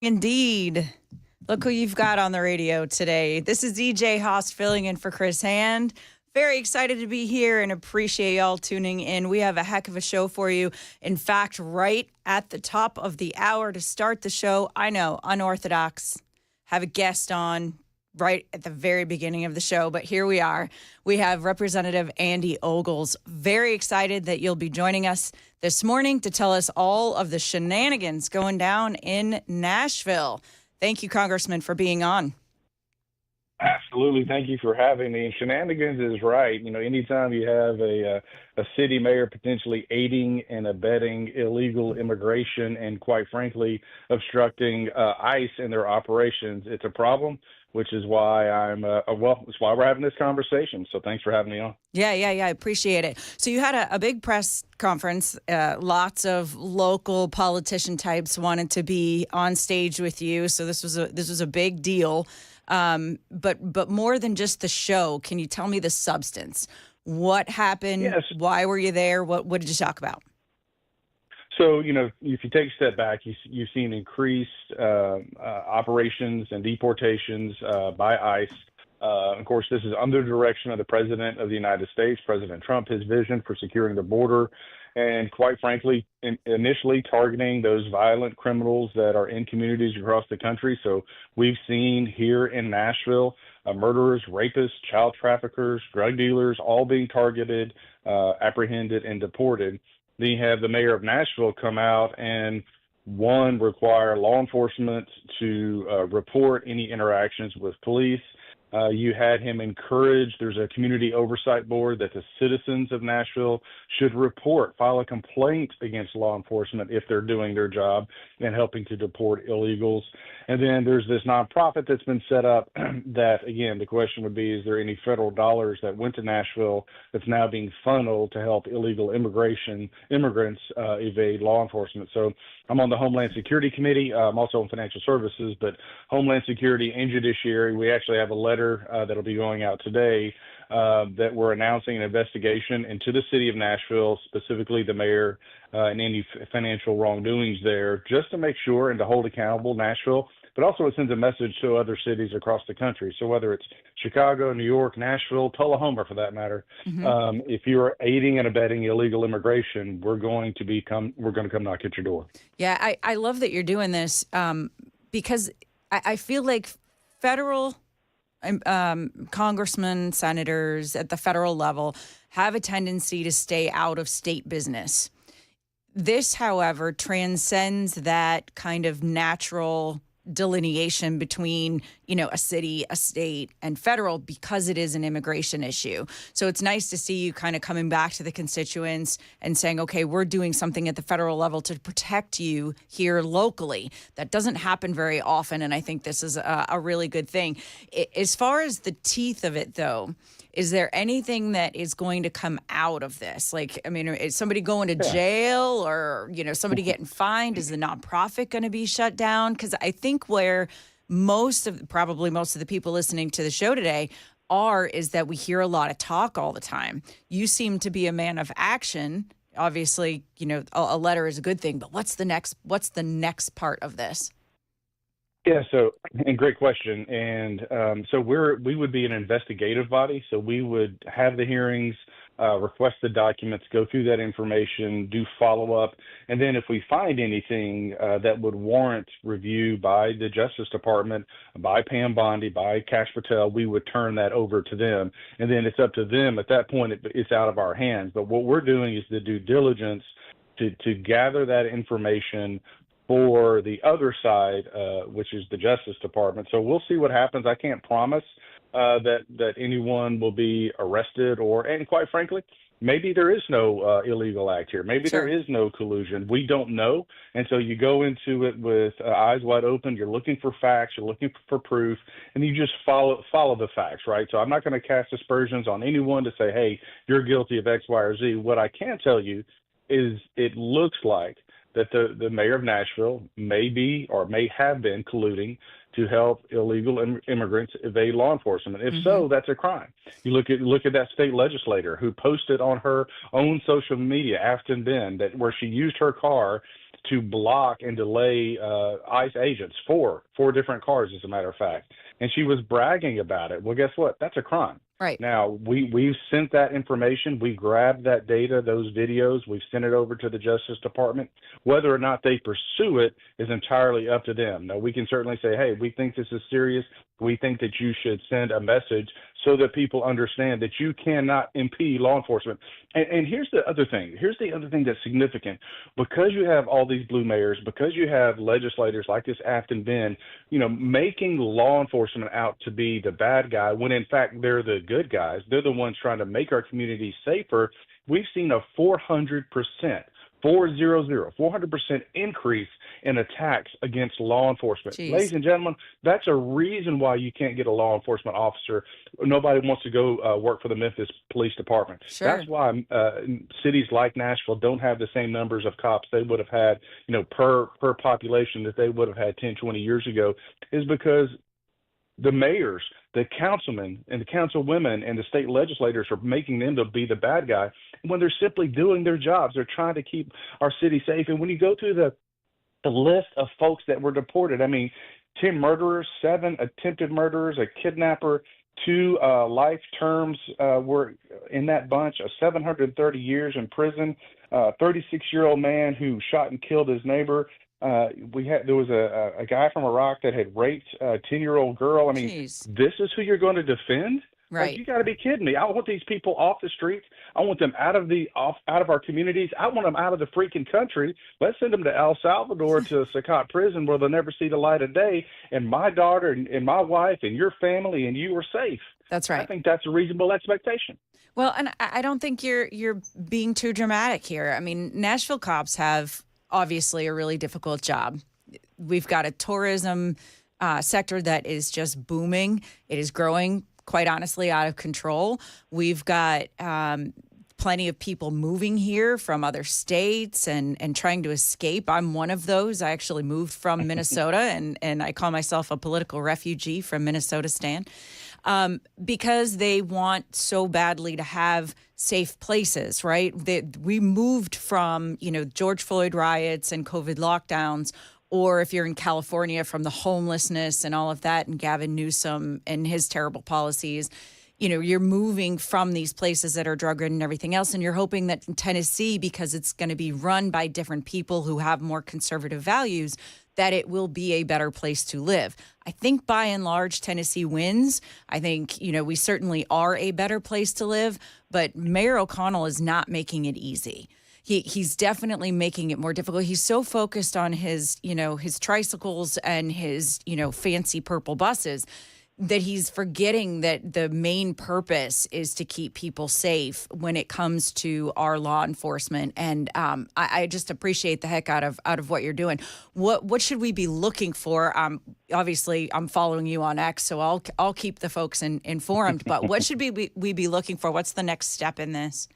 Indeed. Look who you've got on the radio today. This is DJ Haust filling in for Chris Hand. Very excited to be here and appreciate y'all tuning in. We have a heck of a show for you. In fact, right at the top of the hour to start the show, I know, unorthodox, have a guest on right at the very beginning of the show, but here we are. We have Representative Andy Ogles. Very excited that you'll be joining us this morning to tell us all of the shenanigans going down in Nashville. Thank you, Congressman, for being on. Absolutely. Thank you for having me. And shenanigans is right. Anytime you have a city mayor potentially aiding and abetting illegal immigration and, quite frankly, obstructing ICE in their operations, it's a problem, which is why it's why we're having this conversation. So thanks for having me on. Yeah. I appreciate it. So you had a big press conference. Lots of local politician types wanted to be on stage with you. So this was a big deal. But more than just the show, can you tell me the substance? What happened? Yes. Why were you there? What did you talk about? So, if you take a step back, you've seen increased operations and deportations by ICE. Of course, this is under the direction of the President of the United States, President Trump, his vision for securing the border, and quite frankly, initially targeting those violent criminals that are in communities across the country. So we've seen here in Nashville, murderers, rapists, child traffickers, drug dealers, all being targeted, apprehended, and deported. Then you have the mayor of Nashville come out and require law enforcement to report any interactions with police. You had him encourage, there's a community oversight board that the citizens of Nashville should file a complaint against law enforcement if they're doing their job and helping to deport illegals. And then there's this nonprofit that's been set up that, again, the question would be, is there any federal dollars that went to Nashville that's now being funneled to help illegal immigrants evade law enforcement? So I'm on the Homeland Security Committee. I'm also on Financial Services, but Homeland Security and Judiciary, we actually have a letter that'll be going out today that we're announcing an investigation into the city of Nashville, specifically the mayor and any financial wrongdoings there, just to make sure and to hold accountable Nashville. But also it sends a message to other cities across the country. So whether it's Chicago, New York, Nashville, Tullahoma for that matter, if you're aiding and abetting illegal immigration, we're going to come knock at your door. Yeah, I love that you're doing this because I feel like federal congressmen, senators at the federal level have a tendency to stay out of state business. This, however, transcends that kind of natural delineation between, a city, a state, and federal because it is an immigration issue. So it's nice to see you kind of coming back to the constituents and saying, okay, we're doing something at the federal level to protect you here locally. That doesn't happen very often, and I think this is a really good thing. As far as the teeth of it, though, is there anything that is going to come out of this? Is somebody going to jail or, somebody getting fined? Is the nonprofit going to be shut down? Because I think where probably most of the people listening to the show today is that we hear a lot of talk all the time. You seem to be a man of action. Obviously, a letter is a good thing, but what's the next part of this? Yeah, and great question. And so we would be an investigative body. So we would have the hearings, request the documents, go through that information, do follow-up. And then if we find anything that would warrant review by the Justice Department, by Pam Bondi, by Kash Patel, we would turn that over to them. And then it's up to them. At that point, it's out of our hands. But what we're doing is the due diligence to gather that information for the other side, which is the Justice Department. So we'll see what happens. I can't promise that anyone will be arrested and quite frankly, maybe there is no illegal act here. Maybe Sure. there is no collusion. We don't know. And so you go into it with eyes wide open. You're looking for facts. You're looking for proof. And you just follow the facts, right? So I'm not going to cast aspersions on anyone to say, hey, you're guilty of X, Y, or Z. What I can tell you is it looks like that the mayor of Nashville may be or may have been colluding to help illegal immigrants evade law enforcement. If so, that's a crime. You look at that state legislator who posted on her own social media, Afton Bend, where she used her car to block and delay ICE agents, four different cars, as a matter of fact. And she was bragging about it. Well, guess what? That's a crime. Right. Now, we've sent that information. We grabbed that data, those videos. We've sent it over to the Justice Department. Whether or not they pursue it is entirely up to them. Now, we can certainly say, hey, we think this is serious. We think that you should send a message so that people understand that you cannot impede law enforcement. And here's the other thing. Here's the other thing that's significant. Because you have all these blue mayors, because you have legislators like this Afton Ben, making law enforcement out to be the bad guy when in fact they're the good guys. They're the ones trying to make our communities safer. We've seen a 400% increase in attacks against law enforcement. Jeez. Ladies and gentlemen, that's a reason why you can't get a law enforcement officer. Nobody wants to go work for the Memphis Police Department. Sure. That's why cities like Nashville don't have the same numbers of cops they would have had, per population that they would have had 10, 20 years ago, is because the mayors, the councilmen, and the councilwomen, and the state legislators are making them to be the bad guy when they're simply doing their jobs. They're trying to keep our city safe. And when you go through the list of folks that were deported, 10 murderers, 7 attempted murderers, a kidnapper, 2 life terms were in that bunch, 730 years in prison, 36-year-old man who shot and killed his neighbor. There was a guy from Iraq that had raped a 10-year-old girl. Jeez. This is who you're going to defend? Right. Like, you got to be kidding me. I want these people off the streets. I want them out of our communities. I want them out of the freaking country. Let's send them to El Salvador to Sacat prison where they'll never see the light of day. And my daughter and my wife and your family and you are safe. That's right. I think that's a reasonable expectation. Well, and I don't think you're being too dramatic here. Nashville cops have obviously a really difficult job. We've got a tourism sector that is just booming. It is growing, quite honestly, out of control. We've got plenty of people moving here from other states and trying to escape. I'm one of those. I actually moved from Minnesota, and I call myself a political refugee from Minnesota, Stan, because they want so badly to have safe places, right? We moved from, George Floyd riots and COVID lockdowns, or if you're in California, from the homelessness and all of that, and Gavin Newsom and his terrible policies. You're moving from these places that are drug-ridden and everything else, and you're hoping that in Tennessee, because it's going to be run by different people who have more conservative values, that it will be a better place to live. I think by and large, Tennessee wins. I think, we certainly are a better place to live, but Mayor O'Connell is not making it easy. He's definitely making it more difficult. He's so focused on his tricycles and his, fancy purple buses that he's forgetting that the main purpose is to keep people safe when it comes to our law enforcement. And I just appreciate the heck out of what you're doing. What should we be looking for? Obviously, I'm following you on X, so I'll keep the folks informed. But what should we be looking for? What's the next step in this?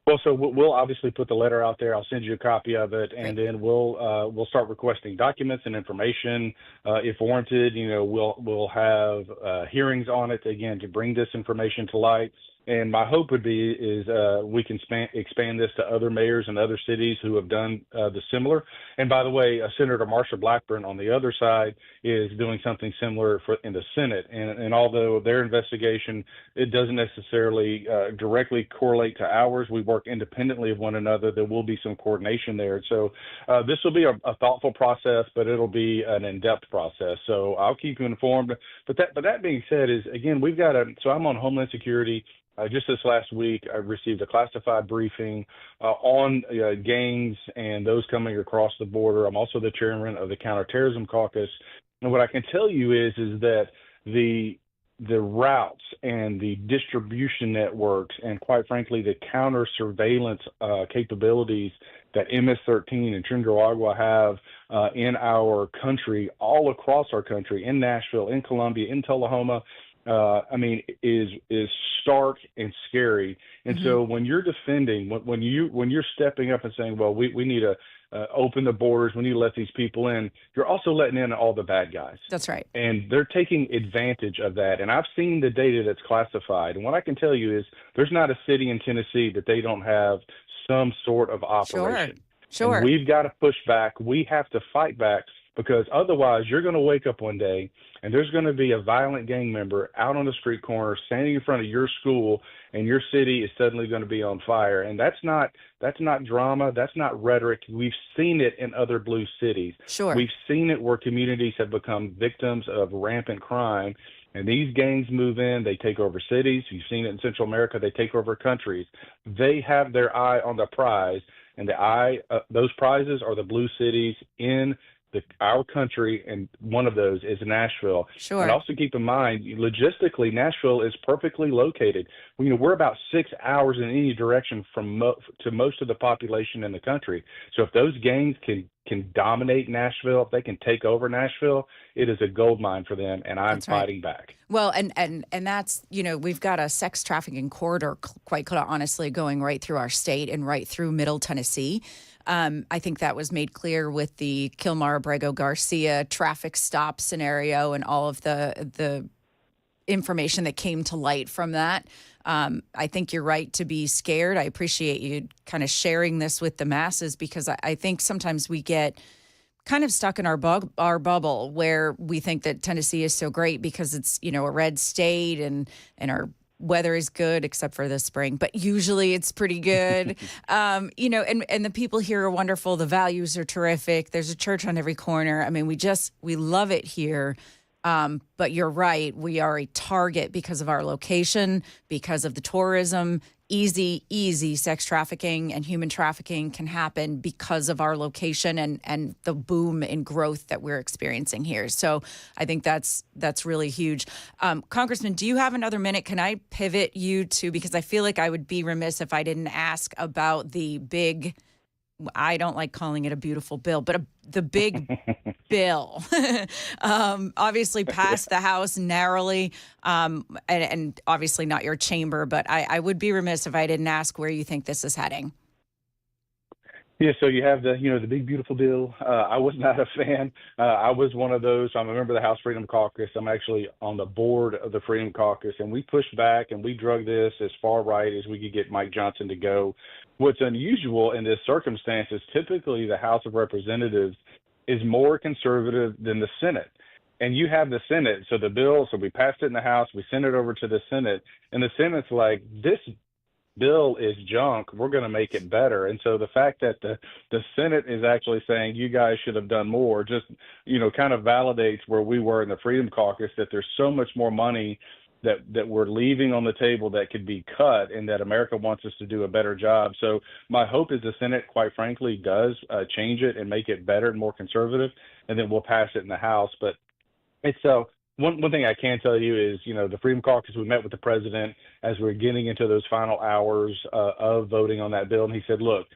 Well, so we'll obviously put the letter out there. I'll send you a copy of it, and then we'll start requesting documents and information if warranted. We'll have hearings on it again to bring this information to light. And my hope would be is we can expand this to other mayors and other cities who have done the similar. And by the way, Senator Marsha Blackburn on the other side is doing something similar in the Senate. And although their investigation, it doesn't necessarily directly correlate to ours, we work independently of one another. There will be some coordination there. So this will be a thoughtful process, but it'll be an in-depth process. So I'll keep you informed. But that being said, is again, so I'm on Homeland Security. Just this last week, I received a classified briefing on gangs and those coming across the border. I'm also the chairman of the Counterterrorism Caucus. And what I can tell you is that the routes and the distribution networks and, quite frankly, the counter surveillance capabilities that MS-13 and Trinidad have in our country, all across our country, in Nashville, in Columbia, in Tullahoma, is stark and scary. And so when you're defending, when you're stepping up and saying, well, we need to open the borders, we need to let these people in, you're also letting in all the bad guys. That's right. And they're taking advantage of that. And I've seen the data that's classified. And what I can tell you is there's not a city in Tennessee that they don't have some sort of operation. Sure. And Sure. we've got to push back. We have to fight back because otherwise you're going to wake up one day and there's going to be a violent gang member out on the street corner standing in front of your school and your city is suddenly going to be on fire. And that's not drama, that's not rhetoric. We've seen it in other blue cities. Sure. We've seen it where communities have become victims of rampant crime. And these gangs move in, they take over cities. You've seen it in Central America, they take over countries. They have their eye on the prize, and those prizes are the blue cities in our country, and one of those is Nashville. And Sure. also keep in mind, logistically, Nashville is perfectly located. We're about 6 hours in any direction from to most of the population in the country. So if those gangs can dominate Nashville, if they can take over Nashville, it is a gold mine for them, and I'm That's right. fighting back. Well, and that's, we've got a sex trafficking corridor, quite honestly, going right through our state and right through Middle Tennessee. I think that was made clear with the Kilmar Abrego Garcia traffic stop scenario and all of the information that came to light from that. I think you're right to be scared. I appreciate you kind of sharing this with the masses because I think sometimes we get kind of stuck in our bubble where we think that Tennessee is so great because it's, a red state and our weather is good except for this spring, but usually it's pretty good. And the people here are wonderful. The values are terrific. There's a church on every corner. I mean, we love it here. But you're right. We are a target because of our location, because of the tourism. Easy sex trafficking and human trafficking can happen because of our location and the boom in growth that we're experiencing here. So I think that's really huge. Congressman, do you have another minute? Can I pivot you to, because I feel like I would be remiss if I didn't ask about the big, I don't like calling it a beautiful bill, but the big bill, obviously passed the House narrowly, and obviously not your chamber, but I would be remiss if I didn't ask where you think this is heading. Yeah, so you have the big beautiful bill. I was not a fan. I was one of those. I'm a member of the House Freedom Caucus. I'm actually on the board of the Freedom Caucus, and we pushed back and we drug this as far right as we could get Mike Johnson to go. What's unusual in this circumstance is typically the House of Representatives is more conservative than the Senate. And you have the Senate, so we passed it in the House, we sent it over to the Senate, and the Senate's like, this bill is junk, we're going to make it better. And so the fact that the Senate is actually saying you guys should have done more just, kind of validates where we were in the Freedom Caucus, that there's so much more money that we're leaving on the table that could be cut, and that America wants us to do a better job. So my hope is the Senate, quite frankly, does change it and make it better and more conservative, and then we'll pass it in the House. But it's one thing I can tell you is, the Freedom Caucus, we met with the president as we we're getting into those final hours of voting on that bill, and he said, look,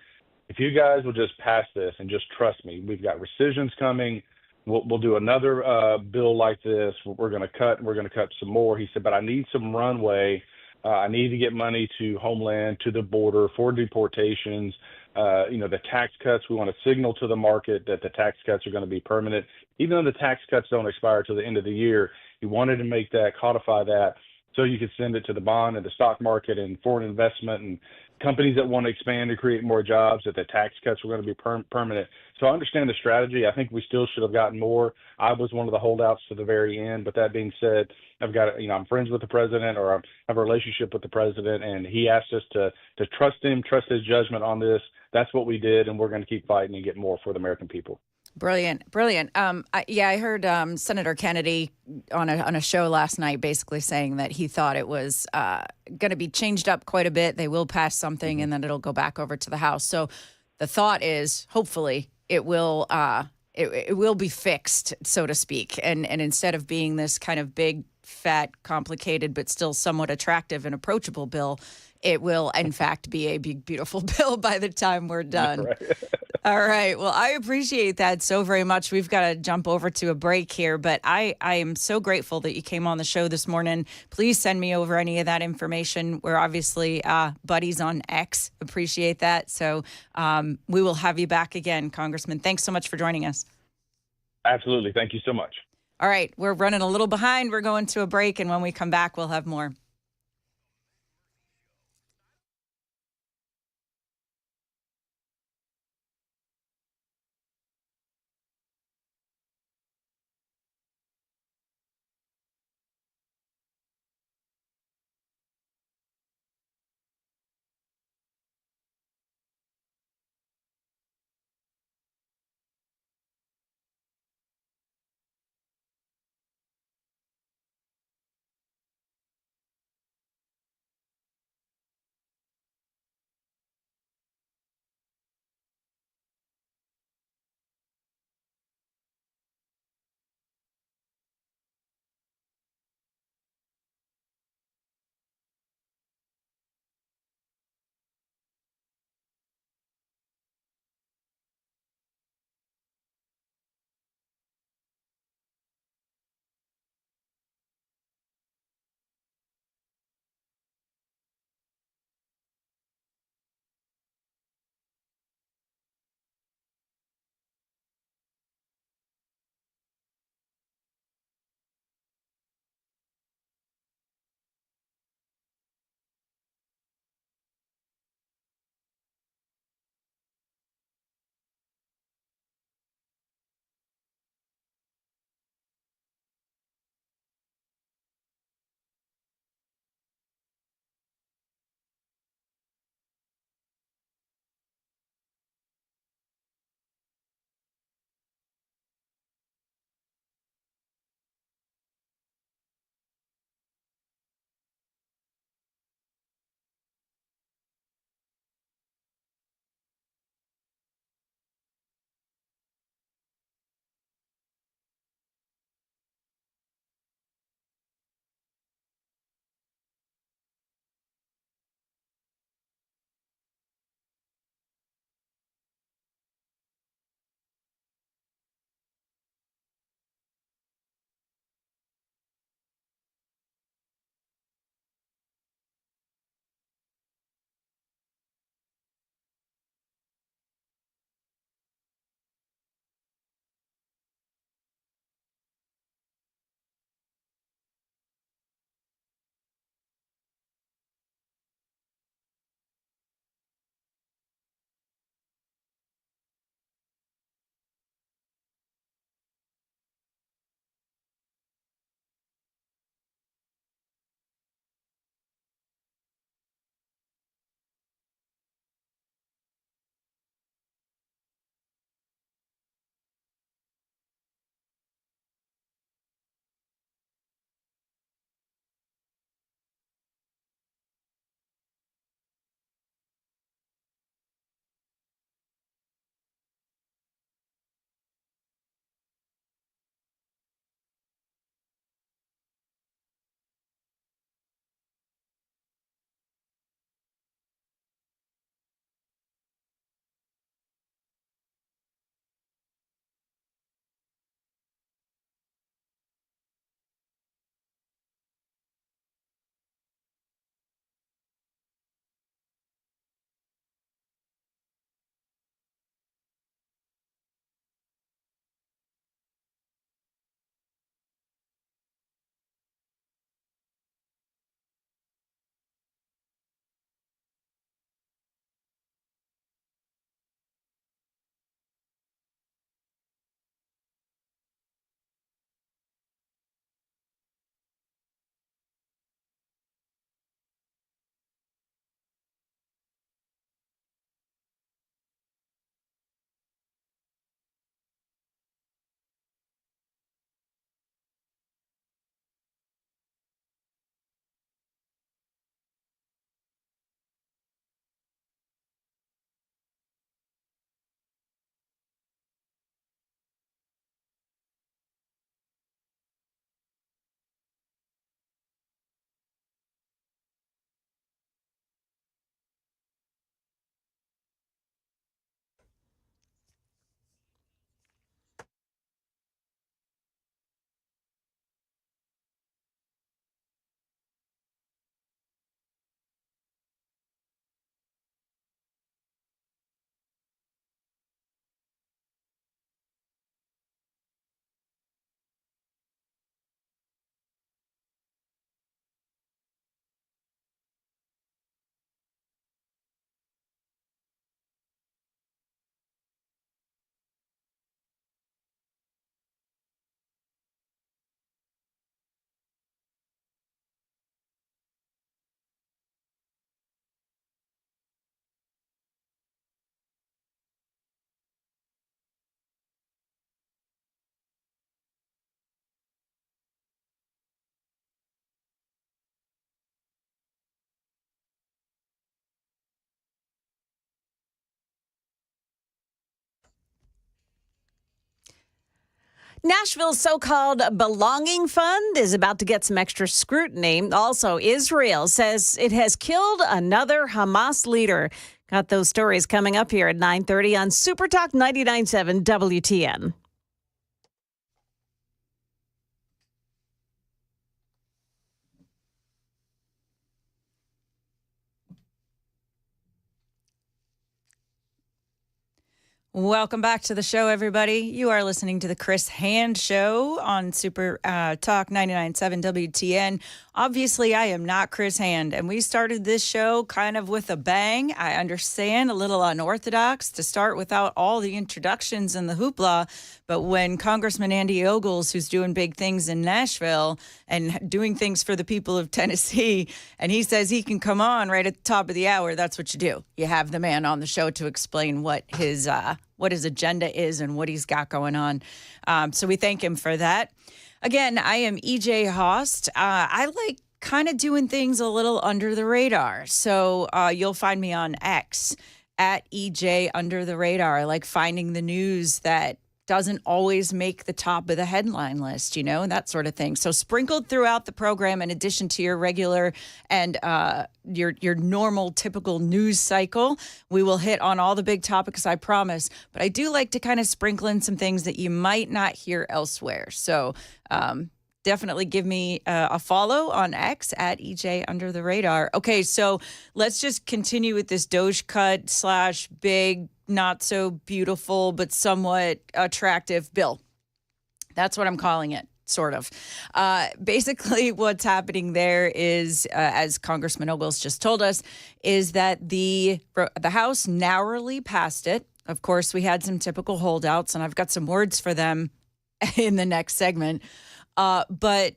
if you guys will just pass this and just trust me, we've got rescissions coming. We'll do another bill like this. We're going to cut, and we're going to cut some more. He said, but I need some runway. I need to get money to Homeland, to the border for deportations. The tax cuts, we want to signal to the market that the tax cuts are going to be permanent. Even though the tax cuts don't expire till the end of the year, he wanted to make that, codify that, so you could send it to the bond and the stock market and foreign investment and companies that want to expand to create more jobs, that the tax cuts were going to be permanent. So I understand the strategy. I think we still should have gotten more. I was one of the holdouts to the very end. But that being said, I'm friends with the president, or I have a relationship with the president, and he asked us to trust him, trust his judgment on this. That's what we did, and we're going to keep fighting and get more for the American people. Brilliant. I heard Senator Kennedy on a show last night basically saying that he thought it was going to be changed up quite a bit. They will pass something, and then it'll go back over to the House. So the thought is, hopefully, it will be fixed, so to speak, and instead of being this kind of big, fat, complicated, but still somewhat attractive and approachable bill, it will, in fact, be a big, beautiful bill by the time we're done. Right. All right. Well, I appreciate that so very much. We've got to jump over to a break here, but I am so grateful that you came on the show this morning. Please send me over any of that information. We're obviously buddies on X. Appreciate that. So we will have you back again, Congressman. Thanks so much for joining us. Absolutely. Thank you so much. All right. We're running a little behind. We're going to a break, and when we come back, we'll have more. Nashville's so-called belonging fund is about to get some extra scrutiny. Also, Israel says it has killed another Hamas leader. Got those stories coming up here at 9:30 on Super Talk 99.7 WTN. Welcome back to the show, everybody. You are listening to the Chris Hand Show on Super Talk 99.7 WTN. Obviously, I am not Chris Hand, and we started this show kind of with a bang. I understand, a little unorthodox to start without all the introductions and the hoopla, but when Congressman Andy Ogles, who's doing big things in Nashville and doing things for the people of Tennessee, and he says he can come on right at the top of the hour, that's what you do. You have the man on the show to explain what his agenda is and what he's got going on. So we thank him for that. Again, I am EJ Haust. I like kind of doing things a little under the radar. So you'll find me on X at EJ under the radar. I like finding the news that doesn't always make the top of the headline list, and that sort of thing. So sprinkled throughout the program, in addition to your regular and your normal, typical news cycle, we will hit on all the big topics, I promise. But I do like to kind of sprinkle in some things that you might not hear elsewhere. So definitely give me a follow on X at EJ under the radar. Okay, so let's just continue with this Doge cut / big, not so beautiful, but somewhat attractive bill. That's what I'm calling it, sort of. Basically, what's happening there is, as Congressman Ogles just told us, is that the House narrowly passed it. Of course, we had some typical holdouts, and I've got some words for them in the next segment. But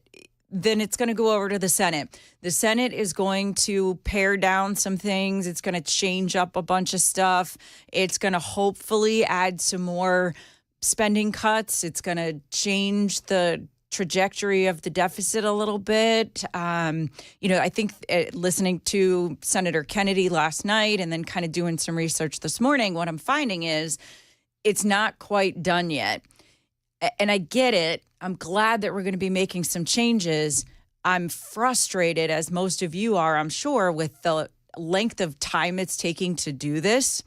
then it's going to go over to the Senate. The Senate is going to pare down some things. It's going to change up a bunch of stuff. It's going to hopefully add some more spending cuts. It's going to change the trajectory of the deficit a little bit. I think listening to Senator Kennedy last night and then kind of doing some research this morning, what I'm finding is it's not quite done yet. And I get it. I'm glad that we're going to be making some changes. I'm frustrated, as most of you are, I'm sure, with the length of time it's taking to do this.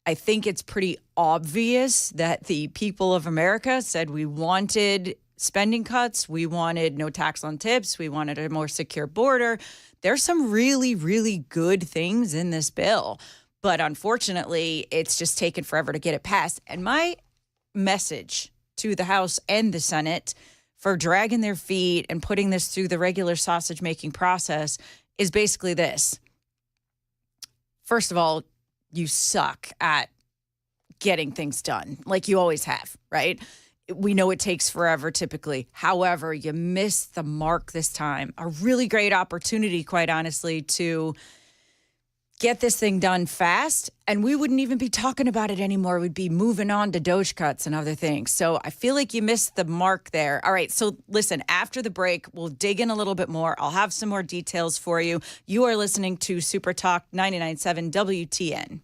I think it's pretty obvious that the people of America said we wanted spending cuts. We wanted no tax on tips. We wanted a more secure border. There's some really, really good things in this bill. But unfortunately, it's just taken forever to get it passed. And my message to the House and the Senate for dragging their feet and putting this through the regular sausage-making process is basically this. First of all, you suck at getting things done, like you always have, right? We know it takes forever typically. However, you missed the mark this time. A really great opportunity, quite honestly, to get this thing done fast, and we wouldn't even be talking about it anymore. We'd be moving on to Doge cuts and other things. So I feel like you missed the mark there. All right, so listen, after the break, we'll dig in a little bit more. I'll have some more details for you. You are listening to Super Talk 99.7 WTN.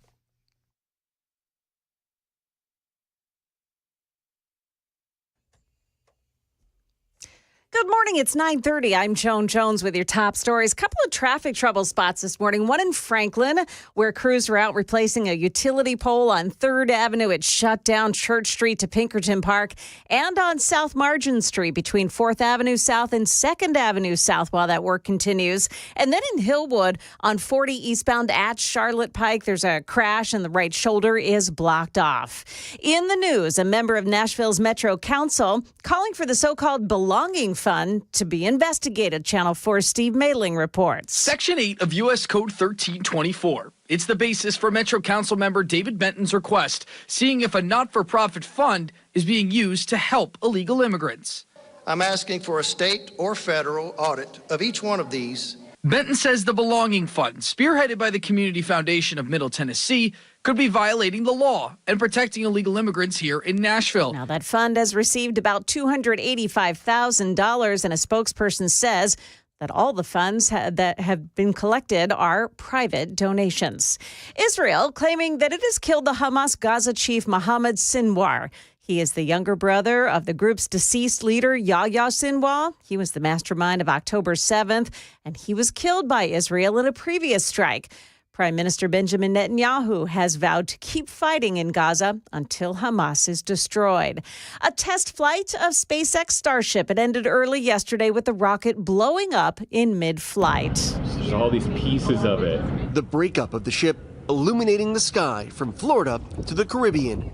Good morning. It's 9:30. I'm Joan Jones with your top stories. Couple of traffic trouble spots this morning. One in Franklin, where crews were out replacing a utility pole on 3rd Avenue. It shut down Church Street to Pinkerton Park, and on South Margin Street between 4th Avenue South and 2nd Avenue South while that work continues. And then in Hillwood on 40 eastbound at Charlotte Pike, there's a crash and the right shoulder is blocked off. In the news, a member of Nashville's Metro Council calling for the so-called belonging fund to be investigated. Channel 4 Steve Mailing reports. Section 8 of U.S. Code 1324. It's the basis for Metro Council member David Benton's request, seeing if a not-for-profit fund is being used to help illegal immigrants. I'm asking for a state or federal audit of each one of these. Benton says the Belonging Fund, spearheaded by the Community Foundation of Middle Tennessee, could be violating the law and protecting illegal immigrants here in Nashville. Now, that fund has received about $285,000, and a spokesperson says that all the funds that have been collected are private donations. Israel claiming that it has killed the Hamas Gaza chief Mohammed Sinwar. He is the younger brother of the group's deceased leader, Yahya Sinwar. He was the mastermind of October 7th, and he was killed by Israel in a previous strike. Prime Minister Benjamin Netanyahu has vowed to keep fighting in Gaza until Hamas is destroyed. A test flight of SpaceX Starship. It ended early yesterday with the rocket blowing up in mid-flight. There's all these pieces of it. The breakup of the ship illuminating the sky from Florida to the Caribbean.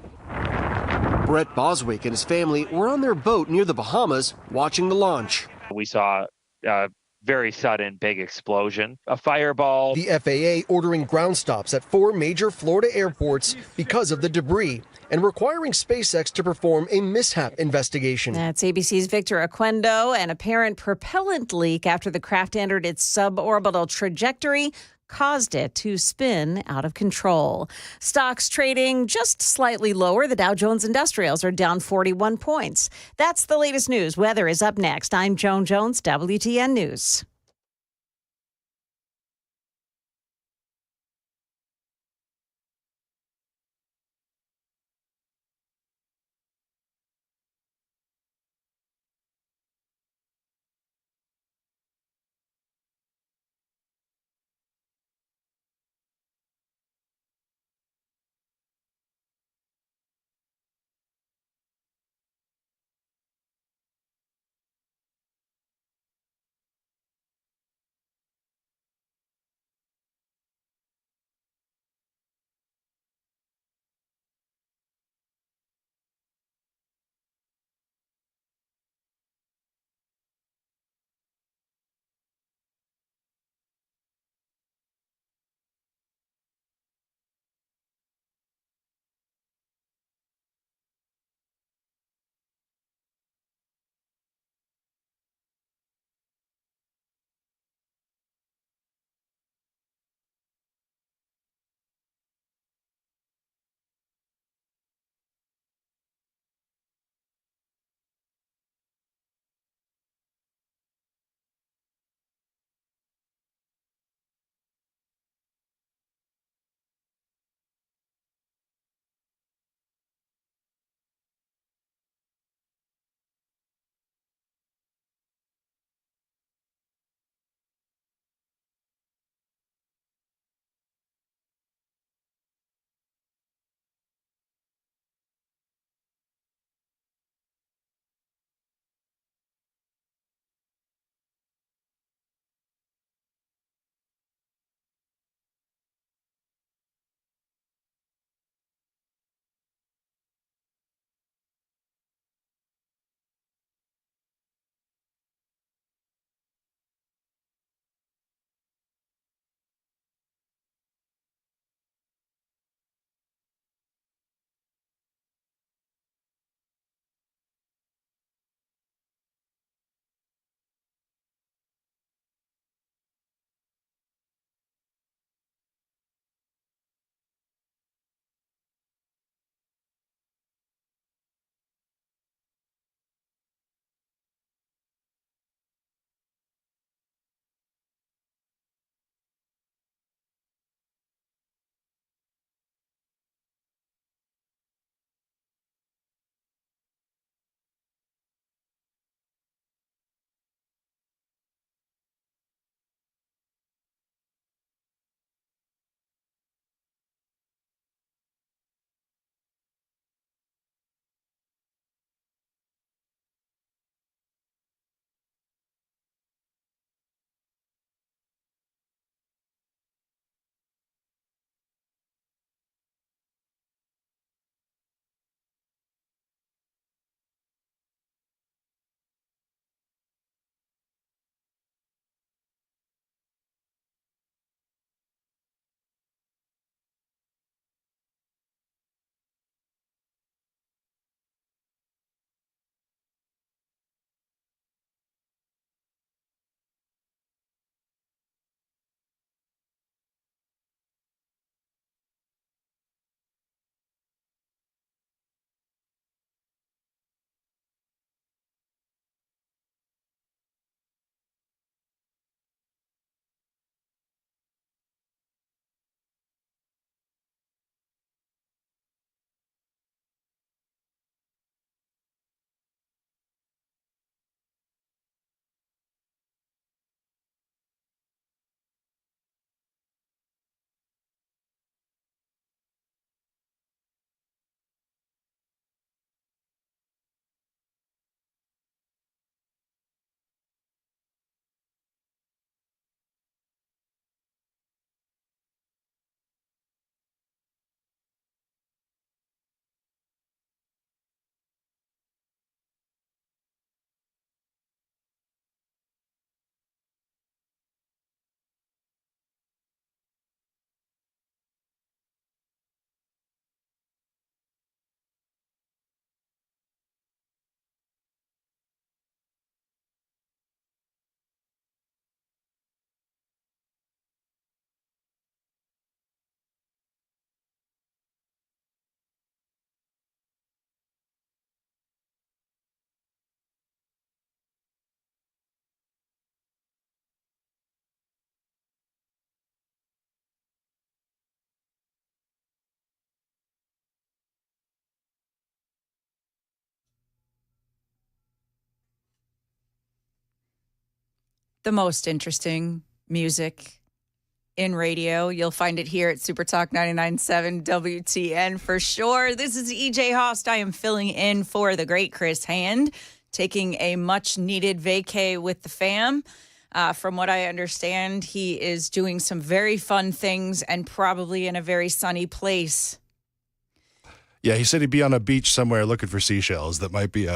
Brett Boswick and his family were on their boat near the Bahamas watching the launch. We saw a very sudden big explosion, a fireball. The FAA ordering ground stops at 4 major Florida airports because of the debris and requiring SpaceX to perform a mishap investigation. That's ABC's Victor Oquendo. An apparent propellant leak after the craft entered its suborbital trajectory caused it to spin out of control. Stocks trading just slightly lower. The Dow Jones Industrials are down 41 points. That's the latest news. Weather is up next. I'm Joan Jones, WTN News. the most interesting music in radio. You'll find it here at Super Talk 99.7 WTN for sure. This is EJ Haust. I am filling in for the great Chris Hand, taking a much-needed vacay with the fam. From what I understand, he is doing some very fun things and probably in a very sunny place. Yeah, he said he'd be on a beach somewhere looking for seashells that might be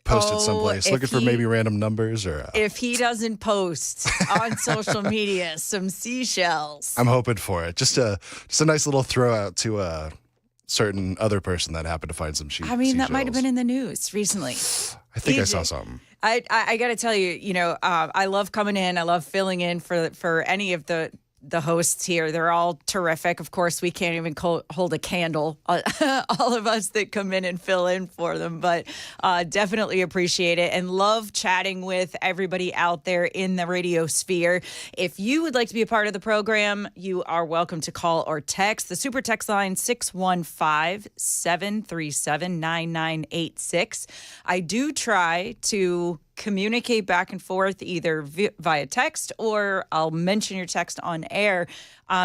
posted someplace, looking for maybe random numbers or. If he doesn't post on social media some seashells, I'm hoping for it. Just a nice little throw out to a certain other person that happened to find some seashells. I mean, that might have been in the news recently. I think I saw something. I got to tell you, I love coming in. I love filling in for any of the hosts here. They're all terrific. Of course, we can't even hold a candle, all of us that come in and fill in for them, but definitely appreciate it and love chatting with everybody out there in the radio sphere. If you would like to be a part of the program, you are welcome to call or text. The super text line 615-737-9986. I do try to communicate back and forth either via text or I'll mention your text on air.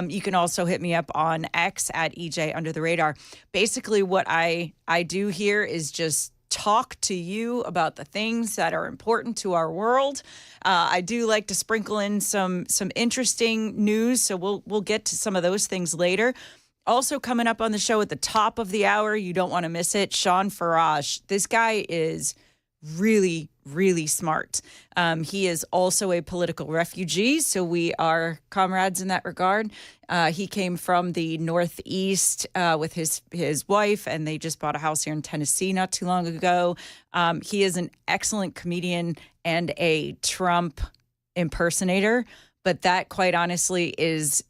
You can also hit me up on X at EJ Under the Radar. Basically, what I do here is just talk to you about the things that are important to our world. I do like to sprinkle in some interesting news, so we'll get to some of those things later. Also coming up on the show at the top of the hour, you don't want to miss it, Sean Farage. This guy is really, really smart. He is also a political refugee, so we are comrades in that regard. He came from the Northeast with his wife, and they just bought a house here in Tennessee not too long ago. He is an excellent comedian and a Trump impersonator, but that, quite honestly, is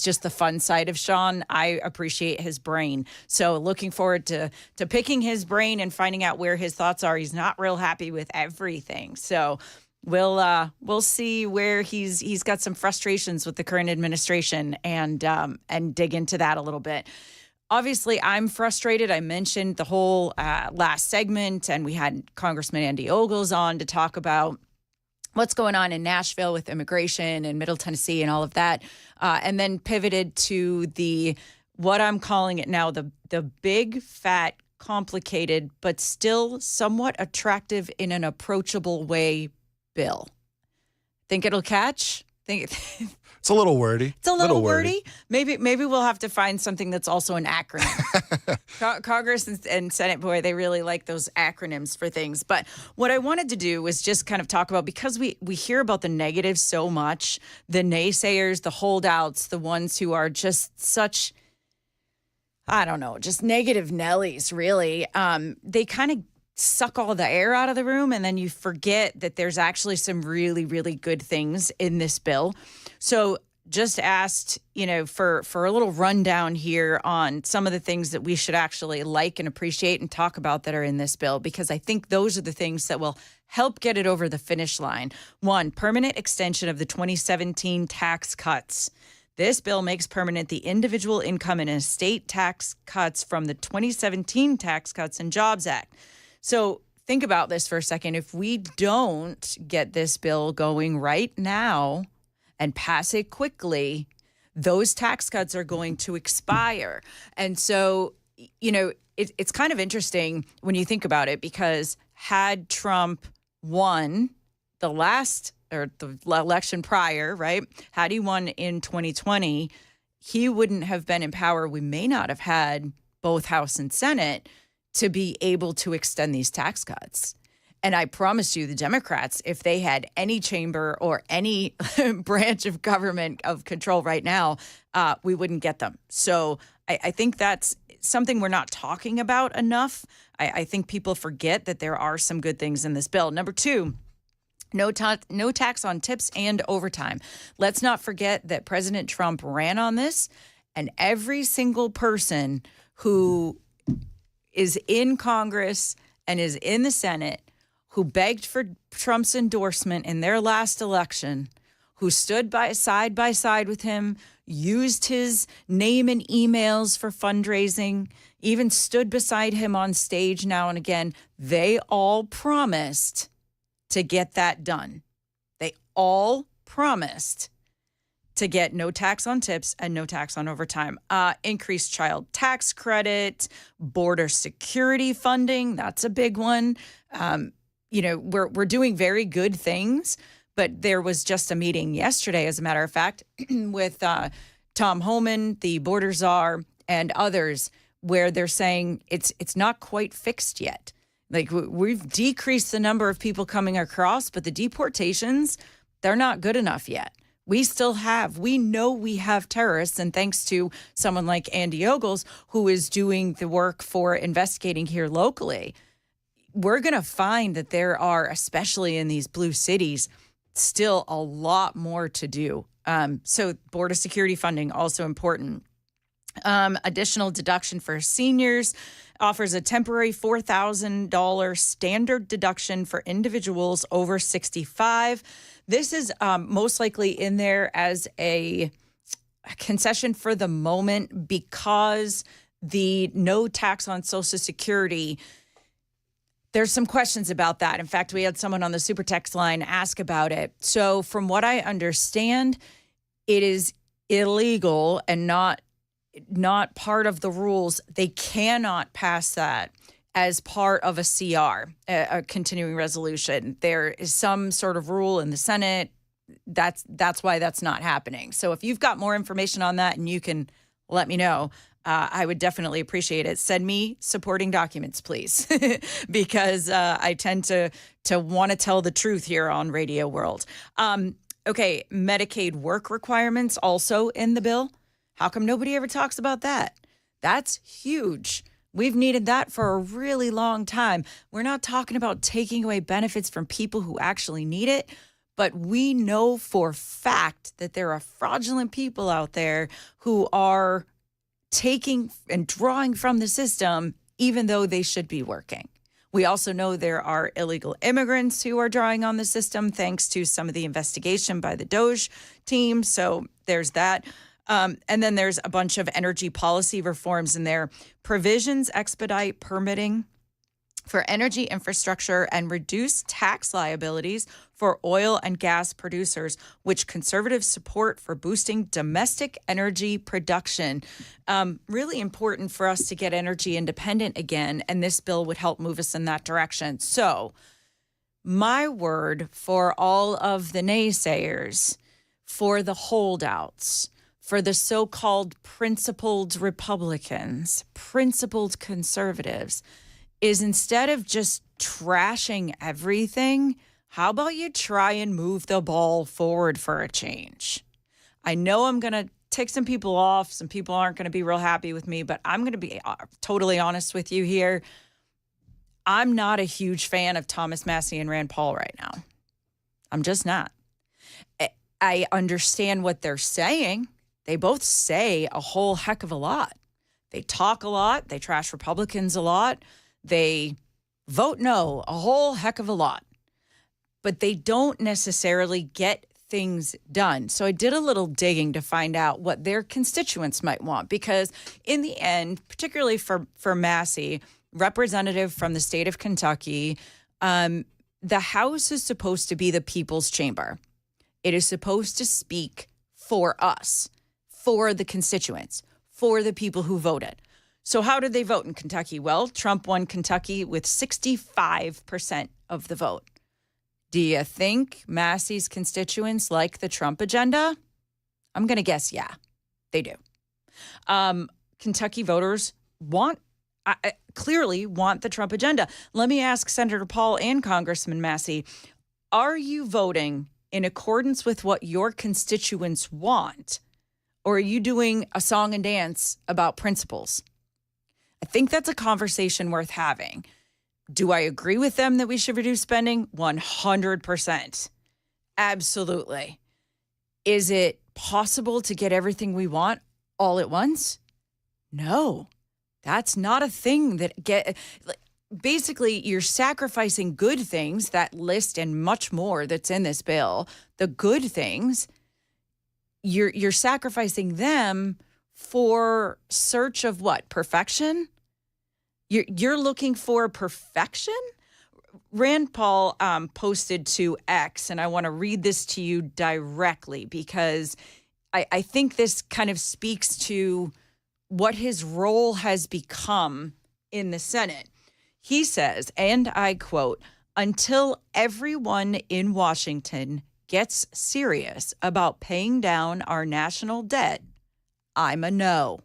just the fun side of Sean. I appreciate his brain. So looking forward to picking his brain and finding out where his thoughts are. He's not real happy with everything. So we'll see where he's got some frustrations with the current administration and dig into that a little bit. Obviously, I'm frustrated. I mentioned the whole last segment, and we had Congressman Andy Ogles on to talk about what's going on in Nashville with immigration and Middle Tennessee and all of that, and then pivoted to what I'm calling it now, the big, fat, complicated, but still somewhat attractive in an approachable way bill. Think it'll catch? It's a little wordy. It's a little wordy. Maybe we'll have to find something that's also an acronym. Congress and Senate, boy, they really like those acronyms for things. But what I wanted to do was just kind of talk about, because we hear about the negatives so much, the naysayers, the holdouts, the ones who are just such, I don't know, just negative Nellies, really. They kind of suck all the air out of the room, and then you forget that there's actually some really, really good things in this bill. So just asked, for a little rundown here on some of the things that we should actually like and appreciate and talk about that are in this bill, because I think those are the things that will help get it over the finish line. One, permanent extension of the 2017 tax cuts. This bill makes permanent the individual income and estate tax cuts from the 2017 Tax Cuts and Jobs Act. So think about this for a second. If we don't get this bill going right now and pass it quickly, those tax cuts are going to expire. And so, it's kind of interesting when you think about it, because had Trump won the election prior, right? Had he won in 2020, he wouldn't have been in power. We may not have had both House and Senate to be able to extend these tax cuts. And I promise you, the Democrats, if they had any chamber or any branch of government of control right now, we wouldn't get them. So I think that's something we're not talking about enough. I think people forget that there are some good things in this bill. Number two, no tax on tips and overtime. Let's not forget that President Trump ran on this, and every single person who is in Congress and is in the Senate who begged for Trump's endorsement in their last election, who stood side by side with him, used his name and emails for fundraising, even stood beside him on stage now and again, they all promised to get that done. They all promised to get no tax on tips and no tax on overtime. Increased child tax credit, border security funding. That's a big one. We're doing very good things, but there was just a meeting yesterday, as a matter of fact, with Tom Homan, the border czar, and others, where they're saying it's not quite fixed yet. Like, we've decreased the number of people coming across, but the deportations, they're not good enough yet. We know we have terrorists, and thanks to someone like Andy Ogles, who is doing the work for investigating here locally, we're going to find that there are, especially in these blue cities, still a lot more to do. So border security funding, also important. Additional deduction for seniors offers a temporary $4,000 standard deduction for individuals over 65. This is most likely in there as a concession for the moment because the no tax on Social Security, there's some questions about that. In fact, we had someone on the super text line ask about it. So from what I understand, it is illegal and not part of the rules. They cannot pass that as part of a CR, a continuing resolution. There is some sort of rule in the Senate. That's why that's not happening. So if you've got more information on that and you can let me know, I would definitely appreciate it. Send me supporting documents, please, because I tend to want to tell the truth here on Radio World. Okay, Medicaid work requirements also in the bill. How come nobody ever talks about that? That's huge. We've needed that for a really long time. We're not talking about taking away benefits from people who actually need it, but we know for fact that there are fraudulent people out there who are taking and drawing from the system, even though they should be working. We also know there are illegal immigrants who are drawing on the system thanks to some of the investigation by the DOJ team. So there's that. And then there's a bunch of energy policy reforms in there. Provisions expedite permitting for energy infrastructure and reduce tax liabilities for oil and gas producers, which conservatives support for boosting domestic energy production. Really important for us to get energy independent again, and this bill would help move us in that direction. So my word for all of the naysayers, for the holdouts, for the so-called principled Republicans, principled conservatives, is instead of just trashing everything, how about you try and move the ball forward for a change? I know I'm going to tick some people off. Some people aren't going to be real happy with me, but I'm going to be totally honest with you here. I'm not a huge fan of Thomas Massie and Rand Paul right now. I'm just not. I understand what they're saying. They both say a whole heck of a lot. They talk a lot. They trash Republicans a lot. They vote no a whole heck of a lot. But they don't necessarily get things done. So I did a little digging to find out what their constituents might want, because in the end, particularly for Massie, representative from the state of Kentucky, the House is supposed to be the people's chamber. It is supposed to speak for us, for the constituents, for the people who voted. So how did they vote in Kentucky? Well, Trump won Kentucky with 65% of the vote. Do you think Massie's constituents like the Trump agenda? I'm going to guess, yeah, they do. Kentucky voters clearly want the Trump agenda. Let me ask Senator Paul and Congressman Massie, are you voting in accordance with what your constituents want, or are you doing a song and dance about principles? I think that's a conversation worth having. Do I agree with them that we should reduce spending? 100%. Absolutely. Is it possible to get everything we want all at once? No, that's not a thing that basically, you're sacrificing good things, that list and much more that's in this bill. The good things, you're sacrificing them for search of what? Perfection? You're looking for perfection? Rand Paul posted to X, and I want to read this to you directly because I think this kind of speaks to what his role has become in the Senate. He says, and I quote, "Until everyone in Washington gets serious about paying down our national debt, I'm a no."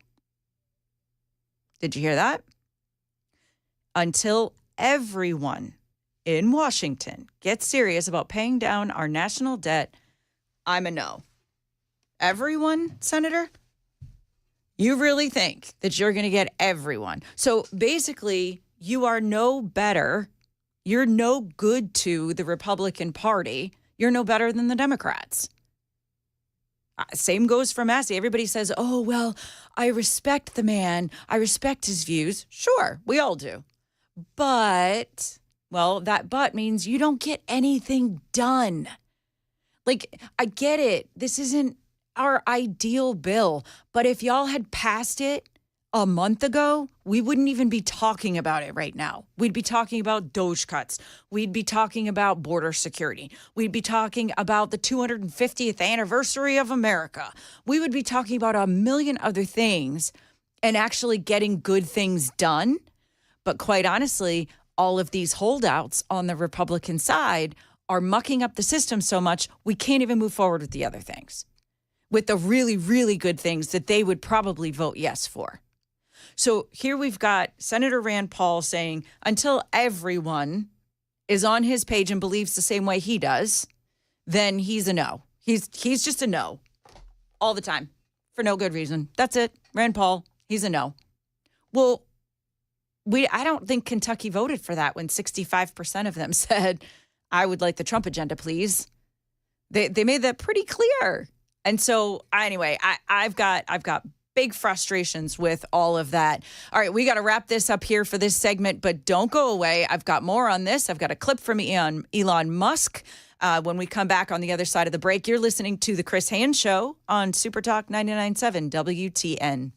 Did you hear that? Until everyone in Washington gets serious about paying down our national debt, I'm a no. Everyone, Senator? You really think that you're going to get everyone? So basically, you are no better. You're no good to the Republican Party. You're no better than the Democrats. Same goes for Massey. Everybody says, oh, well, I respect the man. I respect his views. Sure, we all do. But, well, that but means you don't get anything done. Like, I get it. This isn't our ideal bill. But if y'all had passed it a month ago, we wouldn't even be talking about it right now. We'd be talking about DOGE cuts. We'd be talking about border security. We'd be talking about the 250th anniversary of America. We would be talking about a million other things and actually getting good things done. But quite honestly, all of these holdouts on the Republican side are mucking up the system so much, we can't even move forward with the other things, with the really, really good things that they would probably vote yes for. So here we've got Senator Rand Paul saying, until everyone is on his page and believes the same way he does, then he's a no. He's just a no all the time for no good reason. That's it. Rand Paul, he's a no. Well, I don't think Kentucky voted for that when 65% of them said, I would like the Trump agenda, please. They made that pretty clear. And so anyway, I've got big frustrations with all of that. All right, we got to wrap this up here for this segment, but don't go away. I've got more on this. I've got a clip from Elon Musk. When we come back on the other side of the break, you're listening to The Chris Hand Show on Super Talk 99.7 WTN.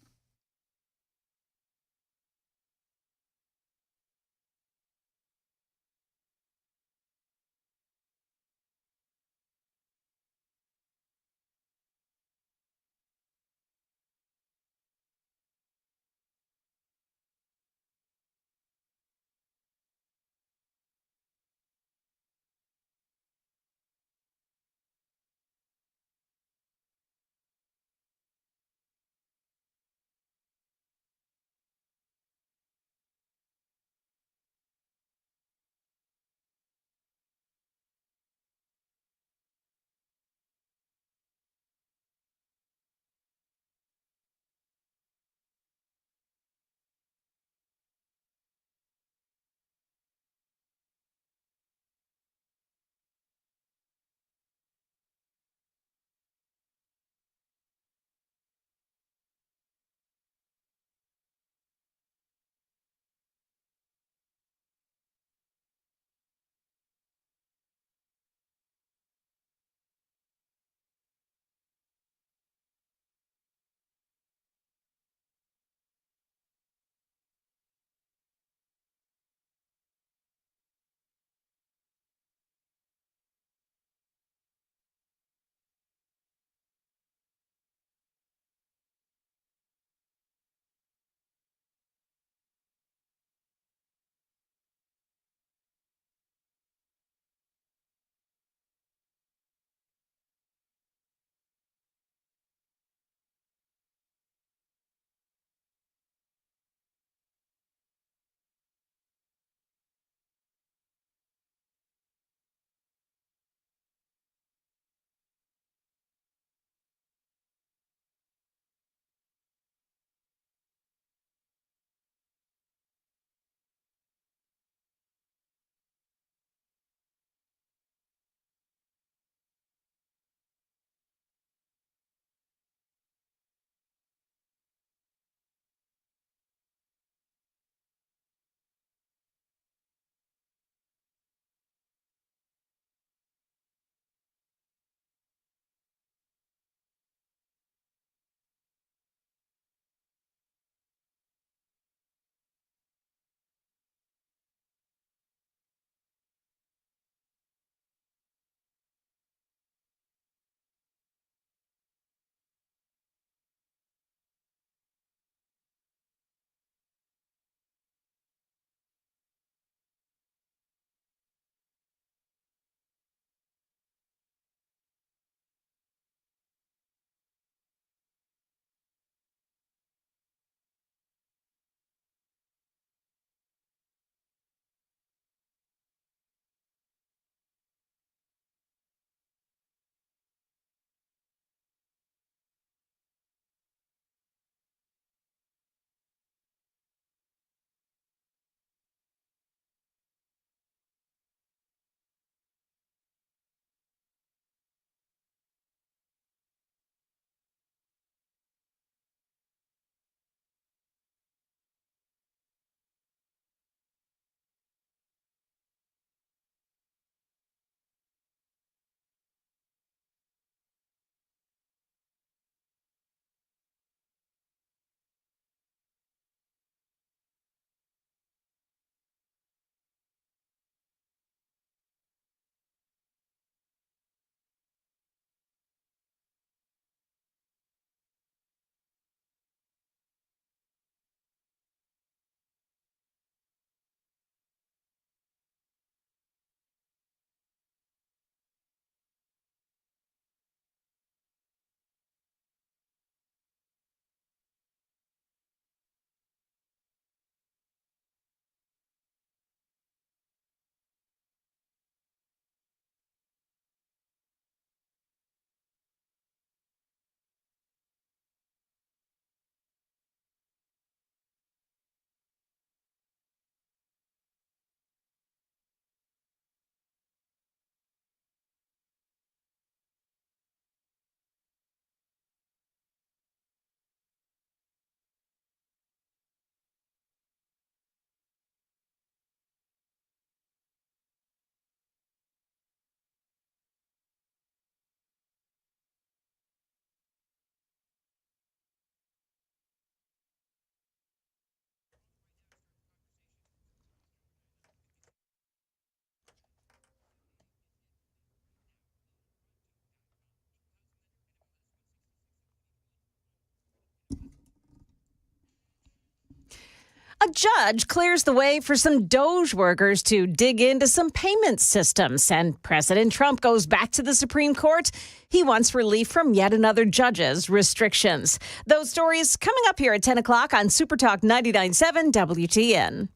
A judge clears the way for some Doge workers to dig into some payment systems, and President Trump goes back to the Supreme Court. He wants relief from yet another judge's restrictions. Those stories coming up here at 10 o'clock on Super Talk 99.7 WTN.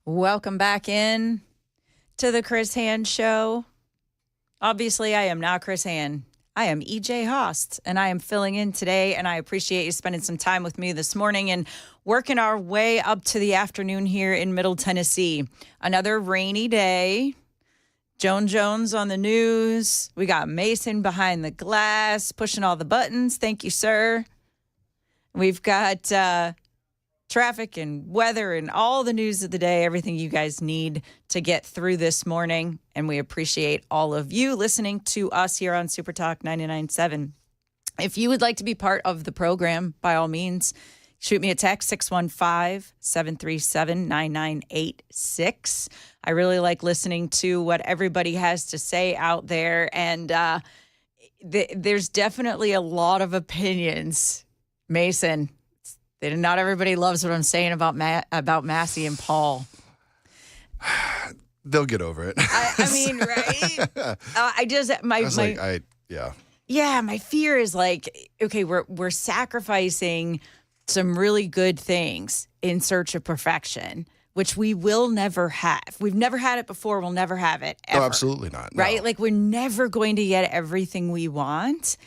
Welcome back in to the Chris Hand Show. Obviously, I am not Chris Hand. I am EJ Haust, and I am filling in today, and I appreciate you spending some time with me this morning and working our way up to the afternoon here in Middle Tennessee. Another rainy day. Joan Jones on the news. We got Mason behind the glass, pushing all the buttons. Thank you, sir. We've got traffic and weather and all the news of the day, everything you guys need to get through this morning. And we appreciate all of you listening to us here on Super Talk 99.7. If you would like to be part of the program, by all means, shoot me a text, 615-737-9986. I really like listening to what everybody has to say out there. And there's definitely a lot of opinions. Mason, not everybody loves what I'm saying about Massey and Paul. They'll get over it. I mean, right? Yeah, my fear is like, okay, we're sacrificing some really good things in search of perfection, which we will never have. We've never had it before. We'll never have it ever. Oh, absolutely not. No. Right? Like, we're never going to get everything we want.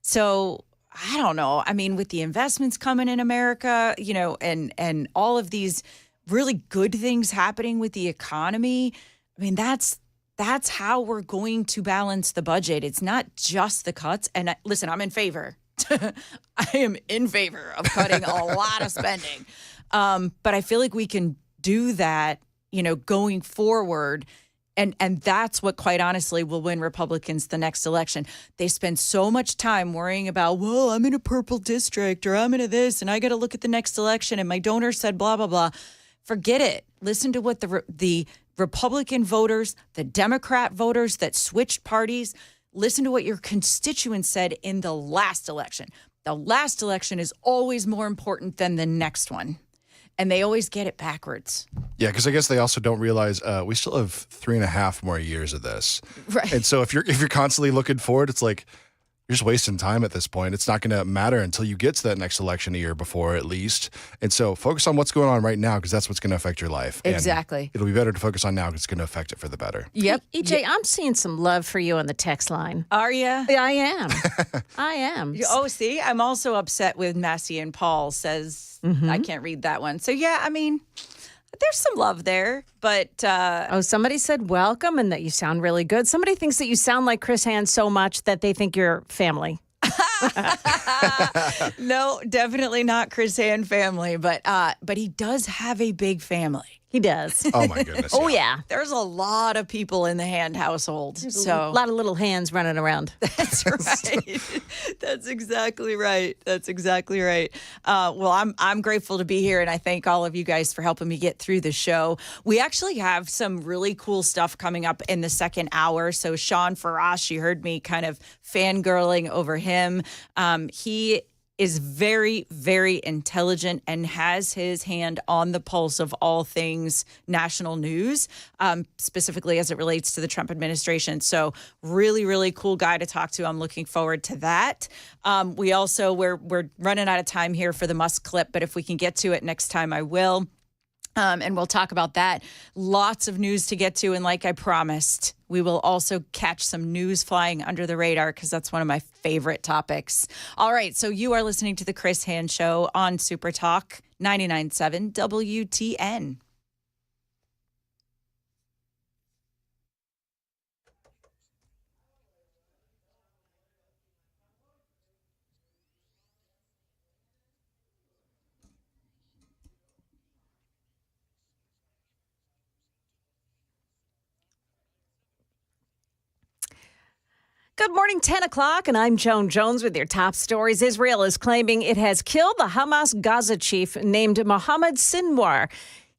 So I don't know. I mean, with the investments coming in America, you know, and all of these really good things happening with the economy, I mean, that's how we're going to balance the budget. It's not just the cuts. And listen, I'm in favor. I am in favor of cutting a lot of spending. But I feel like we can do that, you know, going forward. And that's what, quite honestly, will win Republicans the next election. They spend so much time worrying about, well, I'm in a purple district or I'm into this and I got to look at the next election and my donor said blah, blah, blah. Forget it. Listen to what the Republican voters, the Democrat voters that switched parties, listen to what your constituents said in the last election. The last election is always more important than the next one. And they always get it backwards. Yeah, because I guess they also don't realize we still have 3.5 more years of this. Right. And so if you're constantly looking forward, it's like you're just wasting time at this point. It's not going to matter until you get to that next election a year before, at least. And so focus on what's going on right now, because that's what's going to affect your life. Exactly. And it'll be better to focus on now because it's going to affect it for the better. Yep. EJ, I'm seeing some love for you on the text line. Are you? Yeah, I am. I am. Oh, see, I'm also upset with Massey and Paul says I can't read that one. So, yeah, I mean, there's some love there, but somebody said welcome and that you sound really good. Somebody thinks that you sound like Chris Hand so much that they think you're family. No, definitely not Chris Hand family, but he does have a big family. He does. Oh, my goodness. Oh, yeah. There's a lot of people in the Hand household. So a lot of little hands running around. That's right. That's exactly right. That's exactly right. Well, I'm grateful to be here, and I thank all of you guys for helping me get through the show. We actually have some really cool stuff coming up in the second hour. So Sean Farage, you heard me kind of fangirling over him. He is very, very intelligent and has his hand on the pulse of all things national news, specifically as it relates to the Trump administration. So really, really cool guy to talk to. I'm looking forward to that. We're running out of time here for the Musk clip, but if we can get to it next time, I will. And we'll talk about that. Lots of news to get to. And like I promised, we will also catch some news flying under the radar because that's one of my favorite topics. All right. So you are listening to the Chris Hand Show on Super Talk 99.7 WTN. Good morning, 10 o'clock, and I'm Joan Jones with your top stories. Israel is claiming it has killed the Hamas Gaza chief named Mohammed Sinwar.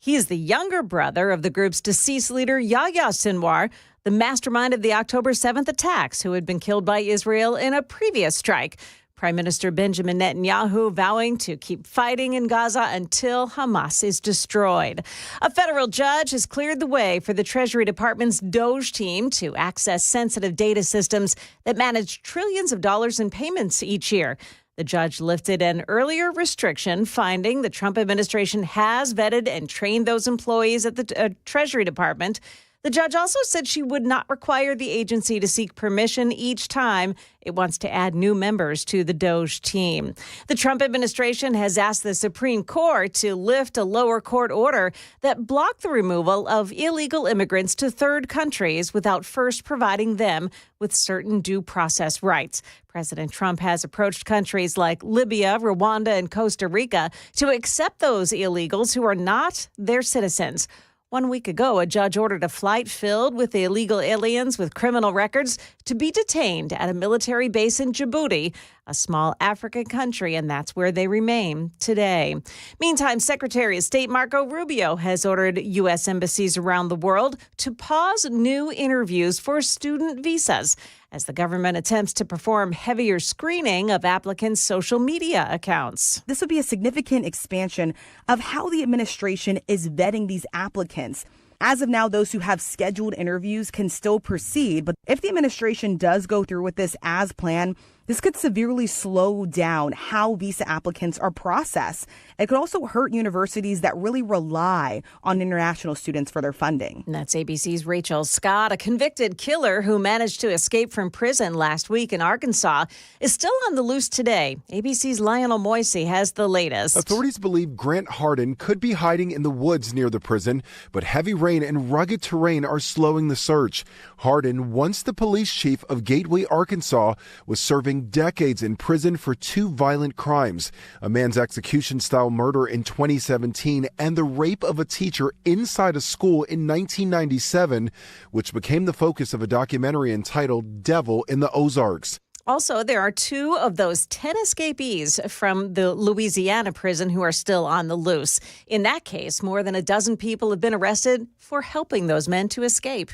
He is the younger brother of the group's deceased leader, Yahya Sinwar, the mastermind of the October 7th attacks, who had been killed by Israel in a previous strike. Prime Minister Benjamin Netanyahu vowing to keep fighting in Gaza until Hamas is destroyed. A federal judge has cleared the way for the Treasury Department's DOGE team to access sensitive data systems that manage trillions of dollars in payments each year. The judge lifted an earlier restriction, finding the Trump administration has vetted and trained those employees at the Treasury Department. The judge also said she would not require the agency to seek permission each time it wants to add new members to the DOGE team. The Trump administration has asked the Supreme Court to lift a lower court order that blocked the removal of illegal immigrants to third countries without first providing them with certain due process rights. President Trump has approached countries like Libya, Rwanda, and Costa Rica to accept those illegals who are not their citizens. 1 week ago, a judge ordered a flight filled with illegal aliens with criminal records to be detained at a military base in Djibouti, a small African country, and that's where they remain today. Meantime, Secretary of State Marco Rubio has ordered U.S. embassies around the world to pause new interviews for student visas as the government attempts to perform heavier screening of applicants' social media accounts. This would be a significant expansion of how the administration is vetting these applicants. As of now, those who have scheduled interviews can still proceed. But if the administration does go through with this as planned, this could severely slow down how visa applicants are processed. It could also hurt universities that really rely on international students for their funding. And that's ABC's Rachel Scott. A convicted killer who managed to escape from prison last week in Arkansas is still on the loose today. ABC's Lionel Moisey has the latest. Authorities believe Grant Hardin could be hiding in the woods near the prison, but heavy rain and rugged terrain are slowing the search. Hardin, once the police chief of Gateway, Arkansas, was serving decades in prison for 2 violent crimes: a man's execution-style murder in 2017 and the rape of a teacher inside a school in 1997, which became the focus of a documentary entitled Devil in the Ozarks. Also, there are 2 of those 10 escapees from the Louisiana prison who are still on the loose. In that case, more than a dozen people have been arrested for helping those men to escape.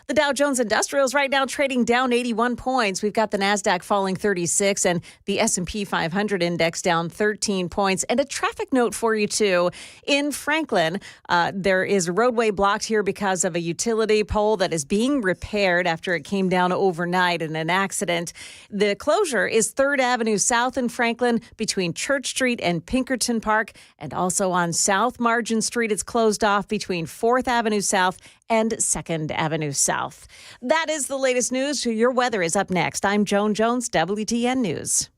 The Dow Jones Industrials right now trading down 81 points. We've got the NASDAQ falling 36 and the S&P 500 index down 13 points. And a traffic note for you, too. In Franklin, there is a roadway blocked here because of a utility pole that is being repaired after it came down overnight in an accident. The closure is 3rd Avenue South in Franklin between Church Street and Pinkerton Park. And also on South Margin Street, it's closed off between 4th Avenue South and 2nd Avenue South. That is the latest news. Your weather is up next. I'm Joan Jones, WTN News.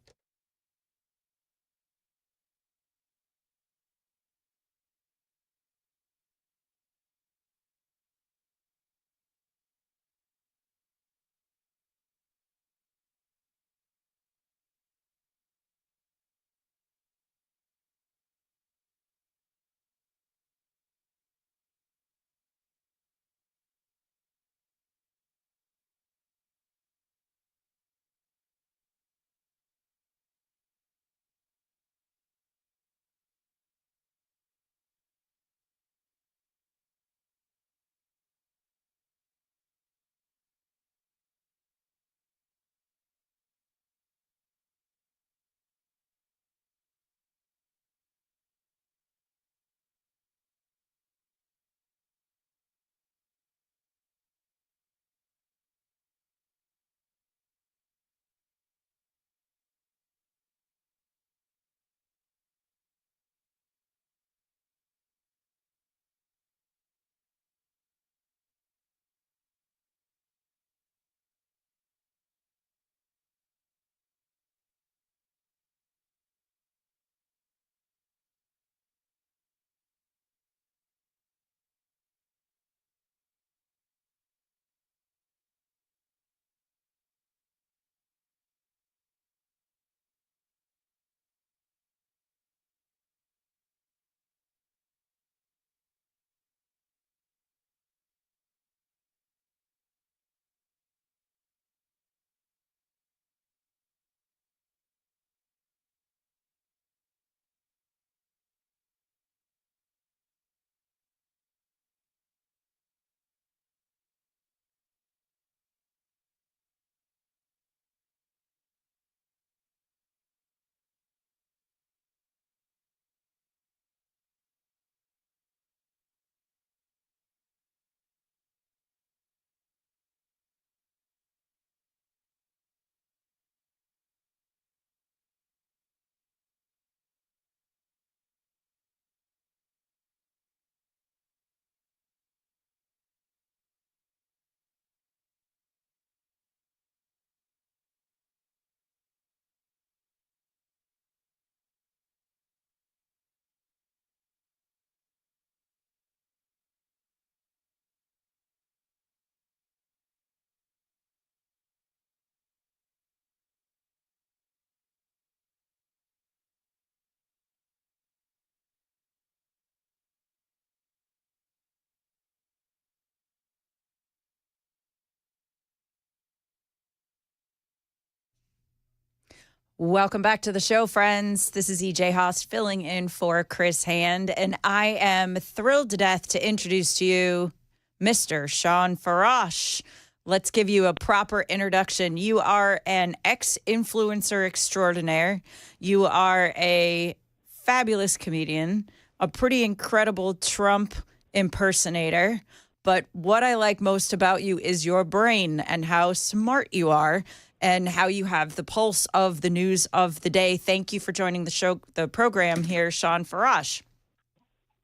Welcome back to the show, friends. This is EJ Haust filling in for Chris Hand, and I am thrilled to death to introduce to you Mr. Sean Farage. Let's give you a proper introduction. You are an ex-influencer extraordinaire. You are a fabulous comedian, a pretty incredible Trump impersonator. But what I like most about you is your brain and how smart you are and how you have the pulse of the news of the day. Thank you for joining the program here, Sean Farage.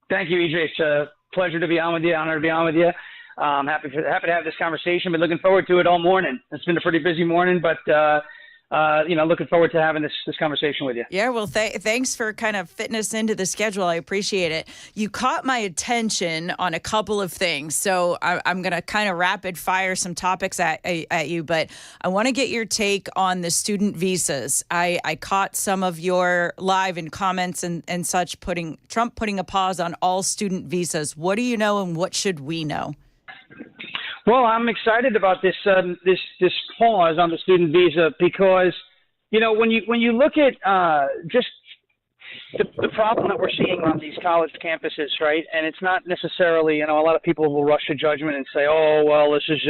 Thank you, EJ. It's a pleasure to be on with you. Honor to be on with you. Happy to have this conversation. Been looking forward to it all morning. It's been a pretty busy morning, but looking forward to having this conversation with you. Yeah, well, thanks for kind of fitting us into the schedule. I appreciate it. You caught my attention on a couple of things, so I'm going to kind of rapid fire some topics at you, but I want to get your take on the student visas. I caught some of your live and comments and such, Trump putting a pause on all student visas. What do you know, and what should we know? Well, I'm excited about this pause on the student visa because, when you look at just the problem that we're seeing on these college campuses, right? And it's not necessarily, a lot of people will rush to judgment and say, oh, well, this is,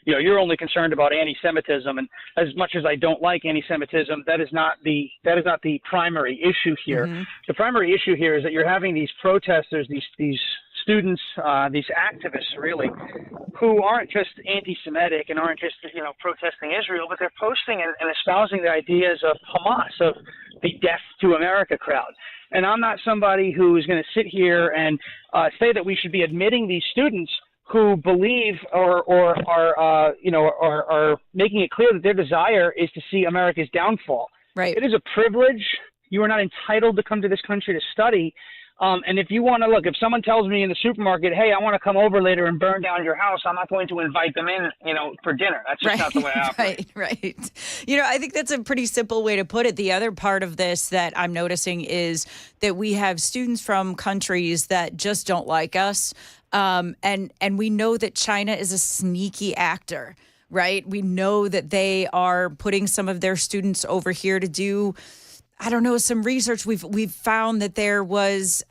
you're only concerned about anti-Semitism. And as much as I don't like anti-Semitism, that is not the primary issue here. Mm-hmm. The primary issue here is that you're having these protesters, these students, these activists, really, who aren't just anti-Semitic and aren't just, protesting Israel, but they're posting and espousing the ideas of Hamas, of the death to America crowd. And I'm not somebody who is going to sit here and say that we should be admitting these students who believe or are making it clear that their desire is to see America's downfall. Right. It is a privilege. You are not entitled to come to this country to study. And if you want to if someone tells me in the supermarket, hey, I want to come over later and burn down your house, I'm not going to invite them in, for dinner. That's just not the way I operate. Right. I think that's a pretty simple way to put it. The other part of this that I'm noticing is that we have students from countries that just don't like us. And we know that China is a sneaky actor, right? We know that they are putting some of their students over here to do, I don't know, some research. We've found that there was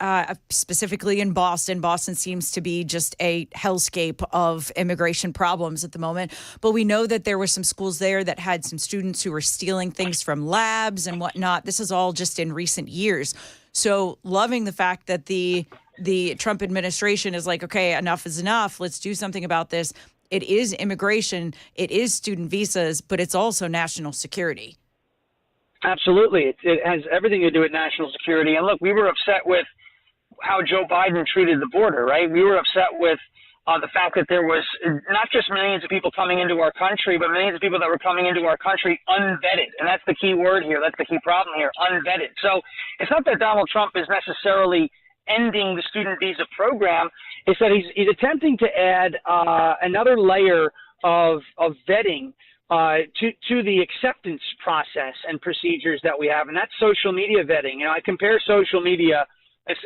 specifically in Boston. Boston seems to be just a hellscape of immigration problems at the moment. But we know that there were some schools there that had some students who were stealing things from labs and whatnot. This is all just in recent years. So loving the fact that the Trump administration is like, okay, enough is enough. Let's do something about this. It is immigration. It is student visas, but it's also national security. Absolutely. It has everything to do with national security. And look, we were upset with how Joe Biden treated the border, right? We were upset with the fact that there was not just millions of people coming into our country, but millions of people that were coming into our country unvetted. And that's the key word here. That's the key problem here, unvetted. So it's not that Donald Trump is necessarily ending the student visa program. It's that he's attempting to add another layer of vetting to the acceptance process and procedures that we have, and that's social media vetting. I compare social media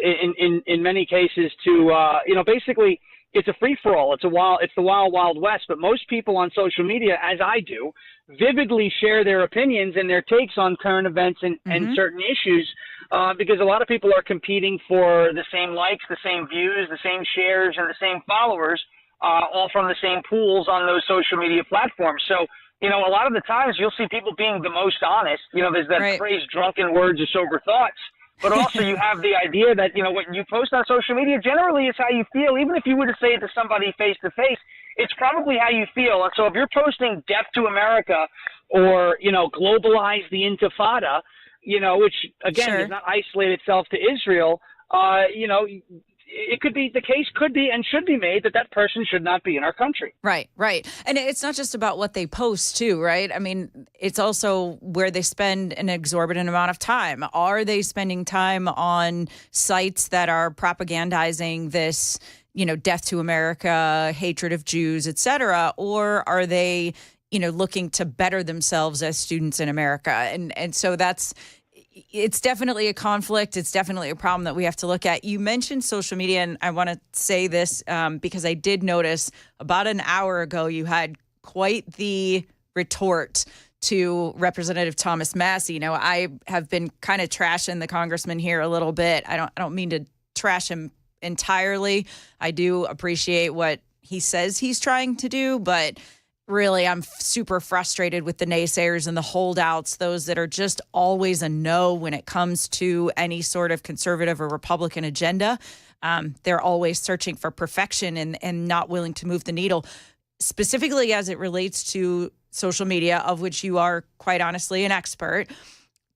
in many cases to basically it's a free for all. It's the wild west. But most people on social media, as I do, vividly share their opinions and their takes on current events and certain issues because a lot of people are competing for the same likes, the same views, the same shares, and the same followers, all from the same pools on those social media platforms. So a lot of the times you'll see people being the most honest. There's that phrase, drunken words or sober thoughts. But also you have the idea that, what you post on social media generally is how you feel. Even if you were to say it to somebody face to face, it's probably how you feel. And so if you're posting death to America or, globalize the Intifada, which, again, does not isolate itself to Israel, it could be, the case could be and should be made that person should not be in our country. Right. And it's not just about what they post too, right? I mean, it's also where they spend an exorbitant amount of time. Are they spending time on sites that are propagandizing this, death to America, hatred of Jews, et cetera? Or are they, looking to better themselves as students in America? And so it's definitely a conflict. It's definitely a problem that we have to look at. You mentioned social media, and I want to say this because I did notice about an hour ago you had quite the retort to Representative Thomas Massey. Now, I have been kind of trashing the congressman here a little bit. I don't mean to trash him entirely. I do appreciate what he says he's trying to do, but really, I'm super frustrated with the naysayers and the holdouts, those that are just always a no when it comes to any sort of conservative or Republican agenda. They're always searching for perfection and not willing to move the needle, specifically as it relates to social media, of which you are quite honestly an expert.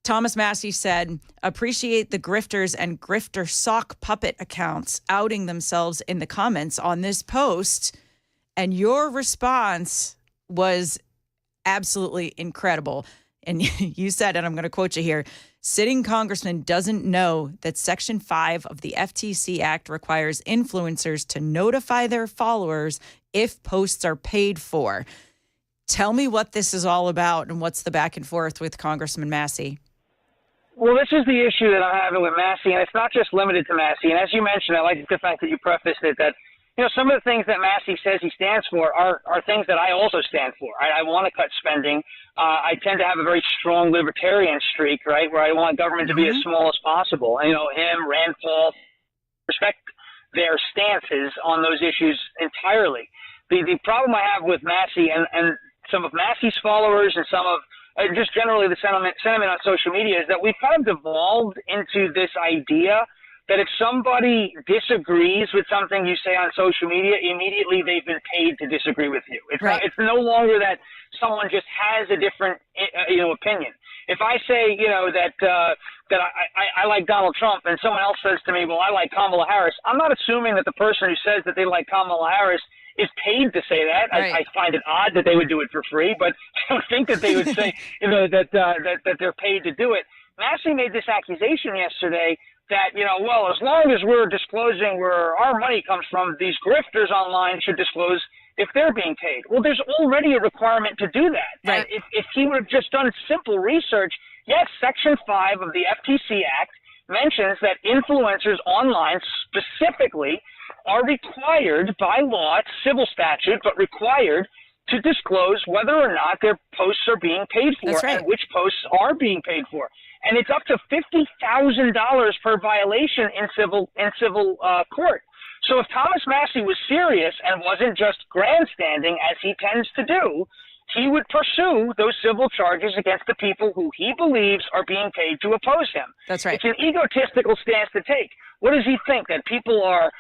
Thomas Massey said, appreciate the grifters and grifter sock puppet accounts outing themselves in the comments on this post. And your response was absolutely incredible. And you said, and I'm going to quote you here, sitting congressman doesn't know that Section 5 of the FTC Act requires influencers to notify their followers if posts are paid for. Tell me what this is all about and what's the back and forth with Congressman Massey. Well, this is the issue that I'm having with Massey, and it's not just limited to Massey. And as you mentioned, I like the fact that you prefaced it that, some of the things that Massey says he stands for are things that I also stand for. I want to cut spending. I tend to have a very strong libertarian streak, right, where I want government to be as small as possible. And, him, Rand Paul, respect their stances on those issues entirely. The problem I have with Massey and some of Massey's followers and some of just generally the sentiment on social media is that we've kind of devolved into this idea that if somebody disagrees with something you say on social media, immediately they've been paid to disagree with you. It's right. It's no longer that someone just has a different, opinion. If I say, that I like Donald Trump and someone else says to me, well, I like Kamala Harris, I'm not assuming that the person who says that they like Kamala Harris is paid to say that. Right. I find it odd that they would do it for free, but I don't think that they would say, that they're paid to do it. Massey made this accusation yesterday that, well, as long as we're disclosing where our money comes from, these grifters online should disclose if they're being paid. Well, there's already a requirement to do that. Right. And if he would have just done simple research, yes, Section 5 of the FTC Act mentions that influencers online specifically are required by law, it's civil statute, but required to disclose whether or not their posts are being paid for. That's right. And which posts are being paid for. And it's up to $50,000 per violation in civil court. So if Thomas Massey was serious and wasn't just grandstanding, as he tends to do, he would pursue those civil charges against the people who he believes are being paid to oppose him. That's right. It's an egotistical stance to take. What does he think? That people are,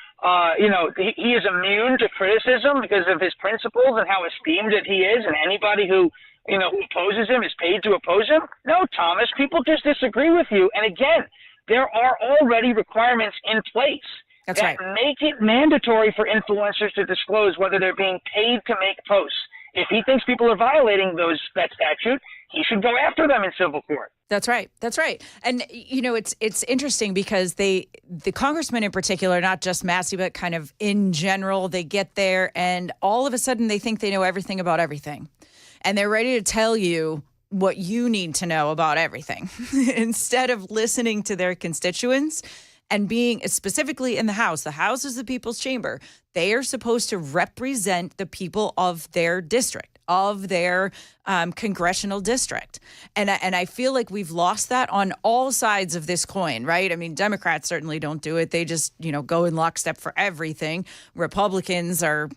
he is immune to criticism because of his principles and how esteemed that he is, and anybody who opposes him is paid to oppose him? No, Thomas, people just disagree with you. And again, there are already requirements in place That's that right. make it mandatory for influencers to disclose whether they're being paid to make posts. If he thinks people are violating that statute, he should go after them in civil court. That's right. That's right. And, it's interesting because the congressman in particular, not just Massey, but kind of in general, they get there and all of a sudden they think they know everything about everything. And they're ready to tell you what you need to know about everything instead of listening to their constituents and being specifically in the House. The House is the people's chamber. They are supposed to represent the people of their district, of their congressional district. And I feel like we've lost that on all sides of this coin, right? I mean, Democrats certainly don't do it. They just, go in lockstep for everything. Republicans are,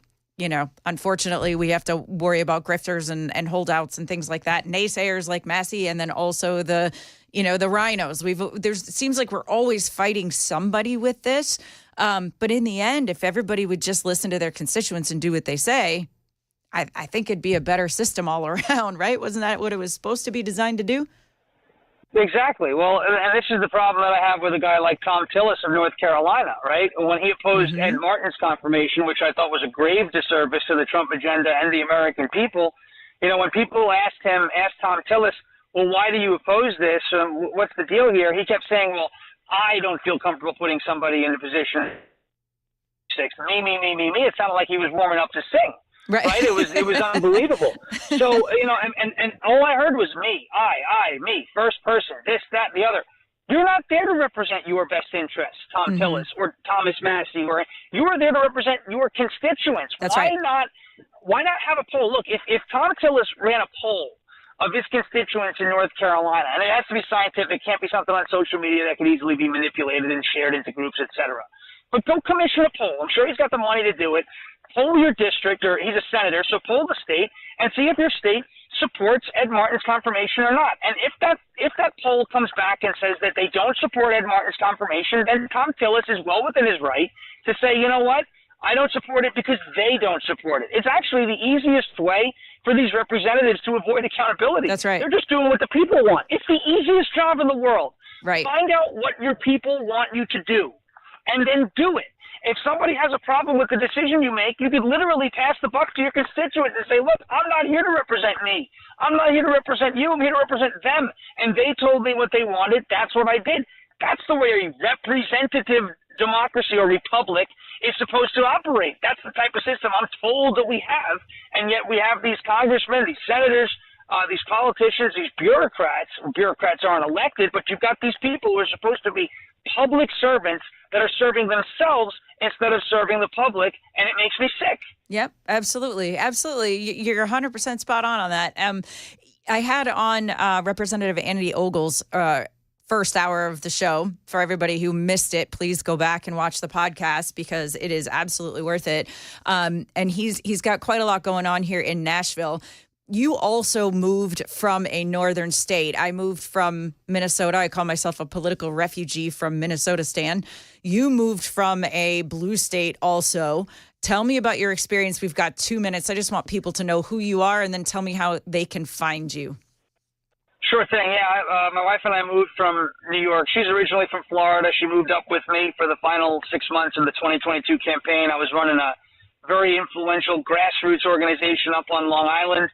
unfortunately, we have to worry about grifters and holdouts and things like that. Naysayers like Massey, and then also the rhinos. It seems like we're always fighting somebody with this. But in the end, if everybody would just listen to their constituents and do what they say, I think it'd be a better system all around, right? Wasn't that what it was supposed to be designed to do? Exactly. Well, and this is the problem that I have with a guy like Tom Tillis of North Carolina, right? When he opposed Ed Martin's confirmation, which I thought was a grave disservice to the Trump agenda and the American people, when people asked Tom Tillis, well, why do you oppose this? What's the deal here? He kept saying, well, I don't feel comfortable putting somebody in a position. Me. It sounded like he was warming up to sing. Right. It was unbelievable. So, and all I heard was me, me, first person, this, that, the other. You're not there to represent your best interests, Tom Tillis or Thomas Massey, or you are there to represent your constituents. That's why right. not have a poll? Look, if Tom Tillis ran a poll of his constituents in North Carolina. And it has to be scientific. It can't be something on social media that could easily be manipulated and shared into groups, et cetera. But go commission a poll. I'm sure he's got the money to do it. Poll your district, or he's a senator, so poll the state and see if your state supports Ed Martin's confirmation or not. And if that poll comes back and says that they don't support Ed Martin's confirmation, then Tom Tillis is well within his right to say, you know what, I don't support it because they don't support it. It's actually the easiest way for these representatives to avoid accountability. That's right. They're just doing what the people want. It's the easiest job in the world. Right. Find out what your people want you to do, and then do it. If somebody has a problem with the decision you make, you could literally pass the buck to your constituents and say, look, I'm not here to represent me. I'm not here to represent you. I'm here to represent them. And they told me what they wanted. That's what I did. That's the way a representative democracy or republic is supposed to operate. That's the type of system I'm told that we have. And yet we have these congressmen, these senators, these politicians, these bureaucrats. Bureaucrats aren't elected, but you've got these people who are supposed to be public servants that are serving themselves instead of serving the public, and it makes me sick. Yep, absolutely. Absolutely. You're 100% spot on that. I had on Representative Andy Ogles first hour of the show. For everybody who missed it, please go back and watch the podcast because it is absolutely worth it. And he's got quite a lot going on here in Nashville. You also moved from a northern state. I moved from Minnesota. I call myself a political refugee from Minnesota, Stan. You moved from a blue state also. Tell me about your experience. We've got 2 minutes. I just want people to know who you are and then tell me how they can find you. Sure thing. Yeah, my wife and I moved from New York. She's originally from Florida. She moved up with me for the final 6 months of the 2022 campaign. I was running a very influential grassroots organization up on Long Island.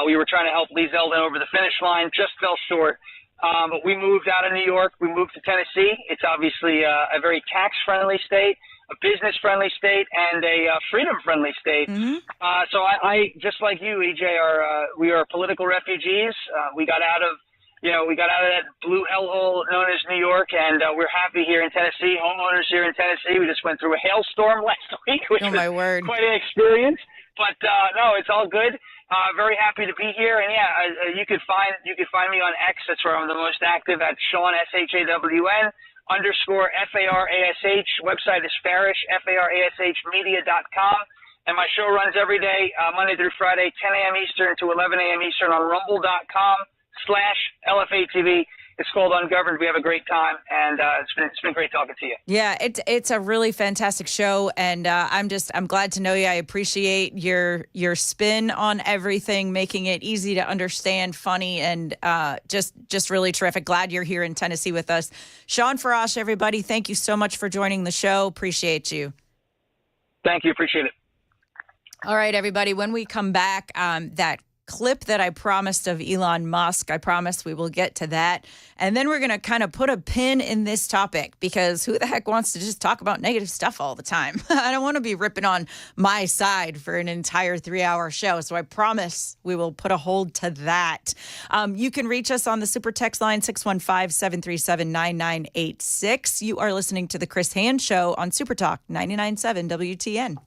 We were trying to help Lee Zeldin over the finish line, just fell short. But we moved out of New York. We moved to Tennessee. It's obviously a very tax-friendly state, a business-friendly state, and a freedom-friendly state. Mm-hmm. So I, just like you, EJ, we are political refugees. We got out of that blue hellhole known as New York, and we're happy here in Tennessee. Homeowners here in Tennessee. We just went through a hailstorm last week, which was quite an experience. But no, it's all good. Very happy to be here, and yeah, you could find me on X. That's where I'm the most active at Sean SHAWN _FARASH. Website is Farage FARASHmedia.com, and my show runs every day, Monday through Friday, 10 a.m. Eastern to 11 a.m. Eastern on Rumble.com/LFATV. It's called Ungoverned. We have a great time, and it's been great talking to you. Yeah, it's a really fantastic show, and I'm glad to know you. I appreciate your spin on everything, making it easy to understand, funny, and just really terrific. Glad you're here in Tennessee with us. Sean Farage, everybody, thank you so much for joining the show. Appreciate you. Thank you. Appreciate it. All right, everybody. When we come back, that clip that I promised of Elon Musk, I promise we will get to that. And then we're going to kind of put a pin in this topic because who the heck wants to just talk about negative stuff all the time? I don't want to be ripping on my side for an entire 3-hour show. So I promise we will put a hold to that. You can reach us on the super text line 615-737-9986. You are listening to the Chris Hand Show on Super Talk 99.7 WTN.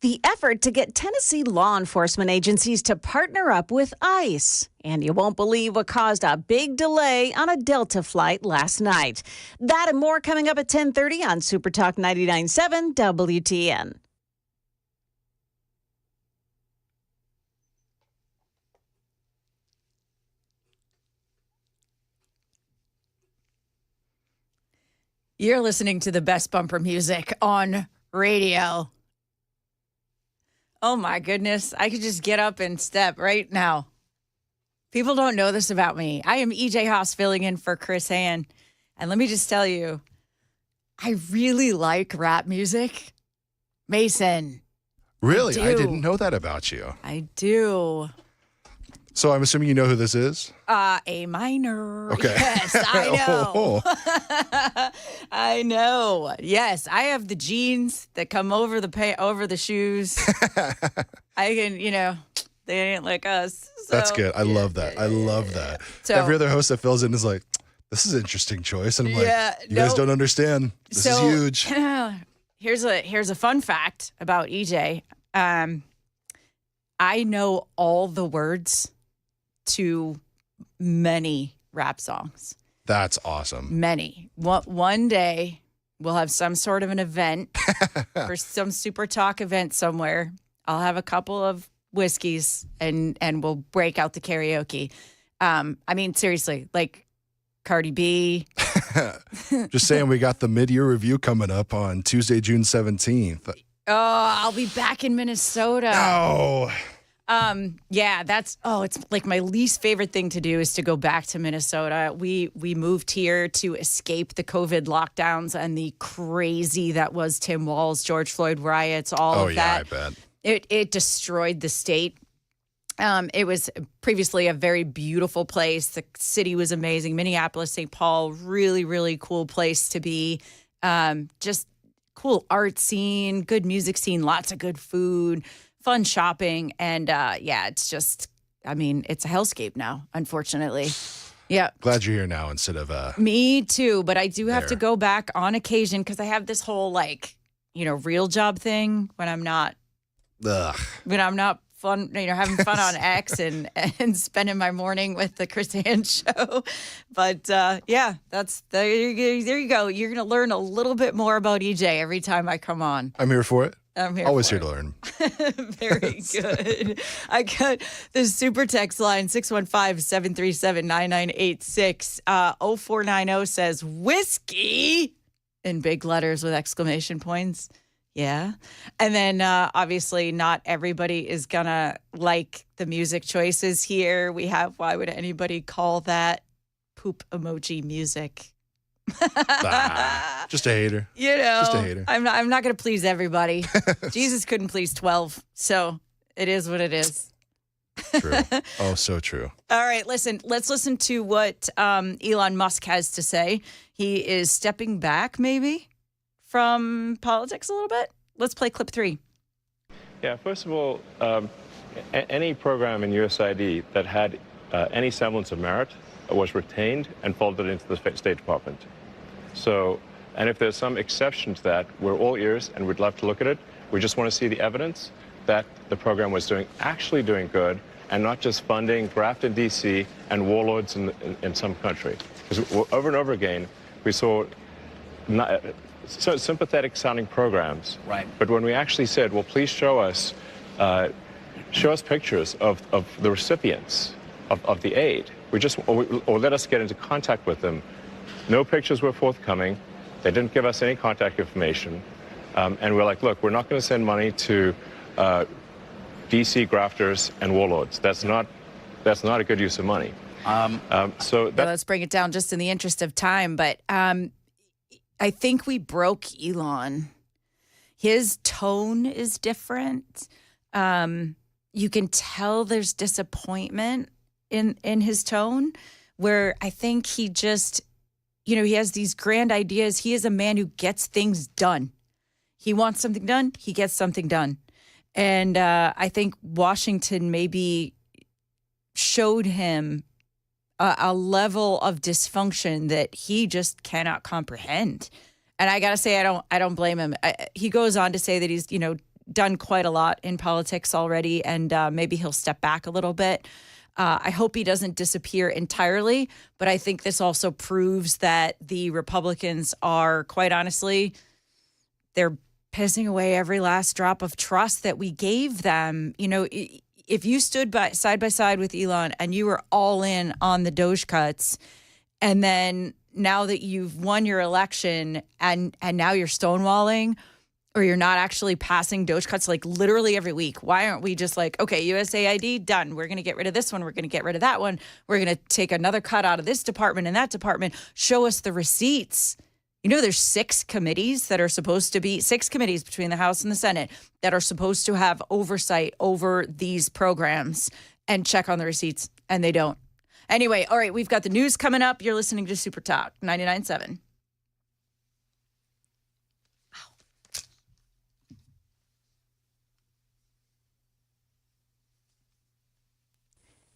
The effort to get Tennessee law enforcement agencies to partner up with ICE. And you won't believe what caused a big delay on a Delta flight last night. That and more coming up at 10:30 on Super Talk 99.7 WTN. You're listening to the best bumper music on radio. Oh my goodness. I could just get up and step right now. People don't know this about me. I am EJ Haust filling in for Chris Hand. And let me just tell you, I really like rap music. Mason. Really? I didn't know that about you. I do. So I'm assuming you know who this is? A minor. Okay. Yes, I know. I know. Yes, I have the jeans that come over the shoes. I can, they ain't like us. So, That's good. I love that. I love that. So, every other host that fills in is like, this is an interesting choice. And I'm like, you guys don't understand. This is huge. Here's a fun fact about EJ. I know all the words to many rap songs. That's awesome. Many. One day we'll have some sort of an event or some super talk event somewhere. I'll have a couple of whiskeys and we'll break out the karaoke. I mean, seriously, like Cardi B. Just saying, we got the mid-year review coming up on Tuesday, June 17th. Oh, I'll be back in Minnesota. Oh. Yeah, it's like my least favorite thing to do is to go back to Minnesota. We moved here to escape the COVID lockdowns and the crazy that was Tim Walz, George Floyd riots, all of that. Oh, yeah, I bet. It destroyed the state. It was previously a very beautiful place. The city was amazing. Minneapolis, St. Paul, really, really cool place to be. Just cool art scene, good music scene, lots of good food, fun shopping. And it's just, it's a hellscape now, unfortunately. Yeah. Glad you're here now instead of Me too, but I do have to go back on occasion because I have this whole real job thing when I'm not fun, having fun on X and spending my morning with the Chris Hand show. But there you go. You're going to learn a little bit more about EJ every time I come on. I'm here for it. I'm here. Always here to learn. Very good. I got the super text line 615-737-9986. 0490 says whiskey in big letters with exclamation points. Yeah. And then obviously not everybody is going to like the music choices here. We have, why would anybody call that poop emoji music? Just a hater. Just a hater. I'm not going to please everybody. Jesus couldn't please 12. So it is what it is. True. Oh, so true. All right, let's listen to what Elon Musk has to say. He is stepping back maybe from politics a little bit. Let's play clip 3. Yeah, first of all, any program in USAID that had any semblance of merit was retained and folded into the State Department. So, and if there's some exception to that, we're all ears and we'd love to look at it. We just want to see the evidence that the program was actually doing good and not just funding graft in D.C. and warlords in some country. Because over and over again, we saw sympathetic sounding programs. Right. But when we actually said, well, please show us pictures of the recipients of the aid, or let us get into contact with them. No pictures were forthcoming. They didn't give us any contact information. And we're like, look, we're not going to send money to DC grafters and warlords. That's not a good use of money. Let's bring it down just in the interest of time. But I think we broke Elon. His tone is different. You can tell there's disappointment in his tone, where I think he just, he has these grand ideas. He is a man who gets things done. He wants something done, he gets something done. And I think Washington maybe showed him a level of dysfunction that he just cannot comprehend. And I got to say, I don't blame him. He goes on to say that he's, done quite a lot in politics already, and maybe he'll step back a little bit. I hope he doesn't disappear entirely, but I think this also proves that the Republicans are, quite honestly, they're pissing away every last drop of trust that we gave them. You know, if you stood side by side with Elon and you were all in on the Doge cuts, and then now that you've won your election and now you're stonewalling, or you're not actually passing Doge cuts like literally every week, why aren't we just like, okay, USAID, done. We're going to get rid of this one. We're going to get rid of that one. We're going to take another cut out of this department and that department. Show us the receipts. You know, there's 6 committees between the House and the Senate that are supposed to have oversight over these programs and check on the receipts, and they don't. Anyway, all right, we've got the news coming up. You're listening to Super Talk 99.7.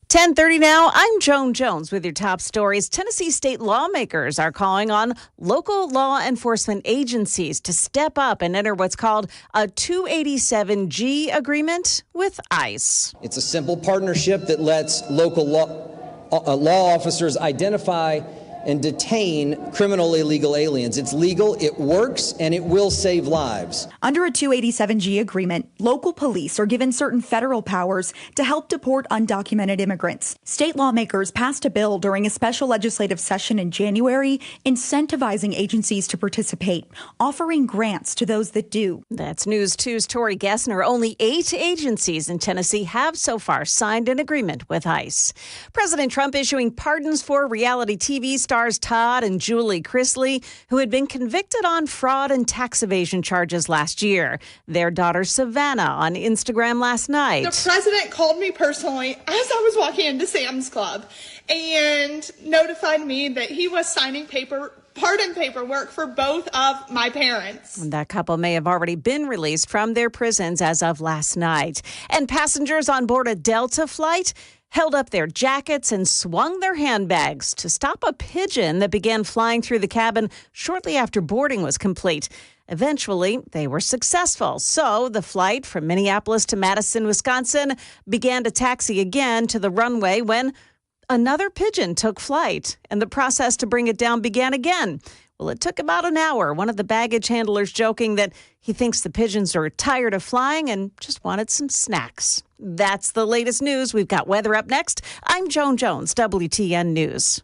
10:30 now. I'm Joan Jones with your top stories. Tennessee state lawmakers are calling on local law enforcement agencies to step up and enter what's called a 287G agreement with ICE. It's a simple partnership that lets local law officers identify and detain criminal illegal aliens. It's legal, it works, and it will save lives. Under a 287G agreement, local police are given certain federal powers to help deport undocumented immigrants. State lawmakers passed a bill during a special legislative session in January, incentivizing agencies to participate, offering grants to those that do. That's News 2's Tori Gessner. Only 8 agencies in Tennessee have so far signed an agreement with ICE. President Trump issuing pardons for reality TV stars Todd and Julie Chrisley, who had been convicted on fraud and tax evasion charges last year. Their daughter Savannah on Instagram last night. The president called me personally as I was walking into Sam's Club and notified me that he was signing pardon paperwork for both of my parents. That couple may have already been released from their prisons as of last night. And passengers on board a Delta flight held up their jackets and swung their handbags to stop a pigeon that began flying through the cabin shortly after boarding was complete. Eventually, they were successful. So the flight from Minneapolis to Madison, Wisconsin began to taxi again to the runway when another pigeon took flight, and the process to bring it down began again. Well, it took about an hour. One of the baggage handlers joking that he thinks the pigeons are tired of flying and just wanted some snacks. That's the latest news. We've got weather up next. I'm Joan Jones, WTN News.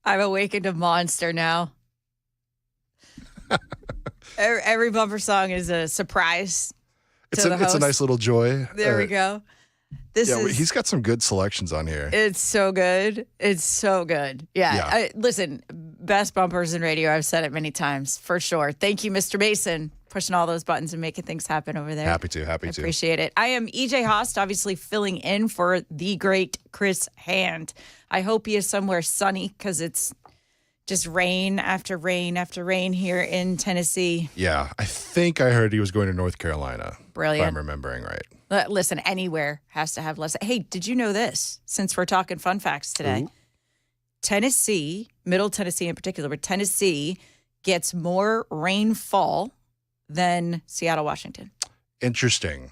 I've awakened a monster now. Every bumper song is a surprise. It's a nice little joy. There we go. He's got some good selections on here. It's so good. It's so good. Yeah. Listen, best bumpers in radio. I've said it many times, for sure. Thank you, Mr. Mason, pushing all those buttons and making things happen over there. Happy to. Appreciate it. I am EJ Haust, obviously filling in for the great Chris Hand. I hope he is somewhere sunny because it's just rain after rain after rain here in Tennessee. Yeah, I think I heard he was going to North Carolina. Brilliant. If I'm remembering right. Listen, anywhere has to have less. Hey, did you know this? Since we're talking fun facts today, Ooh. Tennessee, Middle Tennessee in particular, but Tennessee gets more rainfall than Seattle, Washington. Interesting.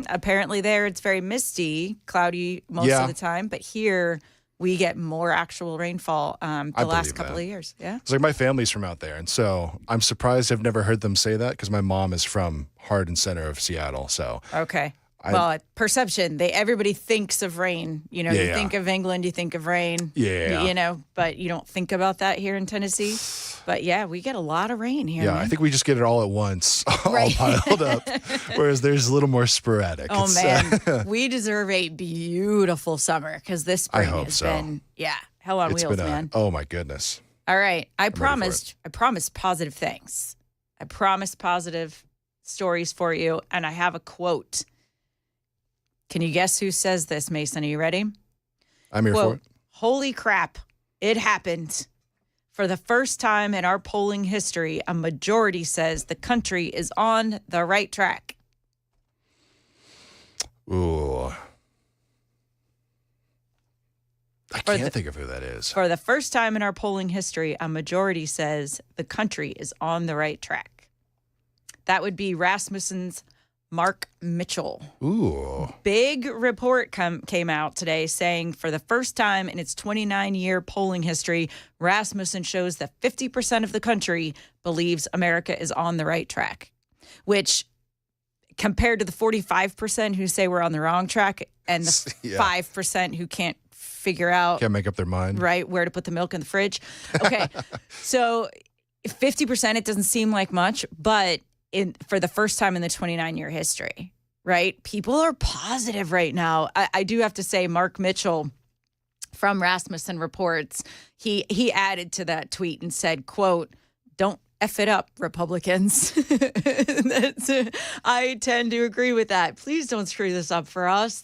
Apparently there it's very misty, cloudy most of the time, but here we get more actual rainfall the last couple of years. Yeah. It's like my family's from out there. And so I'm surprised I've never heard them say that because my mom is from heart and center of Seattle. So okay. Perception. Everybody thinks of rain. You know, you think of England, you think of rain. Yeah. You know, but you don't think about that here in Tennessee. But yeah, we get a lot of rain here. Yeah, man. I think we just get it all at once, all piled up. Whereas there's a little more sporadic. Oh, man. We deserve a beautiful summer because this spring has been, hell on wheels, man. Oh, my goodness. All right. I promised positive things. I promised positive stories for you, and I have a quote. Can you guess who says this, Mason? Are you ready? I'm here for it. Holy crap. It happened. For the first time in our polling history, a majority says the country is on the right track. Ooh. I can't think of who that is. For the first time in our polling history, a majority says the country is on the right track. That would be Rasmussen's Mark Mitchell. Ooh. Big report came out today saying for the first time in its 29-year polling history, Rasmussen shows that 50% of the country believes America is on the right track, which compared to the 45% who say we're on the wrong track and the 5% who can't figure out. Can't make up their mind. Right, where to put the milk in the fridge. Okay, so 50%, it doesn't seem like much, but for the first time in the 29-year history, right? People are positive right now. I do have to say, Mark Mitchell from Rasmussen Reports, he added to that tweet and said, quote, "Don't F it up, Republicans." I tend to agree with that. Please don't screw this up for us.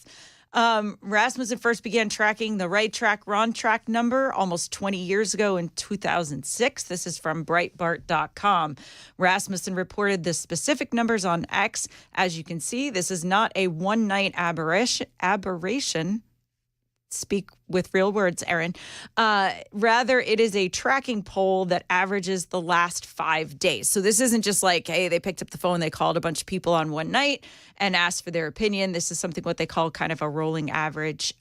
Rasmussen first began tracking the right track, wrong track number almost 20 years ago in 2006. This is from Breitbart.com. Rasmussen reported the specific numbers on X. As you can see, this is not a one-night aberration. Speak with real words, Aaron. Rather, it is a tracking poll that averages the last 5 days. So this isn't just like, hey, they picked up the phone, they called a bunch of people on one night and asked for their opinion. This is something what they call kind of a rolling average.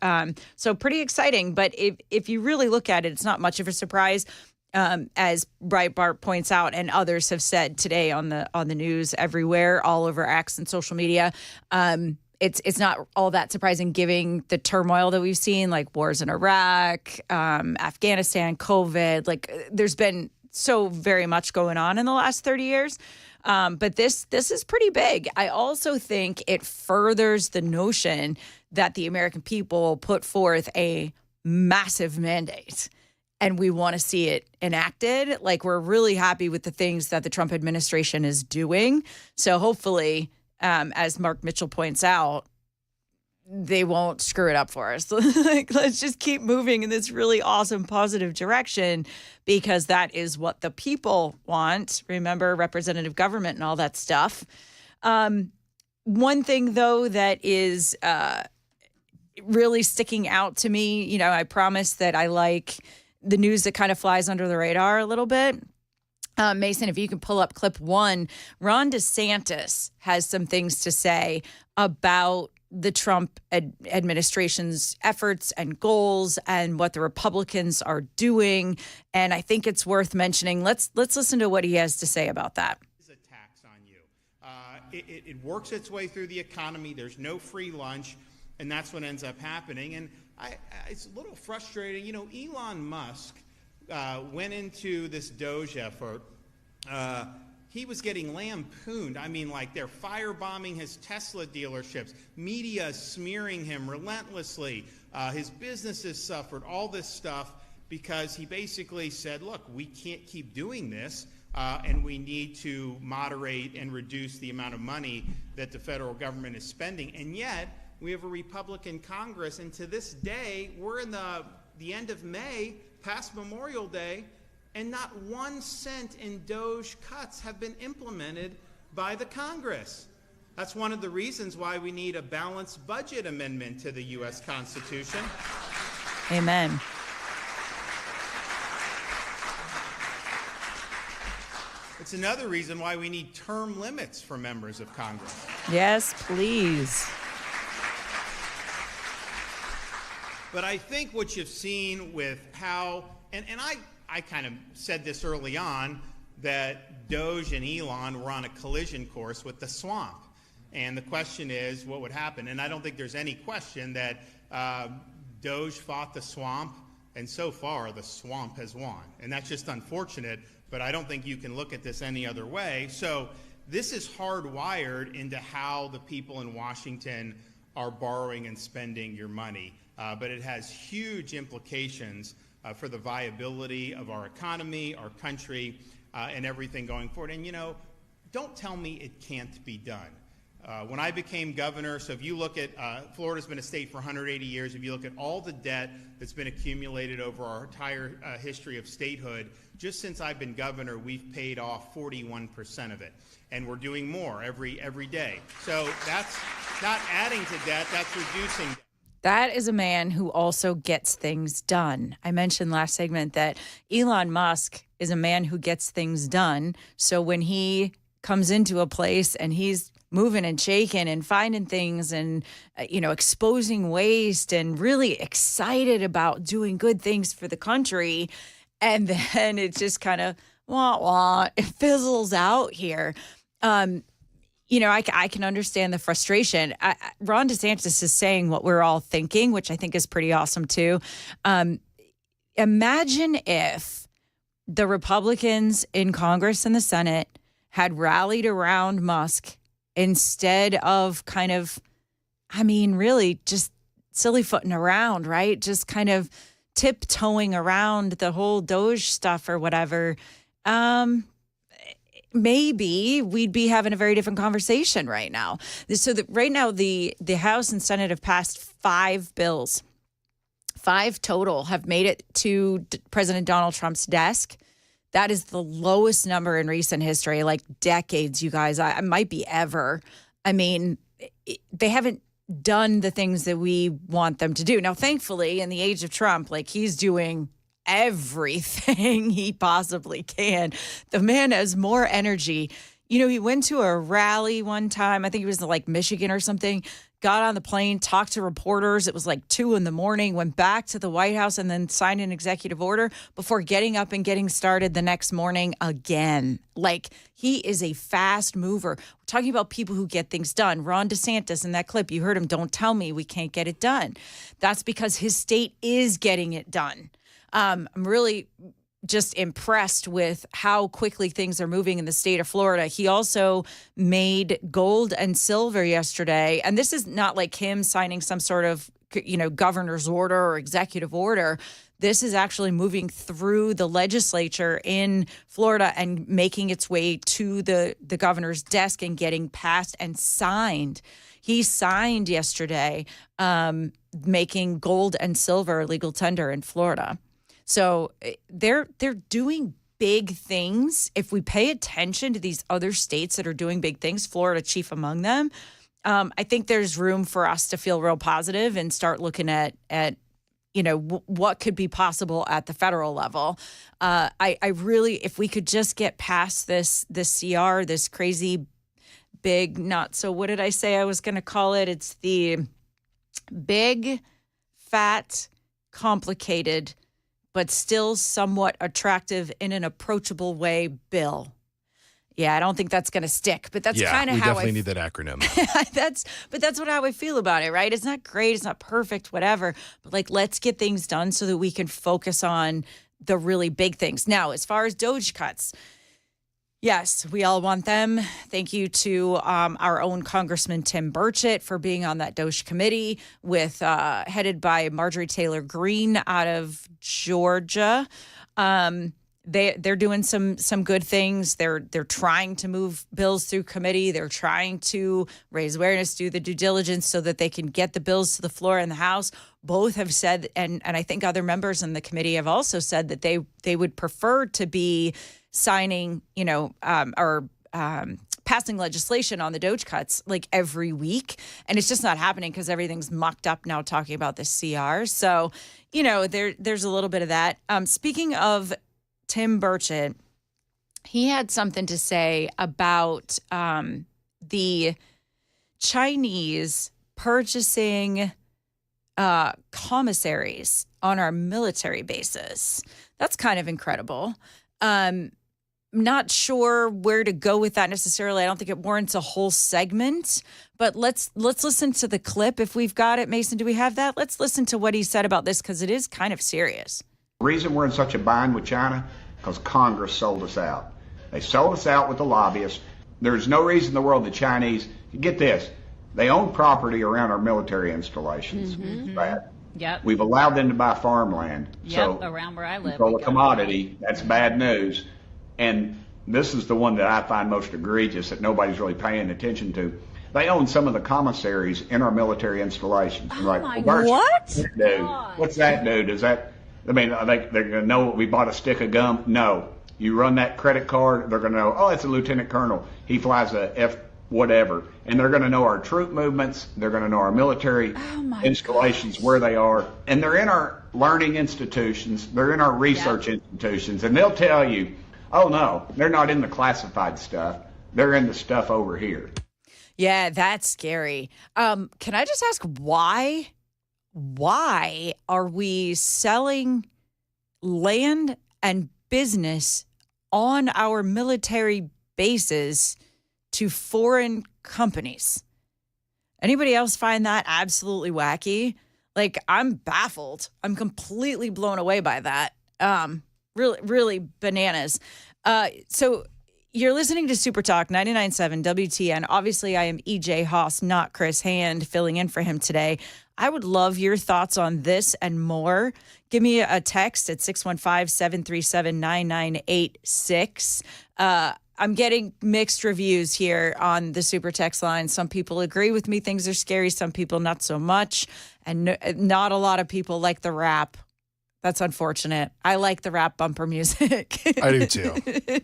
So pretty exciting. But if you really look at it, it's not much of a surprise. As Breitbart points out, and others have said today on the news everywhere, all over X and social media, it's not all that surprising given the turmoil that we've seen, like wars in Iraq, Afghanistan, COVID. Like there's been so very much going on in the last 30 years. But this is pretty big. I also think it furthers the notion that the American people put forth a massive mandate and we want to see it enacted. Like we're really happy with the things that the Trump administration is doing. So hopefully, as Mark Mitchell points out, they won't screw it up for us. Like, let's just keep moving in this really awesome, positive direction because that is what the people want. Remember, representative government and all that stuff. One thing, though, that is really sticking out to me, you know, I promise that I like the news that kind of flies under the radar a little bit. Mason, if you can pull up clip 1, Ron DeSantis has some things to say about the Trump administration's efforts and goals and what the Republicans are doing. And I think it's worth mentioning. Let's listen to what he has to say about that. It works its way through the economy. There's no free lunch. And that's what ends up happening. And it's a little frustrating. You know, Elon Musk went into this Doge effort. He was getting lampooned. I mean, like, they're firebombing his Tesla dealerships. Media smearing him relentlessly. His businesses suffered, all this stuff, because he basically said, look, we can't keep doing this, and we need to moderate and reduce the amount of money that the federal government is spending. And yet, we have a Republican Congress, and to this day, we're in the end of May, past Memorial Day, and not 1 cent in Doge cuts have been implemented by the Congress. That's one of the reasons why we need a balanced budget amendment to the U.S. Constitution. Amen. It's another reason why we need term limits for members of Congress. Yes, please. But I think what you've seen with how, and I kind of said this early on, that Doge and Elon were on a collision course with the swamp. And the question is, what would happen? And I don't think there's any question that Doge fought the swamp, and so far the swamp has won. And that's just unfortunate, but I don't think you can look at this any other way. So this is hardwired into how the people in Washington are borrowing and spending your money. But it has huge implications for the viability of our economy, our country, and everything going forward. And, you know, don't tell me it can't be done. When I became governor, so if you look at, Florida's been a state for 180 years, if you look at all the debt that's been accumulated over our entire history of statehood, just since I've been governor, we've paid off 41% of it. And we're doing more every day. So that's not adding to debt, that's reducing debt. That is a man who also gets things done. I mentioned last segment that Elon Musk is a man who gets things done. So when he comes into a place and he's moving and shaking and finding things and, exposing waste and really excited about doing good things for the country, and then it just kind of, it fizzles out here. I can understand the frustration. Ron DeSantis is saying what we're all thinking, which I think is pretty awesome too. Imagine if the Republicans in Congress and the Senate had rallied around Musk instead of kind of, really just silly-footing around, right? Just kind of tiptoeing around the whole Doge stuff or whatever. Maybe we'd be having a very different conversation right now. So right now, the House and Senate have passed 5 bills. 5 total have made it to President Donald Trump's desk. That is the lowest number in recent history, like decades, you guys. I might be ever. They haven't done the things that we want them to do. Now, thankfully, in the age of Trump, he's doing everything he possibly can. The man has more energy. He went to a rally one time. I think it was in Michigan or something. Got on the plane, talked to reporters. It was 2 a.m, went back to the White House and then signed an executive order before getting up and getting started the next morning again. He is a fast mover. We're talking about people who get things done. Ron DeSantis in that clip, you heard him, don't tell me we can't get it done. That's because his state is getting it done. I'm really just impressed with how quickly things are moving in the state of Florida. He also made gold and silver yesterday. And this is not like him signing some sort of, governor's order or executive order. This is actually moving through the legislature in Florida and making its way to the governor's desk and getting passed and signed. He signed yesterday, making gold and silver legal tender in Florida. So they're doing big things. If we pay attention to these other states that are doing big things, Florida chief among them, I think there's room for us to feel real positive and start looking at what could be possible at the federal level. I really, if we could just get past this CR, this crazy big, what did I say I was going to call it? It's the big, fat, complicated, but still somewhat attractive in an approachable way bill. Yeah, I don't think that's going to stick, but that's Yeah, kind of we how definitely need that acronym. that's how I feel about it, right? It's not great, it's not perfect, whatever, but like let's get things done so that we can focus on the really big things. Now, as far as Doge cuts, yes, we all want them. Thank you to our own Congressman Tim Burchett for being on that Doge committee with headed by Marjorie Taylor Greene out of Georgia. They're doing some good things. They're trying to move bills through committee. They're trying to raise awareness, do the due diligence so that they can get the bills to the floor in the House. Both have said, and I think other members in the committee have also said that they would prefer to be signing, passing legislation on the Doge cuts like every week. And it's just not happening because everything's mucked up now talking about the CR. So, there's a little bit of that. Speaking of Tim Burchett, he had something to say about the Chinese purchasing commissaries on our military bases. That's kind of incredible. Not sure where to go with that necessarily. I don't think it warrants a whole segment, but let's listen to the clip if we've got it. Mason, do we have that? Let's listen to what he said about this because it is kind of serious. The reason we're in such a bind with China, because Congress sold us out. They sold us out with the lobbyists. There's no reason in the world the Chinese, get this, they own property around our military installations. It's bad. Yep. We've allowed them to buy farmland. Yep, So around where I live. control a commodity, that's bad news. And this is the one that I find most egregious that nobody's really paying attention to. They own some of the commissaries in our military installations. Oh like, my well, God. what's that do? Does that, I mean, they're going to know we bought a stick of gum? No. You run that credit card, they're going to know, oh, it's a lieutenant colonel. He flies a F whatever. And they're going to know our troop movements. They're going to know our military installations, where they are. And they're in our learning institutions. They're in our research institutions. And they'll tell you, oh, no, they're not in the classified stuff. They're in the stuff over here. Yeah, that's scary. Can I just ask why? Why are we selling land and business on our military bases to foreign companies? Anybody else find that absolutely wacky? Like, I'm baffled. I'm completely blown away by that. Really, really bananas. So you're listening to Super Talk 99.7 WTN. Obviously, I am EJ Haust, not Chris Hand, filling in for him today. I would love your thoughts on this and more. Give me a text at 615-737-9986. I'm getting mixed reviews here on the Super Text line. Some people agree with me. Things are scary. Some people not so much. And not a lot of people like the rap. That's unfortunate. I like the rap bumper music. I do too.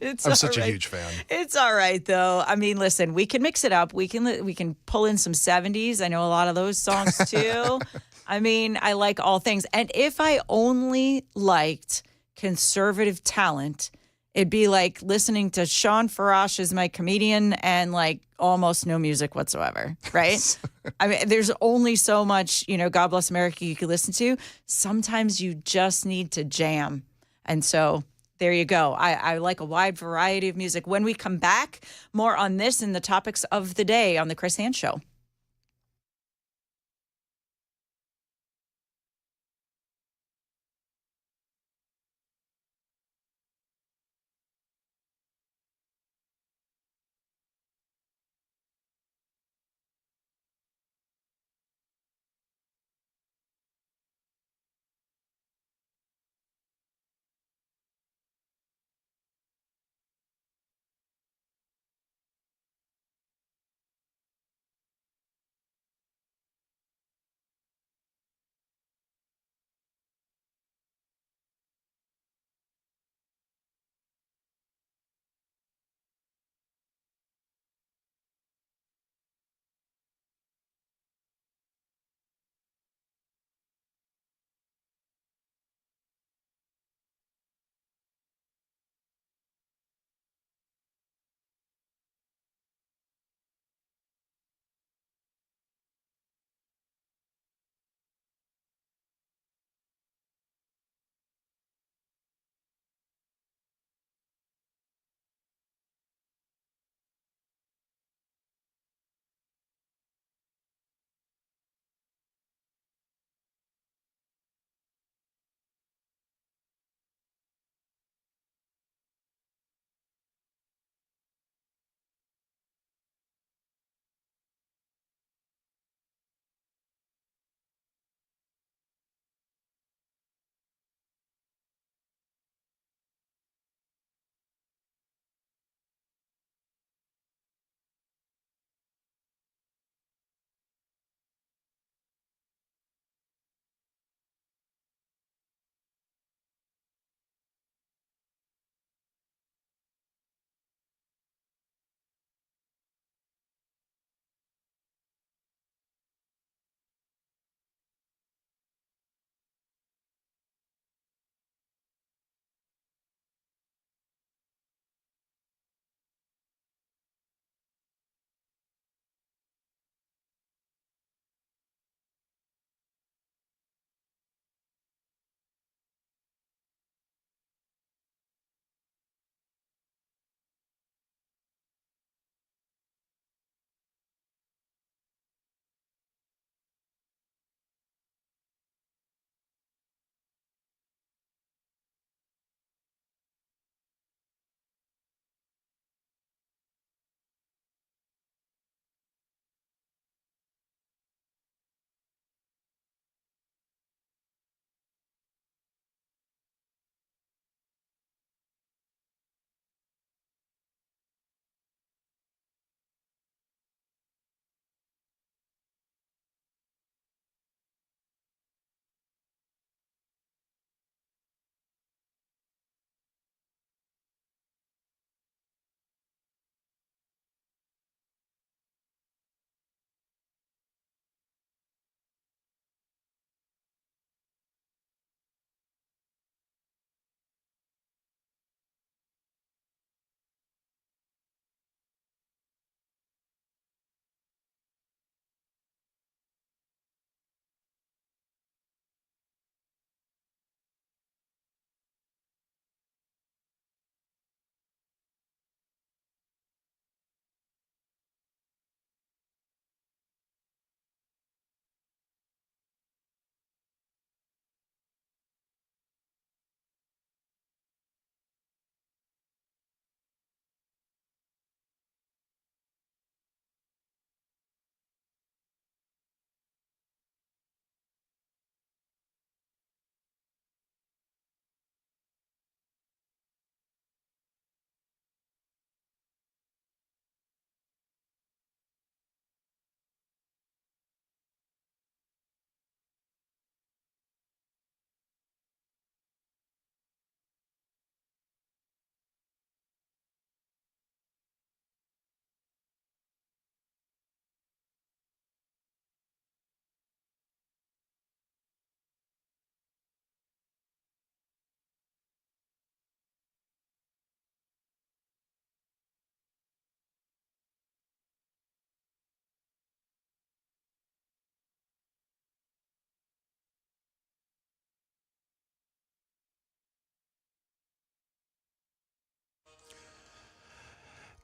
I'm such right. a huge fan. It's all right though. I mean, listen, we can mix it up. We can pull in some 70s. I know a lot of those songs too. I mean, I like all things. And if I only liked conservative talent, it'd be like listening to Sean Farage as my comedian and like almost no music whatsoever, right? I mean, there's only so much, God Bless America you can listen to. Sometimes you just need to jam. And so there you go. I like a wide variety of music. When we come back, more on this and the topics of the day on The Chris Hand Show.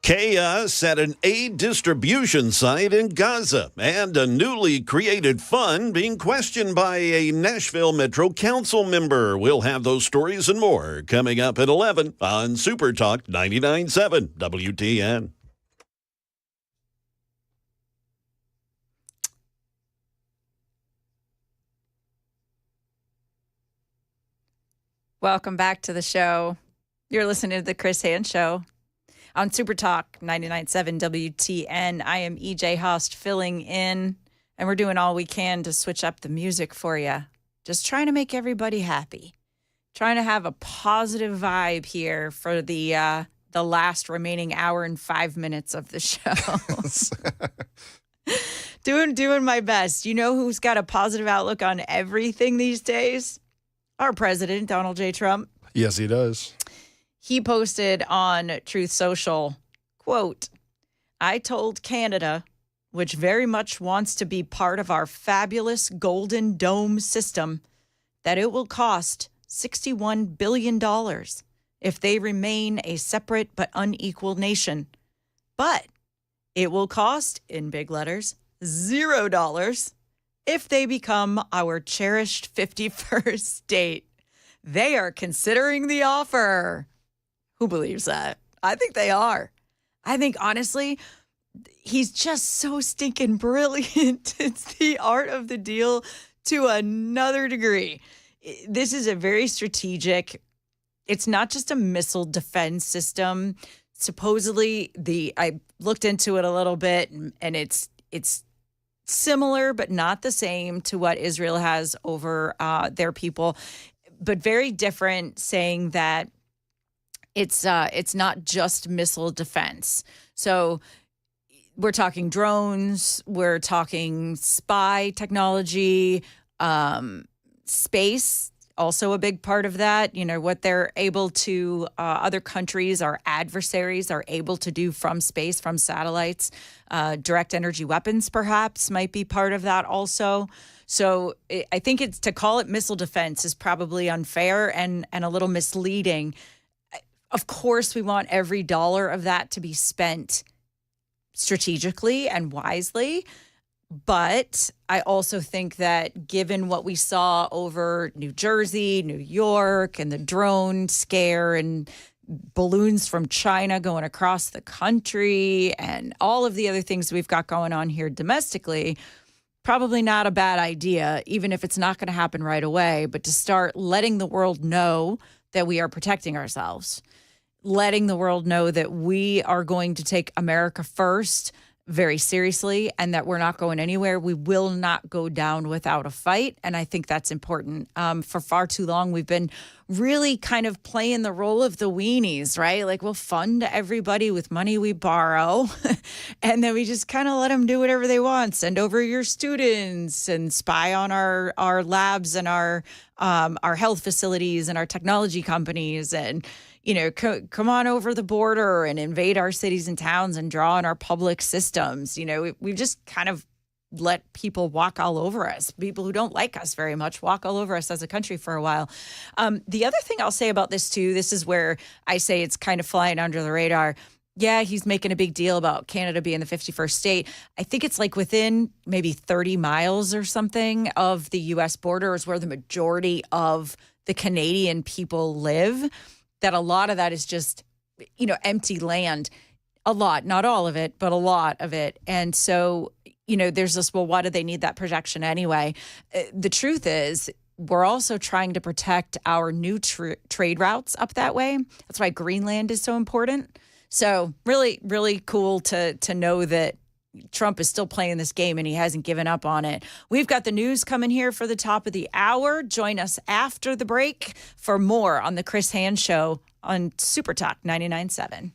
Chaos at an aid distribution site in Gaza, and a newly created fund being questioned by a Nashville Metro Council member. We'll have those stories and more coming up at 11 on Super Talk 99.7 WTN. Welcome back to the show. You're listening to the Chris Hand Show on Super Talk 99.7 WTN. I am EJ Haust filling in, and we're doing all we can to switch up the music for you. Just trying to make everybody happy. Trying to have a positive vibe here for the last remaining hour and 5 minutes of the show. Doing my best. You know who's got a positive outlook on everything these days? Our president, Donald J. Trump. Yes, he does. He posted on Truth Social, quote, "I told Canada, which very much wants to be part of our fabulous Golden Dome system, that it will cost $61 billion if they remain a separate but unequal nation. But it will cost, in big letters, $0 if they become our cherished 51st state. They are considering the offer." Who believes that? I think they are. I think, honestly, he's just so stinking brilliant. It's the art of the deal to another degree. This is a very strategic, it's not just a missile defense system. Supposedly, I looked into it a little bit, and it's similar but not the same to what Israel has over their people, but very different, saying that it's not just missile defense. So we're talking drones, we're talking spy technology, space, also a big part of that. You know, what they're able to, other countries, our adversaries are able to do from space, from satellites. Direct energy weapons, perhaps, might be part of that also. So I think it's, to call it missile defense is probably unfair and a little misleading. Of course, we want every dollar of that to be spent strategically and wisely. But I also think that given what we saw over New Jersey, New York, and the drone scare and balloons from China going across the country and all of the other things we've got going on here domestically, probably not a bad idea, even if it's not going to happen right away, but to start letting the world know that we are protecting ourselves, letting the world know that we are going to take America first very seriously and that we're not going anywhere. We will not go down without a fight. And I think that's important. For far too long, we've been really kind of playing the role of the weenies, right? Like, we'll fund everybody with money we borrow. And then we just kind of let them do whatever they want. Send over your students and spy on our labs and our health facilities and our technology companies, and you know, come on over the border and invade our cities and towns and draw on our public systems. You know, we've just kind of let people walk all over us. People who don't like us very much walk all over us as a country for a while. The other thing I'll say about this, too, this is where I say it's kind of flying under the radar. Yeah, he's making a big deal about Canada being the 51st state. I think it's like within maybe 30 miles or something of the U.S. border is where the majority of the Canadian people live. That a lot of that is just, you know, empty land. A lot, not all of it, but a lot of it. And so, you know, there's this, well, why do they need that protection anyway? The truth is, we're also trying to protect our new trade routes up that way. That's why Greenland is so important. So really, really cool to know that Trump is still playing this game and he hasn't given up on it. We've got the news coming here for the top of the hour. Join us after the break for more on the Chris Hand Show on Super Talk 99.7.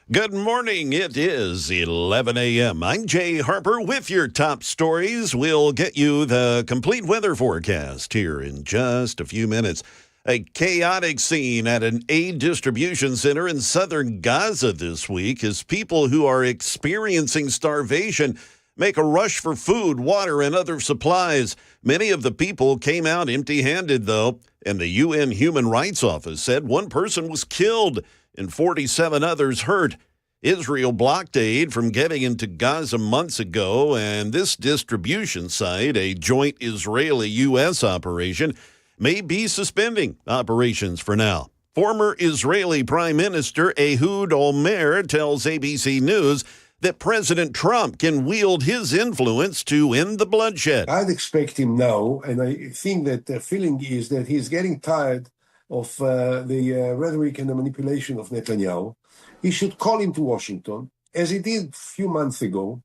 Good morning. It is 11 a.m. I'm Jay Harper with your top stories. We'll get you the complete weather forecast here in just a few minutes. A chaotic scene at an aid distribution center in southern Gaza this week as people who are experiencing starvation make a rush for food, water, and other supplies. Many of the people came out empty-handed, though, and the UN Human Rights Office said one person was killed and 47 others hurt. Israel blocked aid from getting into Gaza months ago, and this distribution site, a joint Israeli-U.S. operation, may be suspending operations for now. Former Israeli Prime Minister Ehud Olmert tells ABC News that President Trump can wield his influence to end the bloodshed. I'd expect him now, and I think that the feeling is that he's getting tired of the rhetoric and the manipulation of Netanyahu. He should call him to Washington, as he did a few months ago,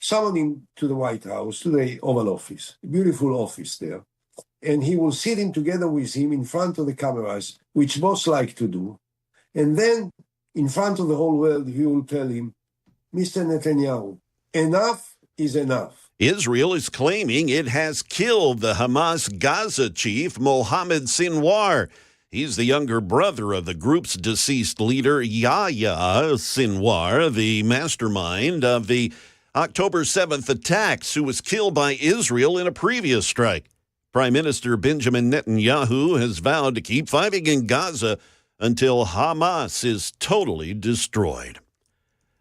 summon him to the White House, to the Oval Office, a beautiful office there. And he will sit in together with him in front of the cameras, which most like to do. And then, in front of the whole world, he will tell him, Mr. Netanyahu, enough is enough. Israel is claiming it has killed the Hamas Gaza chief, Mohammed Sinwar. He's the younger brother of the group's deceased leader, Yahya Sinwar, the mastermind of the October 7th attacks, who was killed by Israel in a previous strike. Prime Minister Benjamin Netanyahu has vowed to keep fighting in Gaza until Hamas is totally destroyed.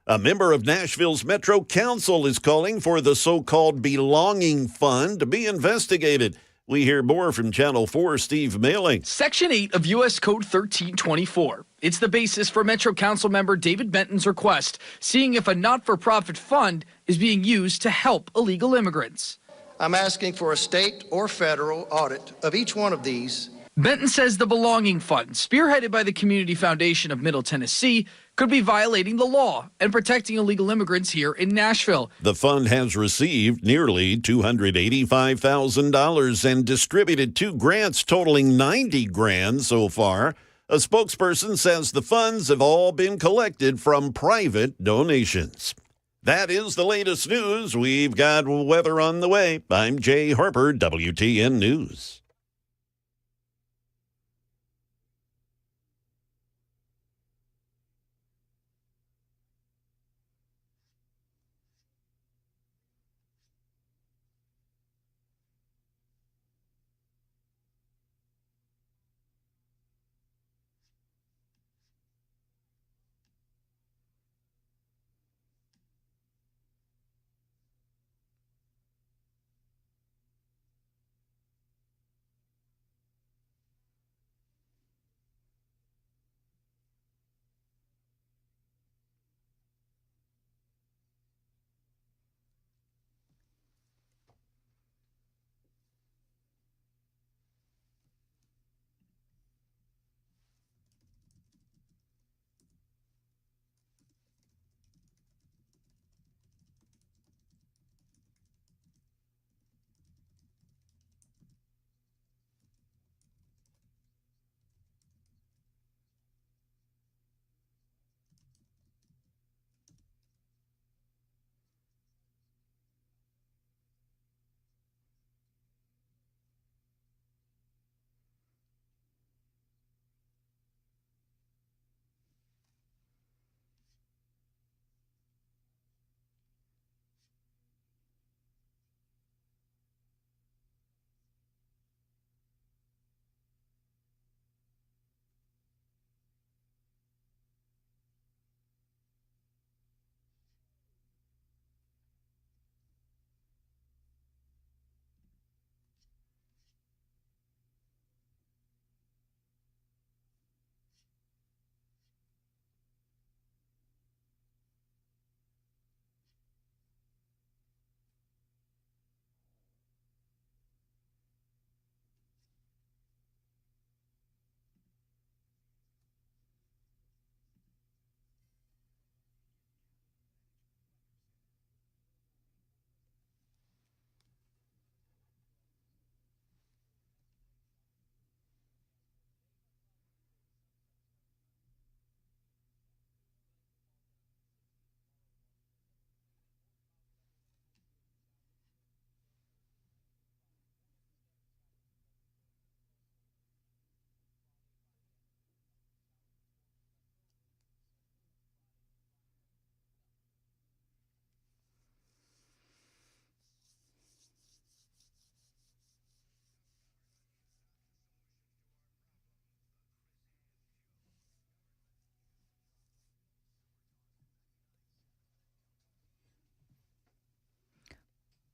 A member of Nashville's Metro Council is calling for the so-called Belonging Fund to be investigated. We hear more from Channel 4's Steve Mailing. Section 8 of U.S. Code 1324. It's the basis for Metro Council member David Benton's request, seeing if a not-for-profit fund is being used to help illegal immigrants. I'm asking for a state or federal audit of each one of these. Benton says the Belonging Fund, spearheaded by the Community Foundation of Middle Tennessee, could be violating the law and protecting illegal immigrants here in Nashville. The fund has received nearly $285,000 and distributed 2 grants totaling $90,000 so far. A spokesperson says the funds have all been collected from private donations. That is the latest news. We've got weather on the way. I'm Jay Harper, WTN News.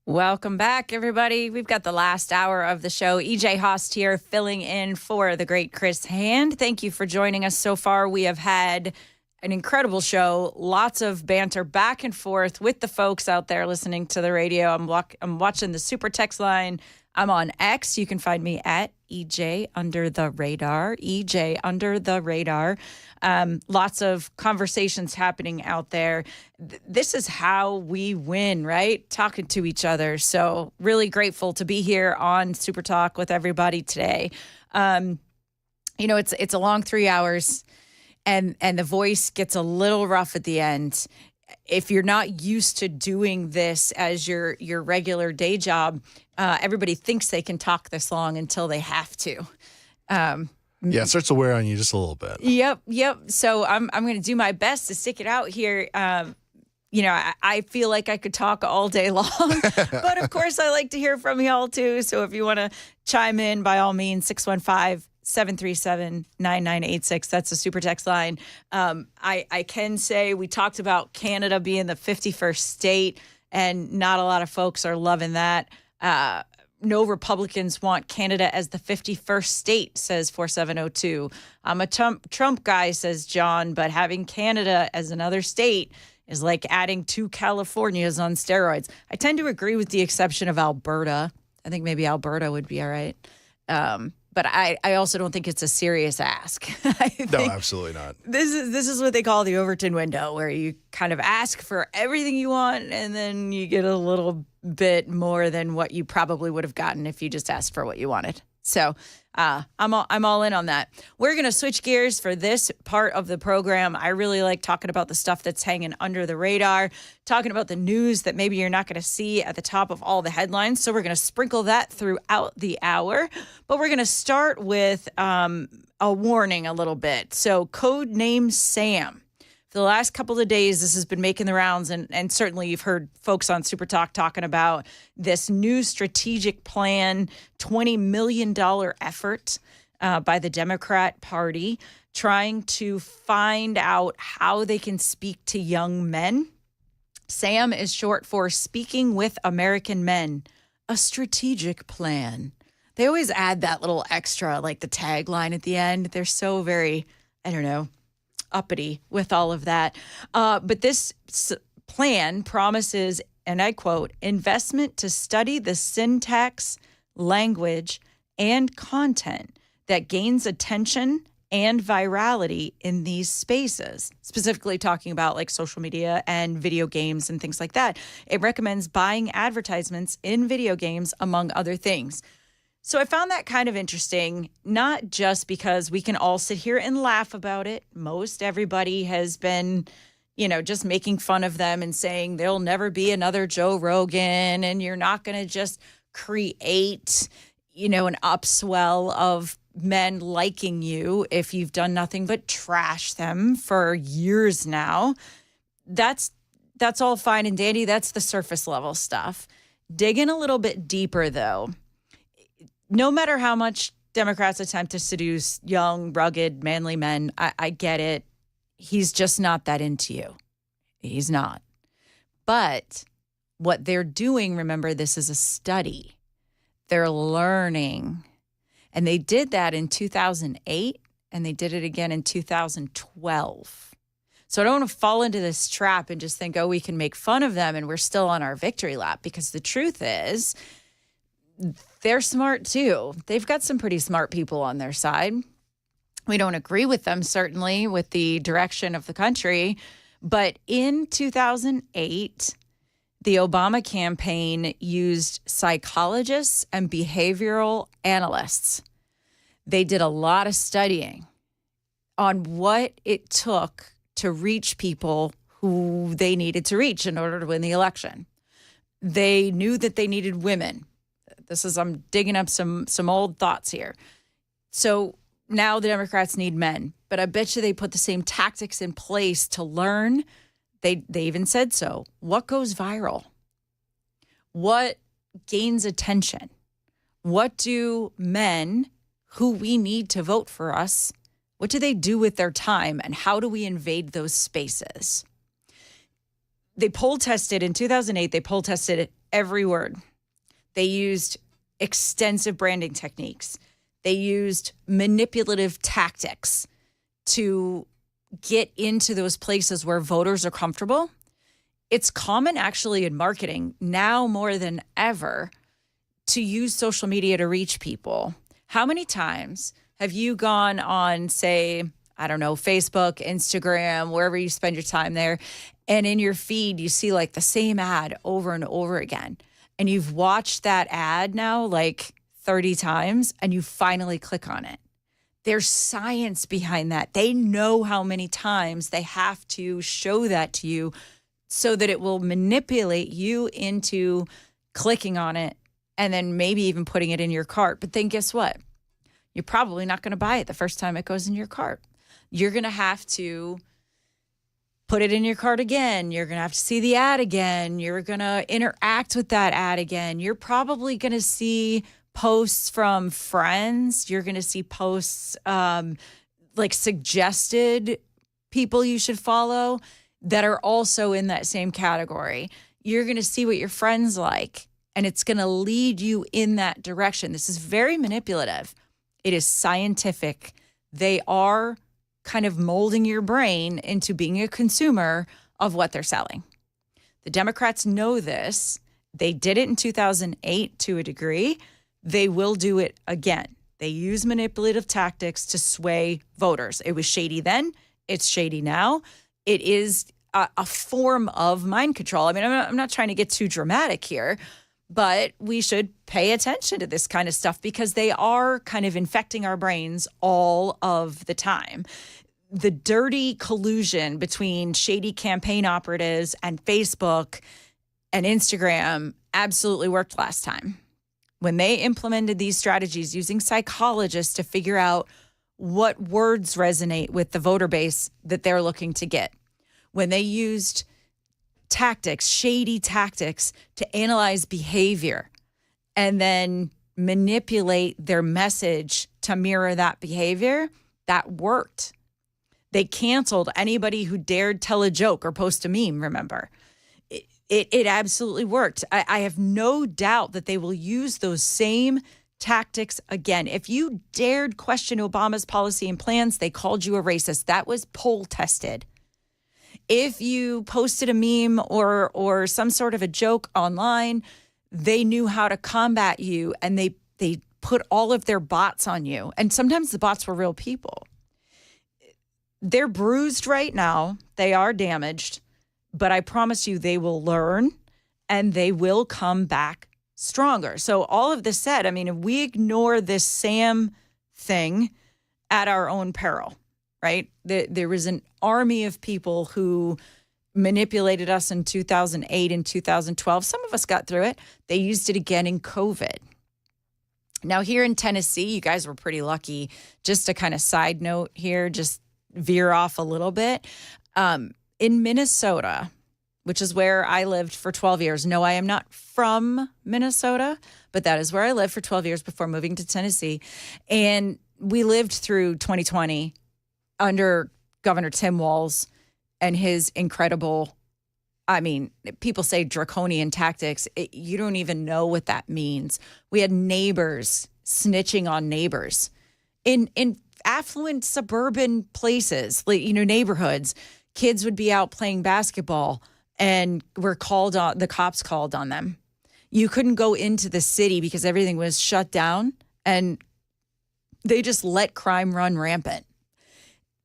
Welcome back, everybody. We've got the last hour of the show. EJ Haust here, filling in for the great Chris Hand. Thank you for joining us so far. We have had an incredible show, lots of banter back and forth with the folks out there listening to the radio. I'm watching the super text line. I'm on X. You can find me at EJ Under the Radar. EJ Under the Radar. Lots of conversations happening out there. This is how we win, right? Talking to each other. So really grateful to be here on Super Talk with everybody today. It's a long 3 hours, and the voice gets a little rough at the end. If you're not used to doing this as your regular day job, everybody thinks they can talk this long until they have to. Yeah, it starts to wear on you just a little bit. Yep. So I'm going to do my best to stick it out here. I feel like I could talk all day long, but of course I like to hear from y'all too. So if you want to chime in, by all means, 615-737-9986. That's the super text line. I can say we talked about Canada being the 51st state, and not a lot of folks are loving that. No Republicans want Canada as the 51st state, says 4702. I'm a Trump guy, says John, but having Canada as another state is like adding 2 Californias on steroids. I tend to agree with the exception of Alberta. I think maybe Alberta would be all right. But I also don't think it's a serious ask. No, absolutely not. This is what they call the Overton window, where you kind of ask for everything you want, and then you get a little bit more than what you probably would have gotten if you just asked for what you wanted. So I'm all in on that. We're going to switch gears for this part of the program. I really like talking about the stuff that's hanging under the radar, talking about the news that maybe you're not going to see at the top of all the headlines. So we're going to sprinkle that throughout the hour. But we're going to start with a warning a little bit. So code name Sam. For the last couple of days, this has been making the rounds, and certainly you've heard folks on Super Talk talking about this new strategic plan, $20 million effort by the Democrat Party, trying to find out how they can speak to young men. SAM is short for Speaking with American Men, a strategic plan. They always add that little extra, like the tagline at the end. They're so very, I don't know, uppity with all of that. But this plan promises, and I quote, investment to study the syntax, language, and content that gains attention and virality in these spaces, specifically talking about like social media and video games and things like that. It recommends buying advertisements in video games, among other things. So I found that kind of interesting, not just because we can all sit here and laugh about it. Most everybody has been, just making fun of them and saying there'll never be another Joe Rogan, and you're not going to just create, an upswell of men liking you if you've done nothing but trash them for years now. That's all fine and dandy. That's the surface level stuff. Digging a little bit deeper, though. No matter how much Democrats attempt to seduce young, rugged, manly men, I get it. He's just not that into you. He's not. But what they're doing, remember, this is a study. They're learning. And they did that in 2008, and they did it again in 2012. So I don't want to fall into this trap and just think, oh, we can make fun of them and we're still on our victory lap, because the truth is, they're smart too. They've got some pretty smart people on their side. We don't agree with them, certainly, with the direction of the country. But in 2008, the Obama campaign used psychologists and behavioral analysts. They did a lot of studying on what it took to reach people who they needed to reach in order to win the election. They knew that they needed women. I'm digging up some old thoughts here. So now the Democrats need men, but I bet you they put the same tactics in place to learn. They even said so. What goes viral? What gains attention? What do men who we need to vote for us, what do they do with their time, and how do we invade those spaces? They poll tested in 2008. They poll tested every word. They used extensive branding techniques. They used manipulative tactics to get into those places where voters are comfortable. It's common actually in marketing now more than ever to use social media to reach people. How many times have you gone on, say, I don't know, Facebook, Instagram, wherever you spend your time there, and in your feed, you see like the same ad over and over again, and you've watched that ad now like 30 times, and you finally click on it. There's science behind that. They know how many times they have to show that to you so that it will manipulate you into clicking on it and then maybe even putting it in your cart. But then guess what? You're probably not going to buy it the first time it goes in your cart. You're going to have to put it in your cart again. You're going to have to see the ad again. You're going to interact with that ad again. You're probably going to see posts from friends. You're going to see posts like suggested people you should follow that are also in that same category. You're going to see what your friends like, and it's going to lead you in that direction. This is very manipulative. It is scientific. They are kind of molding your brain into being a consumer of what they're selling. The Democrats know this. They did it in 2008 to a degree. They will do it again. They use manipulative tactics to sway voters. It was shady then. It's shady now. It is a form of mind control. I mean, I'm not trying to get too dramatic here, but we should pay attention to this kind of stuff because they are kind of infecting our brains all of the time. The dirty collusion between shady campaign operatives and Facebook and Instagram absolutely worked last time. When they implemented these strategies using psychologists to figure out what words resonate with the voter base that they're looking to get. When they used tactics, shady tactics, to analyze behavior and then manipulate their message to mirror that behavior, that worked. They canceled anybody who dared tell a joke or post a meme, remember? It absolutely worked. I have no doubt that they will use those same tactics again. If you dared question Obama's policy and plans, they called you a racist. That was poll tested. If you posted a meme or some sort of a joke online, they knew how to combat you, and they put all of their bots on you. And sometimes the bots were real people. They're bruised right now. They are damaged. But I promise you they will learn and they will come back stronger. So all of this said, I mean, if we ignore this Sam thing at our own peril, right? There was an army of people who manipulated us in 2008 and 2012. Some of us got through it. They used it again in COVID. Now here in Tennessee, you guys were pretty lucky. Just a kind of side note here, just veer off a little bit. In Minnesota, which is where I lived for 12 years. No, I am not from Minnesota, but that is where I lived for 12 years before moving to Tennessee. And we lived through 2020 under Governor Tim Walz and his incredible, I mean, people say draconian tactics. You don't even know what that means. We had neighbors snitching on neighbors in affluent suburban places, like, neighborhoods. Kids would be out playing basketball and the cops called on them. You couldn't go into the city because everything was shut down, and they just let crime run rampant.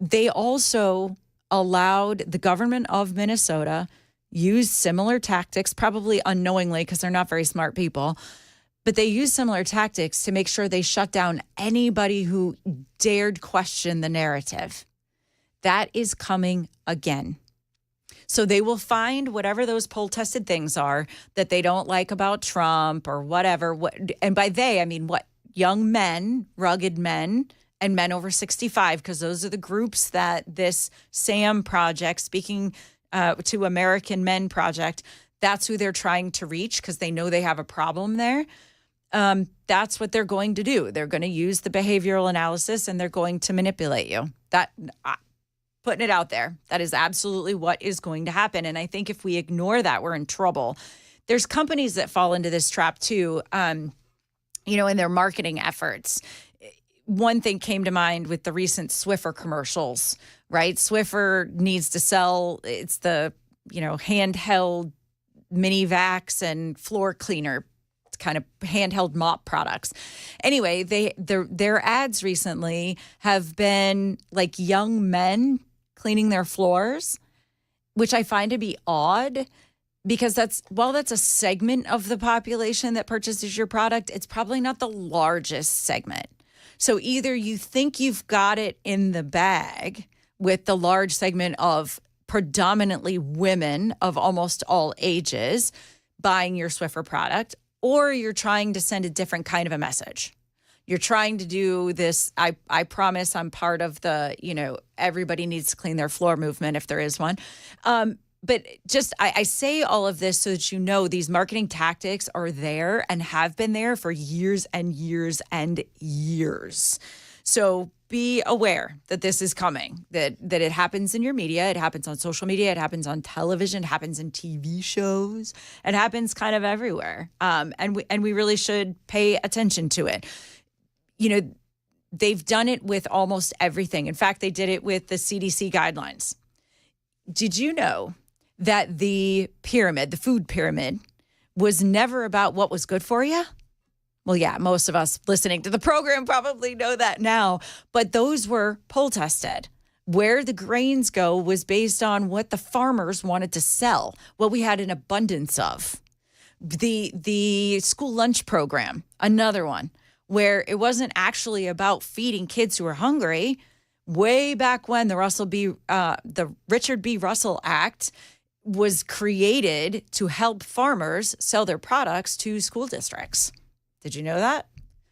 They also allowed the government of Minnesota use similar tactics, probably unknowingly because they're not very smart people, but they used similar tactics to make sure they shut down anybody who dared question the narrative. That is coming again. So they will find whatever those poll-tested things are that they don't like about Trump or whatever. And by they, I mean what? Young men, rugged men, and men over 65, because those are the groups that this SAM project, Speaking to American Men project, that's who they're trying to reach because they know they have a problem there. That's what they're going to do. They're going to use the behavioral analysis and they're going to manipulate you. Putting it out there. That is absolutely what is going to happen. And I think if we ignore that, we're in trouble. there's companies that fall into this trap too, in their marketing efforts. One thing came to mind with the recent Swiffer commercials, right? Swiffer needs to sell, it's the, handheld mini vacs and floor cleaner. It's kind of handheld mop products. Anyway, their ads recently have been like young men cleaning their floors, which I find to be odd because that's a segment of the population that purchases your product, it's probably not the largest segment. So either you think you've got it in the bag with the large segment of predominantly women of almost all ages buying your Swiffer product, or you're trying to send a different kind of a message. You're trying to do this, I promise I'm part of the, everybody needs to clean their floor movement if there is one. But just, I say all of this so that these marketing tactics are there and have been there for years and years and years. So be aware that this is coming, that it happens in your media, it happens on social media, it happens on television, it happens in TV shows, it happens kind of everywhere. And we really should pay attention to it. They've done it with almost everything. In fact, they did it with the CDC guidelines. Did you know that the food pyramid, was never about what was good for you? Well, yeah, most of us listening to the program probably know that now, but those were poll tested. Where the grains go was based on what the farmers wanted to sell, what we had an abundance of. The school lunch program, another one, where it wasn't actually about feeding kids who were hungry. Way back when the Richard B. Russell Act was created to help farmers sell their products to school districts. Did you know that?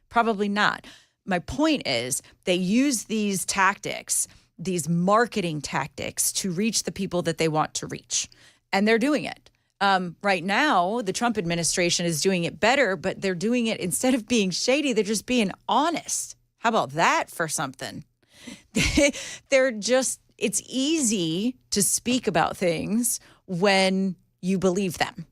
Probably not. My point is they use these tactics, these marketing tactics, to reach the people that they want to reach. And they're doing it. Right now, the Trump administration is doing it better, but they're doing it, instead of being shady, they're just being honest. How about that for something? It's easy to speak about things when you believe them.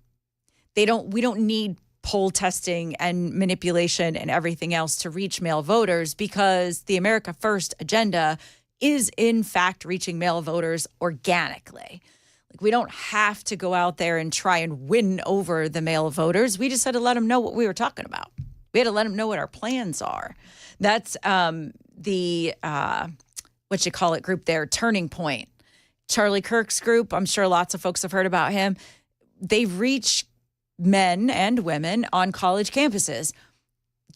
We don't need poll testing and manipulation and everything else to reach male voters, because the America First agenda is in fact reaching male voters organically. Like, we don't have to go out there and try and win over the male voters. We just had to let them know what we were talking about. We had to let them know what our plans are. That's group there, Turning Point. Charlie Kirk's group, I'm sure lots of folks have heard about him. They reach men and women on college campuses,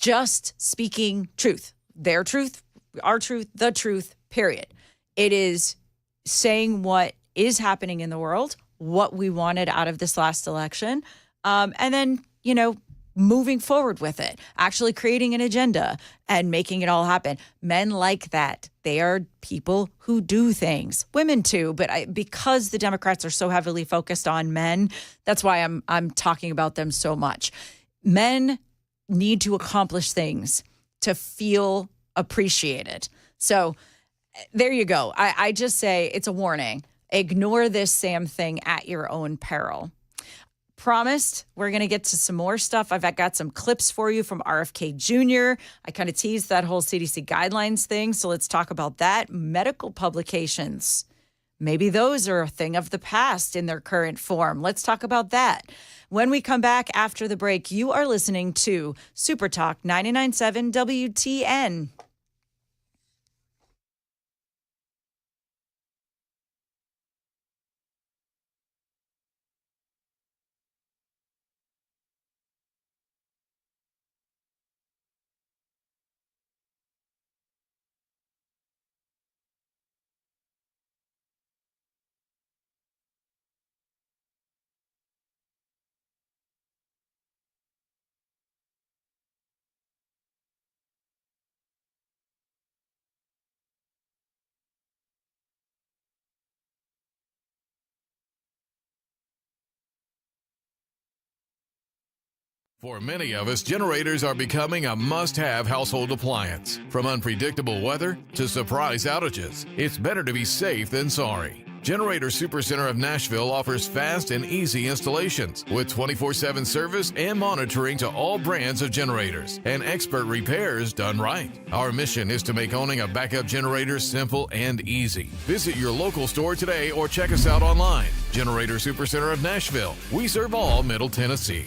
just speaking truth, their truth, our truth, the truth, period. It is saying what is happening in the world, what we wanted out of this last election, and then, moving forward with it, actually creating an agenda and making it all happen. Men like that. They are people who do things. Women too, but because the Democrats are so heavily focused on men, that's why I'm talking about them so much. Men need to accomplish things to feel appreciated. So there you go. I just say it's a warning. Ignore this Sam thing at your own peril. Promised, we're going to get to some more stuff. I've got some clips for you from RFK Jr. I kind of teased that whole CDC guidelines thing, so let's talk about that. Medical publications, maybe those are a thing of the past in their current form. Let's talk about that. When we come back after the break, you are listening to Super Talk 99.7 WTN. For many of us, generators are becoming a must-have household appliance. From unpredictable weather to surprise outages, it's better to be safe than sorry. Generator Supercenter of Nashville offers fast and easy installations with 24/7 service and monitoring to all brands of generators and expert repairs done right. Our mission is to make owning a backup generator simple and easy. Visit your local store today or check us out online. Generator Supercenter of Nashville. We serve all Middle Tennessee.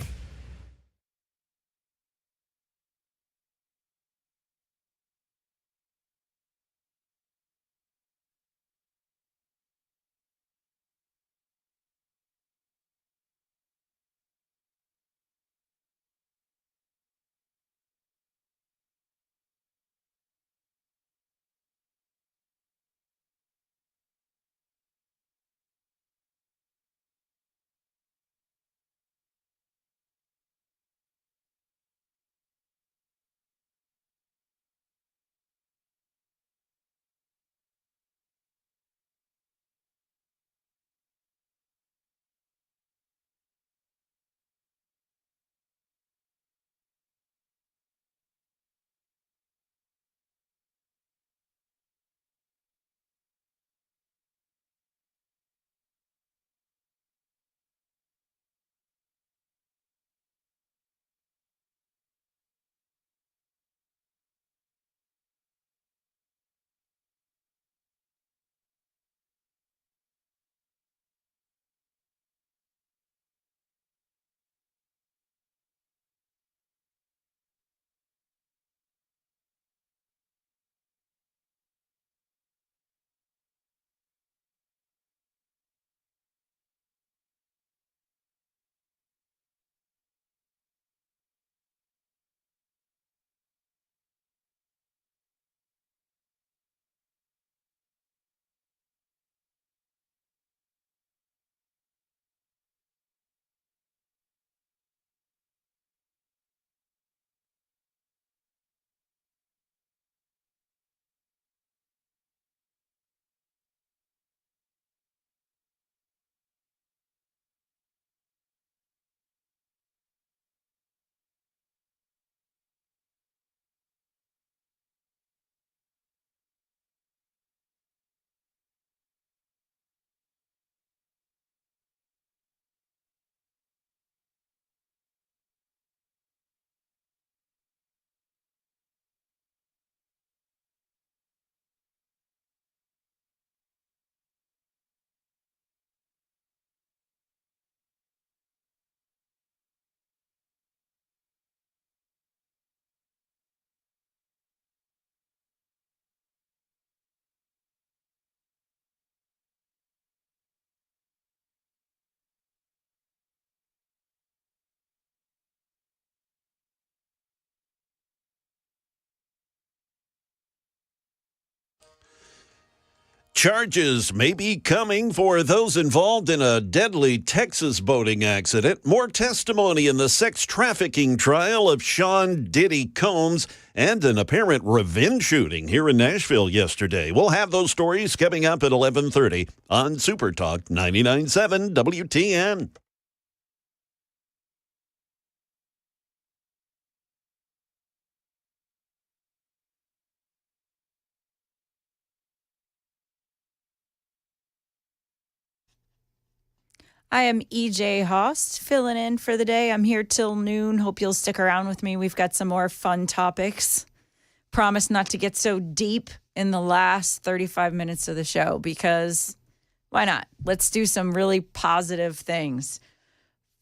Charges may be coming for those involved in a deadly Texas boating accident. More testimony in the sex trafficking trial of Sean Diddy Combs and an apparent revenge shooting here in Nashville yesterday. We'll have those stories coming up at 11:30 on Super Talk 99.7 WTN. I am EJ Haust, filling in for the day. I'm here till noon. Hope you'll stick around with me. We've got some more fun topics. Promise not to get so deep in the last 35 minutes of the show because why not? Let's do some really positive things.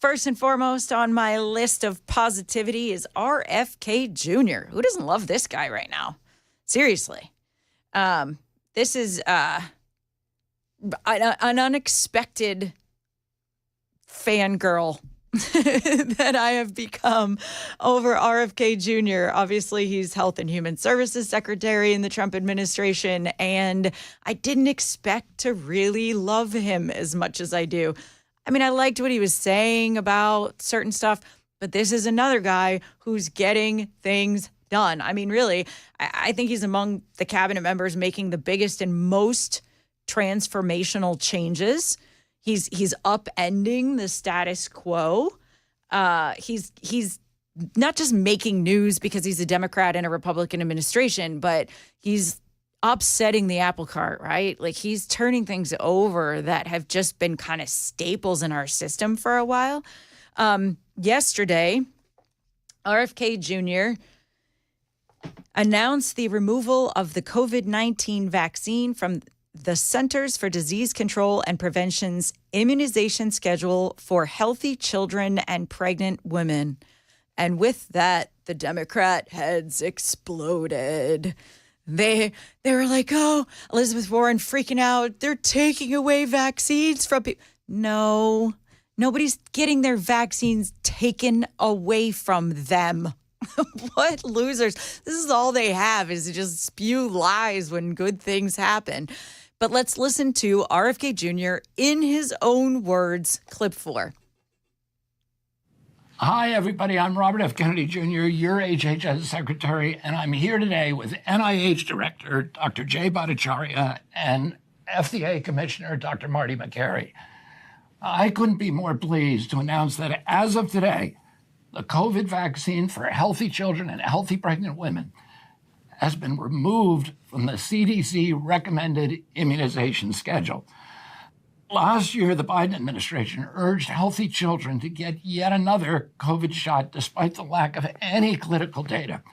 First and foremost on my list of positivity is RFK Jr. Who doesn't love this guy right now? Seriously. This is an unexpected fangirl that I have become over RFK Jr. Obviously, he's Health and Human Services Secretary in the Trump administration, and I didn't expect to really love him as much as I do. I mean, I liked what he was saying about certain stuff, but this is another guy who's getting things done. I mean, really, I think he's among the cabinet members making the biggest and most transformational changes. He's upending the status quo. He's not just making news because he's a Democrat in a Republican administration, but he's upsetting the apple cart, right? Like he's turning things over that have just been kind of staples in our system for a while. Yesterday, RFK Jr. announced the removal of the COVID-19 vaccine from the Centers for Disease Control and Prevention's immunization schedule for healthy children and pregnant women. And with that, the Democrat heads exploded. They were like, oh, Elizabeth Warren freaking out. They're taking away vaccines from people. No, nobody's getting their vaccines taken away from them. What losers. This is all they have is to just spew lies when good things happen. But let's listen to RFK Jr. in his own words, clip 4. Hi, everybody. I'm Robert F. Kennedy Jr., your HHS secretary, and I'm here today with NIH Director Dr. Jay Bhattacharya and FDA Commissioner Dr. Marty Makary. I couldn't be more pleased to announce that as of today, the COVID vaccine for healthy children and healthy pregnant women has been removed from the CDC recommended immunization schedule. Last year, the Biden administration urged healthy children to get yet another COVID shot despite the lack of any clinical data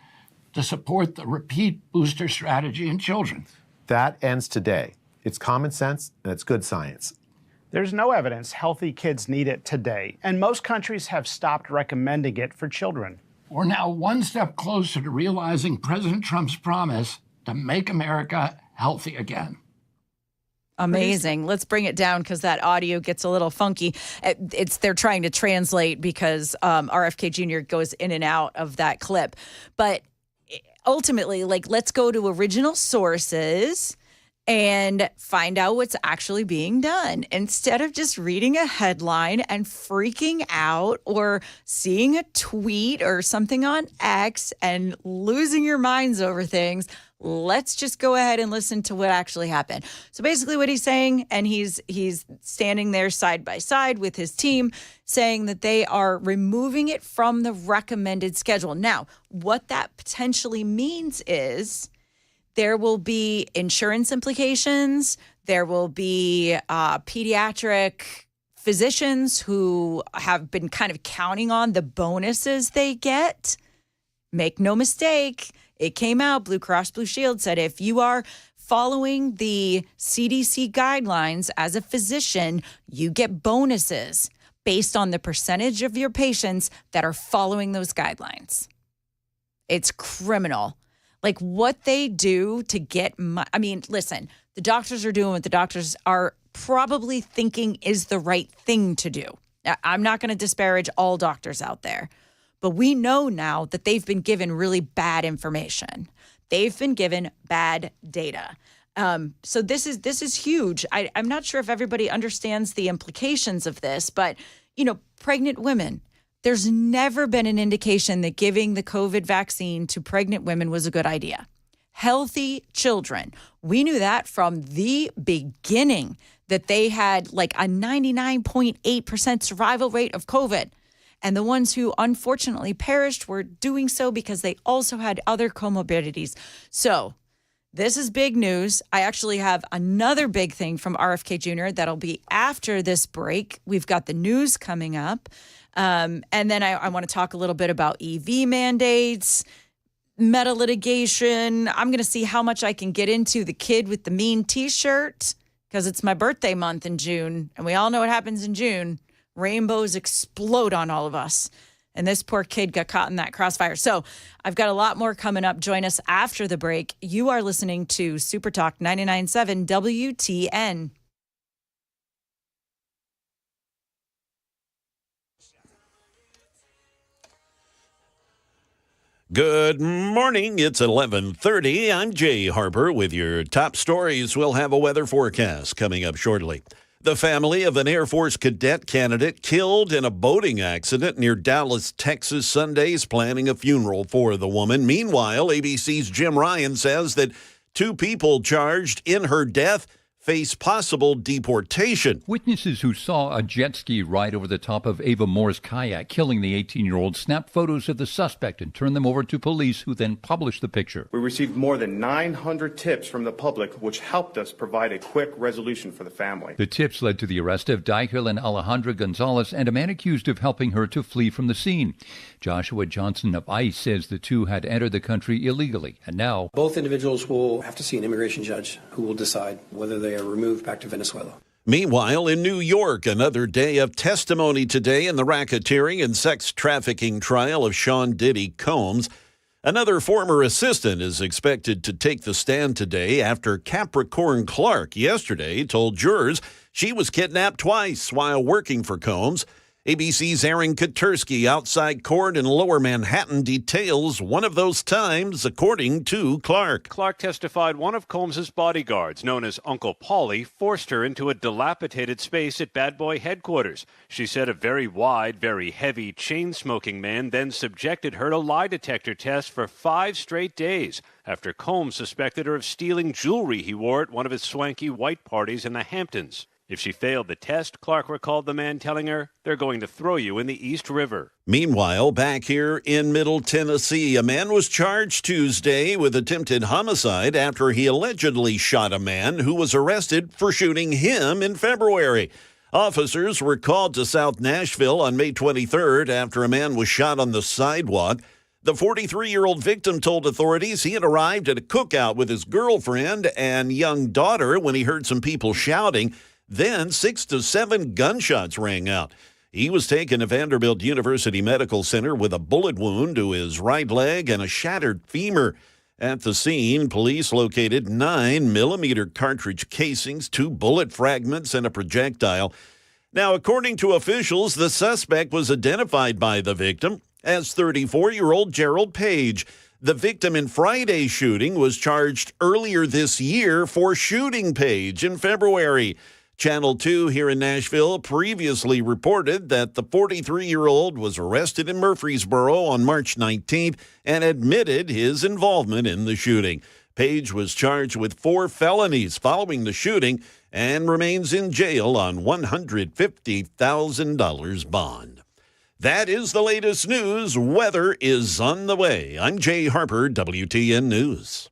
to support the repeat booster strategy in children. That ends today. It's common sense and it's good science. There's no evidence healthy kids need it today, and most countries have stopped recommending it for children. We're now one step closer to realizing President Trump's promise to make America healthy again. Amazing. Let's bring it down because that audio gets a little funky. They're trying to translate because RFK Jr. goes in and out of that clip. But ultimately, let's go to original sources and find out what's actually being done instead of just reading a headline and freaking out or seeing a tweet or something on X and losing your minds over things. Let's just go ahead and listen to what actually happened. So basically what he's saying, and he's standing there side by side with his team saying that they are removing it from the recommended schedule. Now, what that potentially means is there will be insurance implications. There will be pediatric physicians who have been kind of counting on the bonuses they get. Make no mistake, it came out, Blue Cross Blue Shield said if you are following the CDC guidelines as a physician, you get bonuses based on the percentage of your patients that are following those guidelines. It's criminal. Like what they do to get listen, the doctors are doing what the doctors are probably thinking is the right thing to do. Now, I'm not going to disparage all doctors out there, but we know now that they've been given really bad information. They've been given bad data. So this is huge. I'm not sure if everybody understands the implications of this, but, pregnant women, there's never been an indication that giving the COVID vaccine to pregnant women was a good idea. Healthy children, we knew that from the beginning that they had like a 99.8% survival rate of COVID. And the ones who unfortunately perished were doing so because they also had other comorbidities. So this is big news. I actually have another big thing from RFK Jr. that'll be after this break. We've got the news coming up. And then I want to talk a little bit about EV mandates, meta litigation. I'm going to see how much I can get into the kid with the mean T-shirt because it's my birthday month in June. And we all know what happens in June. Rainbows explode on all of us. And this poor kid got caught in that crossfire. So I've got a lot more coming up. Join us after the break. You are listening to Super Talk 99.7 WTN. Good morning. It's 11:30. I'm Jay Harper with your top stories. We'll have a weather forecast coming up shortly. The family of an Air Force cadet candidate killed in a boating accident near Dallas, Texas Sunday is planning a funeral for the woman. Meanwhile, ABC's Jim Ryan says that two people charged in her death face possible deportation. Witnesses who saw a jet ski ride over the top of Ava Moore's kayak, killing the 18-year-old, snapped photos of the suspect and turned them over to police, who then published the picture. We received more than 900 tips from the public, which helped us provide a quick resolution for the family. The tips led to the arrest of Daihil and Alejandra Gonzalez and a man accused of helping her to flee from the scene. Joshua Johnson of ICE says the two had entered the country illegally, and now both individuals will have to see an immigration judge who will decide whether they are removed back to Venezuela. Meanwhile, in New York, another day of testimony today in the racketeering and sex trafficking trial of Sean Diddy Combs. Another former assistant is expected to take the stand today after Capricorn Clark yesterday told jurors she was kidnapped twice while working for Combs. ABC's Aaron Katursky outside court in Lower Manhattan details one of those times, according to Clark. Clark testified one of Combs's bodyguards, known as Uncle Paulie, forced her into a dilapidated space at Bad Boy headquarters. She said a very wide, very heavy, chain-smoking man then subjected her to lie detector tests for 5 straight days after Combs suspected her of stealing jewelry he wore at one of his swanky white parties in the Hamptons. If she failed the test, Clark recalled the man telling her, "They're going to throw you in the East River." Meanwhile, back here in Middle Tennessee, a man was charged Tuesday with attempted homicide after he allegedly shot a man who was arrested for shooting him in February. Officers were called to South Nashville on May 23rd after a man was shot on the sidewalk. The 43-year-old victim told authorities he had arrived at a cookout with his girlfriend and young daughter when he heard some people shouting. Then 6 to 7 gunshots rang out. He was taken to Vanderbilt University Medical Center with a bullet wound to his right leg and a shattered femur. At the scene, police located 9mm cartridge casings, 2 bullet fragments, and a projectile. Now, according to officials, the suspect was identified by the victim as 34-year-old Gerald Page. The victim in Friday's shooting was charged earlier this year for shooting Page in February. Channel 2 here in Nashville previously reported that the 43-year-old was arrested in Murfreesboro on March 19th and admitted his involvement in the shooting. Page was charged with 4 felonies following the shooting and remains in jail on $150,000 bond. That is the latest news. Weather is on the way. I'm Jay Harper, WTN News.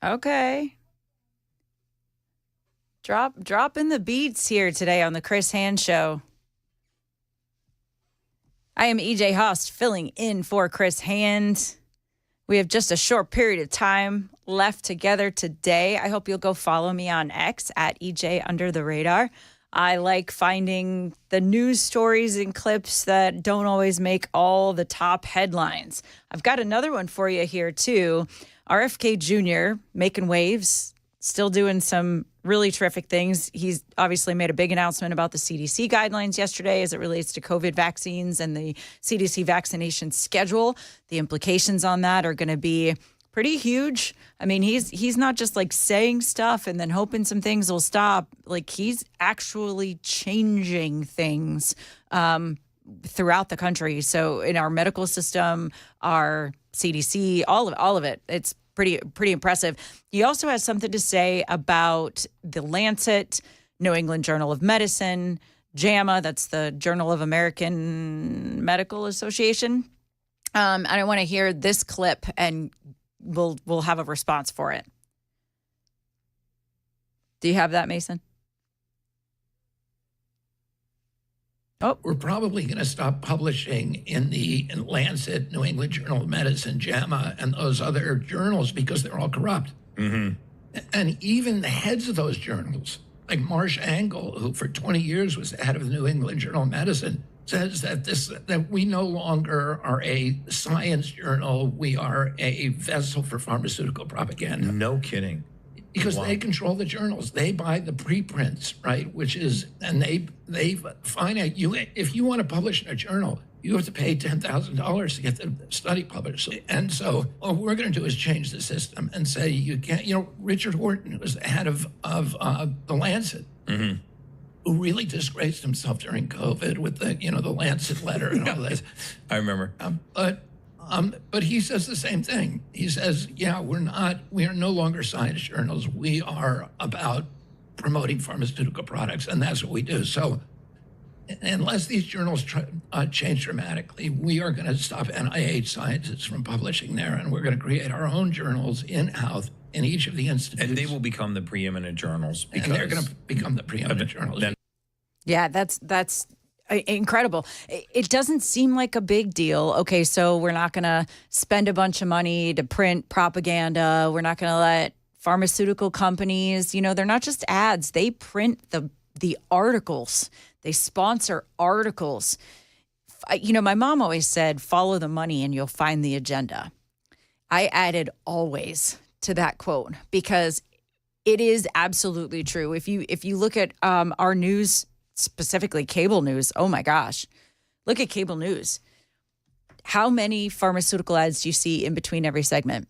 Okay. Dropping the beats here today on the Chris Hand Show. I am EJ Haust, filling in for Chris Hand. We have just a short period of time left together today. I hope you'll go follow me on X at EJ Under the Radar. I like finding the news stories and clips that don't always make all the top headlines. I've got another one for you here, too. RFK Jr. making waves, still doing some really terrific things. He's obviously made a big announcement about the CDC guidelines yesterday as it relates to COVID vaccines and the CDC vaccination schedule. The implications on that are going to be pretty huge. I mean, he's not just like saying stuff and then hoping some things will stop. Like, he's actually changing things throughout the country. So in our medical system, our CDC, all of it, it's pretty impressive. He also has something to say about the Lancet, New England Journal of Medicine, JAMA, that's the Journal of American Medical Association. And I want to hear this clip, and we'll have a response for it. Do you have that, Mason? Oh, we're probably going to stop publishing in the Lancet, New England Journal of Medicine, JAMA, and those other journals because they're all corrupt. Mm-hmm. And even the heads of those journals, like Marsh Angle, who for 20 years was the head of the New England Journal of Medicine, says that we no longer are a science journal. We are a vessel for pharmaceutical propaganda. No kidding. Because they control the journals. They buy the preprints, right? Which is, and they find out if you want to publish in a journal, you have to pay $10,000 to get the study published. And so what we're going to do is change the system and say you can't. Richard Horton, who was the head of the Lancet, mm-hmm. who really disgraced himself during COVID with the Lancet letter and all this. I remember. But he says the same thing. He says, we are no longer science journals. We are about promoting pharmaceutical products, and that's what we do. So unless these journals change dramatically, we are going to stop NIH scientists from publishing there, and we're going to create our own journals in-house in each of the institutes. And they will become the preeminent journals. And they're going to become the preeminent journals. Yeah, that's incredible. It doesn't seem like a big deal. Okay, so we're not going to spend a bunch of money to print propaganda. We're not going to let pharmaceutical companies, they're not just ads. They print the articles. They sponsor articles. My mom always said, follow the money and you'll find the agenda. I added always to that quote because it is absolutely true. If you look at our news, specifically cable news, oh my gosh, look at cable news. How many pharmaceutical ads do you see in between every segment?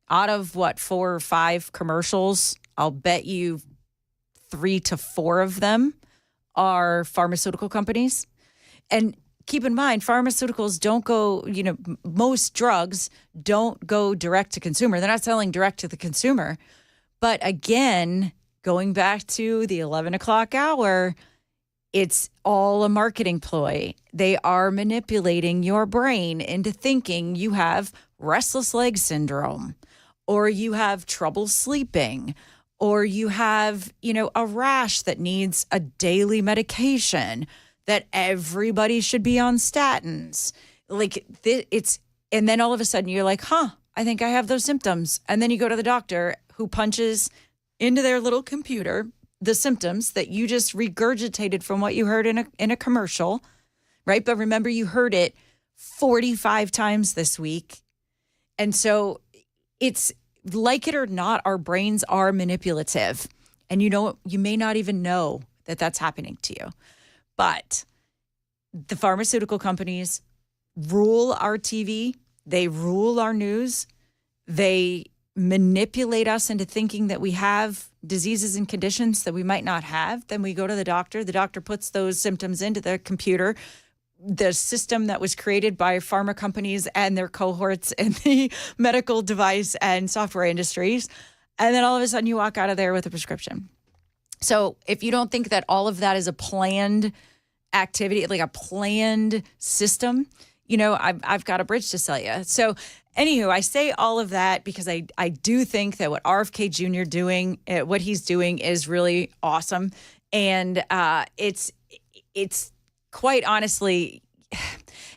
Out of 4 or 5 commercials, I'll bet you 3 to 4 of them are pharmaceutical companies. And keep in mind, pharmaceuticals don't go, most drugs don't go direct to consumer. They're not selling direct to the consumer. But again, going back to the 11 o'clock hour, it's all a marketing ploy. They are manipulating your brain into thinking you have restless leg syndrome, or you have trouble sleeping, or you have, a rash that needs a daily medication, that everybody should be on statins. And then all of a sudden you're like, I think I have those symptoms. And then you go to the doctor who punches into their little computer the symptoms that you just regurgitated from what you heard in a commercial, right? But remember, you heard it 45 times this week. And so it's, like it or not, our brains are manipulative. And you may not even know that that's happening to you. But the pharmaceutical companies rule our TV. They rule our news. They manipulate us into thinking that we have diseases and conditions that we might not have. Then we go to the doctor. The doctor puts those symptoms into the computer. The system that was created by pharma companies and their cohorts in the medical device and software industries. And then all of a sudden you walk out of there with a prescription. So if you don't think that all of that is a planned activity, like a planned system, I've got a bridge to sell you. So Anywho, I say all of that because I do think that what RFK Jr. doing, what he's doing is really awesome. And it's quite honestly,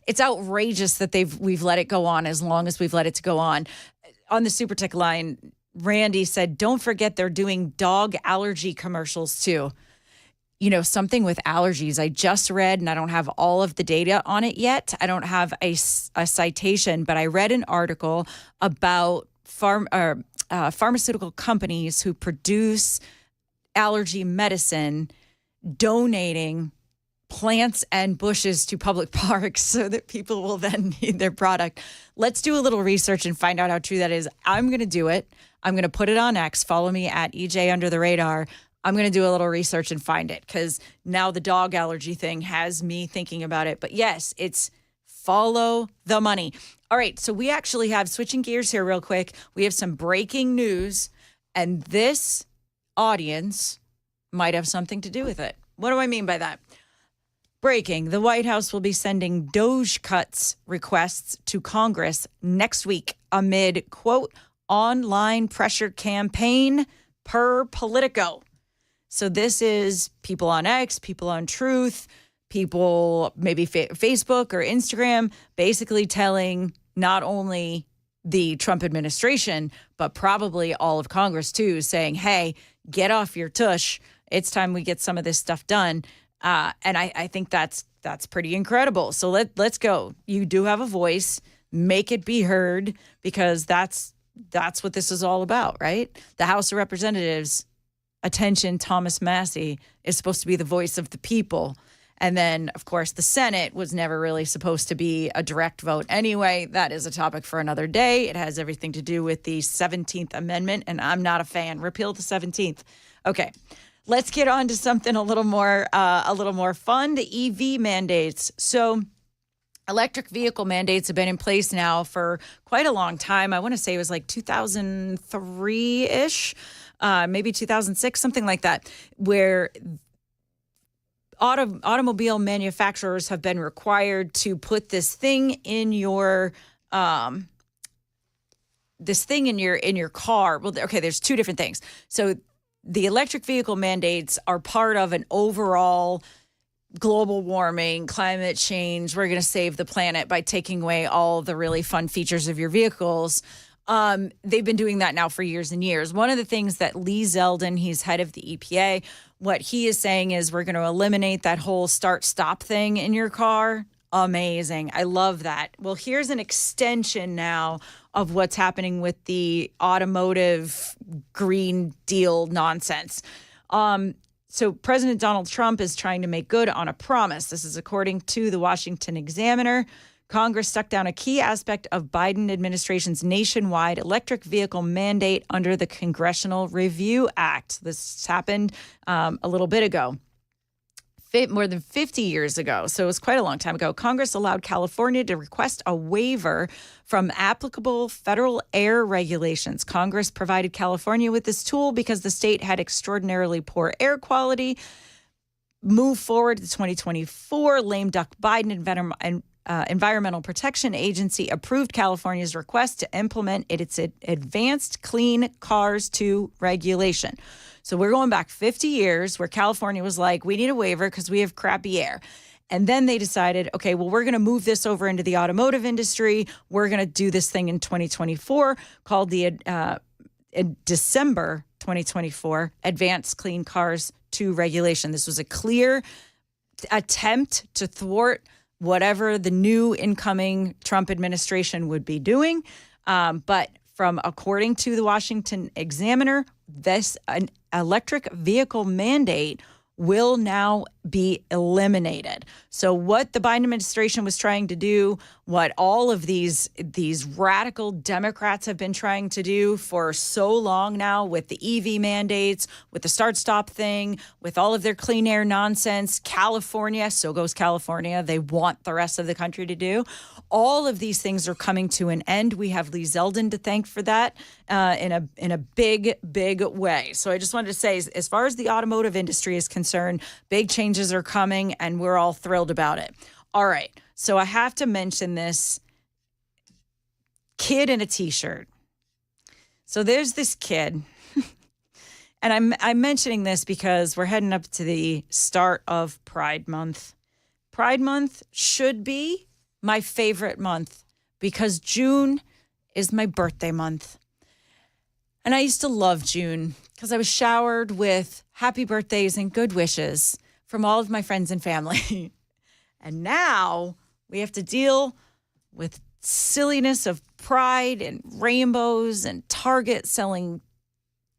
it's outrageous that we've let it go on as long as we've let it to go on. On the Super Tech line, Randy said, don't forget they're doing dog allergy commercials too. You know, something with allergies. I just read, and I don't have all of the data on it yet. I don't have a citation, but I read an article about pharmaceutical companies who produce allergy medicine donating plants and bushes to public parks so that people will then need their product. Let's do a little research and find out how true that is. I'm going to do it. I'm going to put it on X. Follow me at EJ Under the Radar. I'm going to do a little research and find it because now the dog allergy thing has me thinking about it. But yes, it's follow the money. All right. So we actually have, switching gears here real quick, we have some breaking news, and this audience might have something to do with it. What do I mean by that? Breaking, the White House will be sending DOGE cuts requests to Congress next week amid, quote, online pressure campaign per Politico. So this is people on X, people on Truth, people maybe Facebook or Instagram, basically telling not only the Trump administration, but probably all of Congress too, saying, hey, get off your tush. It's time we get some of this stuff done. And I think that's pretty incredible. So let's go. You do have a voice. Make it be heard, because that's what this is all about, right? The House of Representatives, attention, Thomas Massey, is supposed to be the voice of the people. And then, of course, the Senate was never really supposed to be a direct vote anyway. That is a topic for another day. It has everything to do with the 17th Amendment, and I'm not a fan. Repeal the 17th. Okay. Let's get on to something a little more fun, the EV mandates. So electric vehicle mandates have been in place now for quite a long time. I want to say it was like 2003-ish, maybe 2006, something like that, where automobile manufacturers have been required to put this thing in your car. Well, okay, there's two different things. So the electric vehicle mandates are part of an overall global warming, climate change. We're going to save the planet by taking away all the really fun features of your vehicles. They've been doing that now for years and years. One of the things that Lee Zeldin, he's head of the EPA, what he is saying is we're going to eliminate that whole start-stop thing in your car. Amazing. I love that. Well, here's an extension now of what's happening with the automotive Green Deal nonsense. So President Donald Trump is trying to make good on a promise. This is according to the Washington Examiner. Congress struck down a key aspect of Biden administration's nationwide electric vehicle mandate under the Congressional Review Act. This happened a little bit ago. More than 50 years ago, so it was quite a long time ago, Congress allowed California to request a waiver from applicable federal air regulations. Congress provided California with this tool because the state had extraordinarily poor air quality. Move forward to 2024, lame duck Biden Environmental Protection Agency approved California's request to implement its Advanced Clean Cars 2 regulation. So we're going back 50 years where California was like, we need a waiver because we have crappy air. And then they decided, okay, well, we're going to move this over into the automotive industry. We're going to do this thing in 2024 called the December 2024 Advanced Clean Cars 2 regulation. This was a clear attempt to thwart whatever the new incoming Trump administration would be doing. But according to the Washington Examiner, this an electric vehicle mandate will now be eliminated. So what the Biden administration was trying to do, what all of these radical Democrats have been trying to do for so long now with the EV mandates, with the start-stop thing, with all of their clean air nonsense, California, so goes California, they want the rest of the country to do. All of these things are coming to an end. We have Lee Zeldin to thank for that in a big, big way. So I just wanted to say, as far as the automotive industry is concerned, big changes are coming, and we're all thrilled about it. All right. So I have to mention this. kid in a t-shirt. So there's this kid. And I'm mentioning this because we're heading up to the start of Pride Month. Pride Month should be my favorite month because June is my birthday month. And I used to love June because I was showered with happy birthdays and good wishes from all of my friends and family. And now we have to deal with silliness of pride and rainbows and Target selling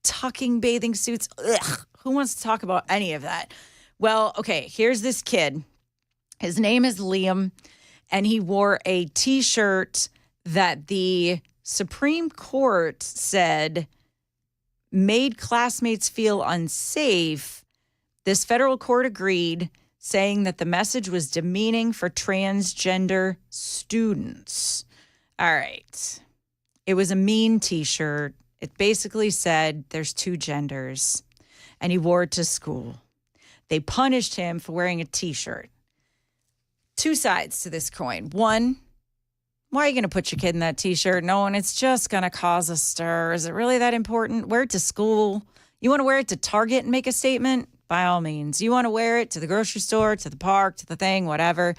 tucking bathing suits. Ugh, who wants to talk about any of that? Well, okay, here's this kid. His name is Liam, and he wore a T-shirt that the Supreme Court said made classmates feel unsafe. This federal court agreed, saying that the message was demeaning for transgender students. All right. It was a mean T-shirt. It basically said there's two genders, and he wore it to school. They punished him for wearing a T-shirt. Two sides to this coin. One, why are you going to put your kid in that T-shirt knowing it's just going to cause a stir? Is it really that important? Wear it to school. You want to wear it to Target and make a statement? By all means. You want to wear it to the grocery store, to the park, to the thing, whatever.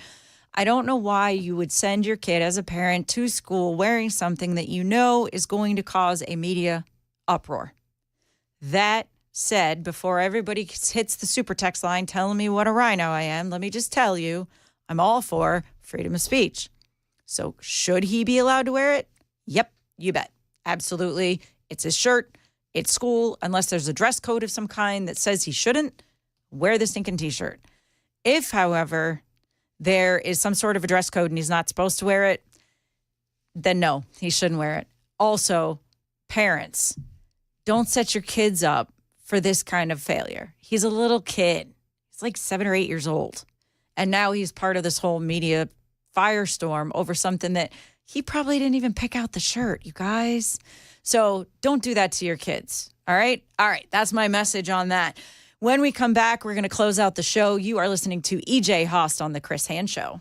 I don't know why you would send your kid as a parent to school wearing something that you know is going to cause a media uproar. That said, before everybody hits the super text line telling me what a rhino I am, let me just tell you, I'm all for freedom of speech. So should he be allowed to wear it? Yep, you bet. Absolutely. It's his shirt. It's school. Unless there's a dress code of some kind that says he shouldn't, wear the stinking T-shirt. If, however, there is some sort of a dress code and he's not supposed to wear it, then no, he shouldn't wear it. Also, parents, don't set your kids up for this kind of failure. He's a little kid. He's like 7 or 8 years old. And now he's part of this whole media firestorm over something that he probably didn't even pick out the shirt, you guys. So don't do that to your kids. All right? All right. That's my message on that. When we come back, we're going to close out the show. You are listening to EJ Haust on The Chris Hand Show.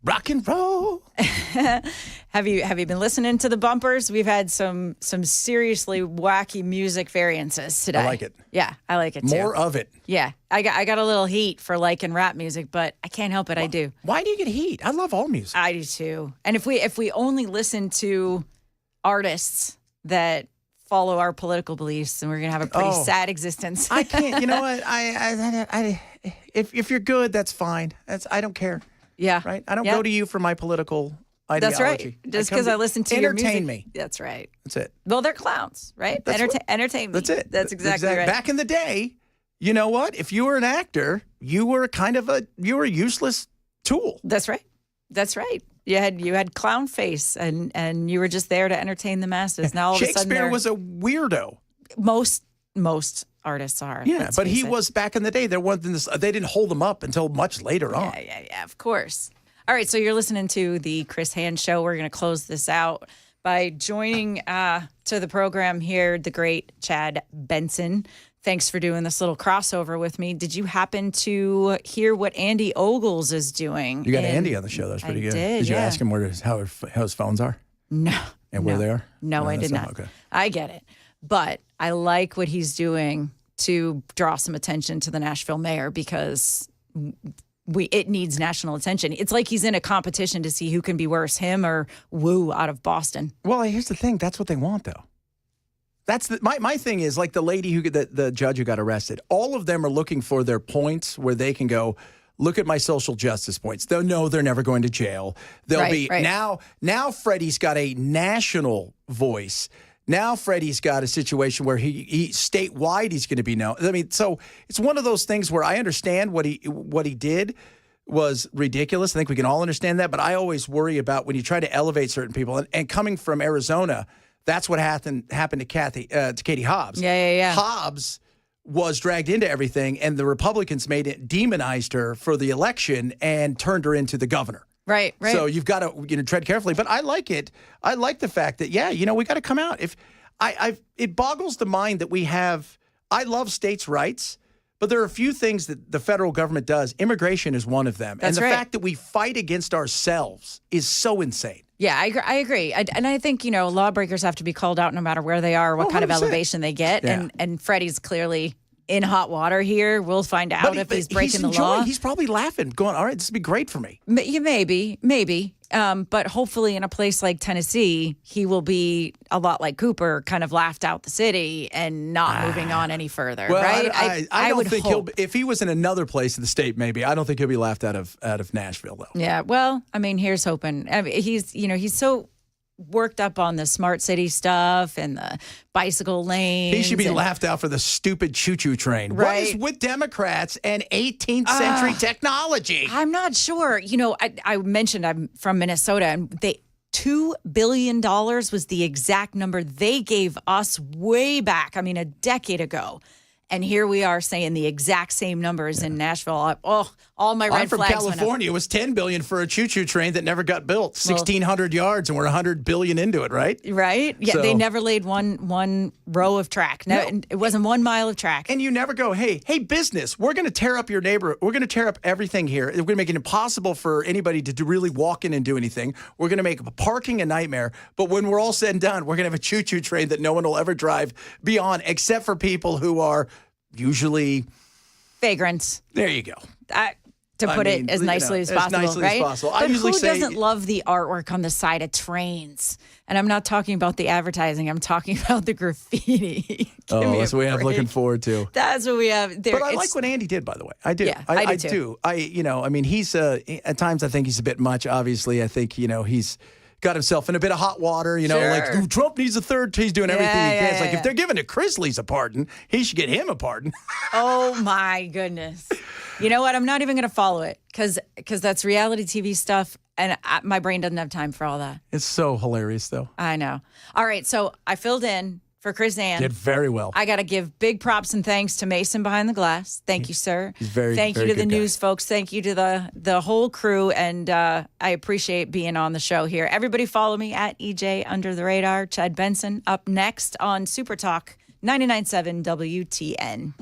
Rock and roll. Have you been listening to the bumpers? We've had some seriously wacky music variances today. I like it. Yeah, I like it too. More of it. Yeah, I got a little heat for liking rap music, but I can't help it. I do. Why do you get heat? I love all music. I do too. And if we only listen to artists that follow our political beliefs, then we're gonna have a pretty sad existence. I can't. You know what? If you're good, that's fine. I don't care. Yeah. Right. I don't go to you for my political ideology. That's right. Just because I listen to your music. Entertain me. That's right. That's it. Well, they're clowns, right? Entertain me. That's it. That's exactly right. Back in the day, you know what? If you were an actor, you were a useless tool. That's right. That's right. You had clown face, and you were just there to entertain the masses. Now all of a sudden, Shakespeare was a weirdo. Most artists are. Yeah, but he was back in the day. There wasn't this. They didn't hold him up until much later on. Yeah. Of course. All right, so you're listening to the Chris Hand Show. We're going to close this out by joining to the program here the great Chad Benson. Thanks for doing this little crossover with me. Did you happen to hear what Andy Ogles is doing? You got Andy on the show. That was pretty good. Did you ask him how his phones are? No. And where they are? No, I did not. Okay. I get it. But I like what he's doing to draw some attention to the Nashville mayor because it needs national attention. It's like he's in a competition to see who can be worse, him or Wu out of Boston. Well, here's the thing. That's what they want, though. That's my thing is like the lady the judge who got arrested. All of them are looking for their points where they can go, look at my social justice points. They'll know they're never going to jail. They'll be now Freddie's got a national voice. Now Freddie's got a situation where he statewide he's going to be known. I mean, so it's one of those things where I understand what he did was ridiculous. I think we can all understand that, but I always worry about when you try to elevate certain people. And coming from Arizona, that's what happened to Katie Hobbs. Yeah. Hobbs was dragged into everything, and the Republicans demonized her for the election and turned her into the governor. Right. So you've got to tread carefully. But I like it. I like the fact that we got to come out. It boggles the mind that we have. I love states' rights, but there are a few things that the federal government does. Immigration is one of them, and the fact that we fight against ourselves is so insane. Yeah, I agree. And I think, lawbreakers have to be called out no matter where they are, what kind of elevation they get. Yeah. And Freddie's clearly in hot water here. We'll find out if he's breaking the law. He's probably laughing, going, all right, this would be great for me. Maybe. But hopefully in a place like Tennessee, he will be a lot like Cooper, kind of laughed out the city and not moving on any further, right? I don't think if he was in another place in the state, maybe, I don't think he'll be laughed out of Nashville, though. Yeah, well, I mean, here's hoping. I mean, he's so worked up on the smart city stuff and the bicycle lanes. He should be laughed out for the stupid choo-choo train. Right. What is with Democrats and 18th century technology? I'm not sure. I mentioned I'm from Minnesota, and $2 billion was the exact number they gave us way back. I mean, a decade ago. And here we are saying the exact same numbers in Nashville. All my red flags. I'm from California. It was $10 billion for a choo-choo train that never got built. 1,600 yards, and we're $100 billion into it, right? Right. Yeah. So, they never laid one row of track. No, it wasn't 1 mile of track. And you never go, hey, business, we're going to tear up your neighborhood. We're going to tear up everything here. We're going to make it impossible for anybody to really walk in and do anything. We're going to make parking a nightmare. But when we're all said and done, we're going to have a choo-choo train that no one will ever drive beyond, except for people who are usually vagrants. There you go. To put it as nicely as possible, nicely right? As possible. But who doesn't love the artwork on the side of trains? And I'm not talking about the advertising. I'm talking about the graffiti. That's what we have looking forward to. That's what we have. But I like what Andy did, by the way. I do. Yeah, I do. He's at times I think he's a bit much. Obviously, I think he's got himself in a bit of hot water, like Trump needs a third. He's doing everything he can. It's like if they're giving a Chrisley's a pardon, he should get him a pardon. Oh my goodness. You know what? I'm not even going to follow it because that's reality TV stuff, and my brain doesn't have time for all that. It's so hilarious, though. I know. All right, so I filled in for Chris Ann. Did very well. I got to give big props and thanks to Mason behind the glass. Thank you, sir. He's very Thank very you to the good news folks. Thank you to the whole crew, and I appreciate being on the show here. Everybody follow me at EJ Under the Radar. Chad Benson up next on Super Talk 99.7 WTN.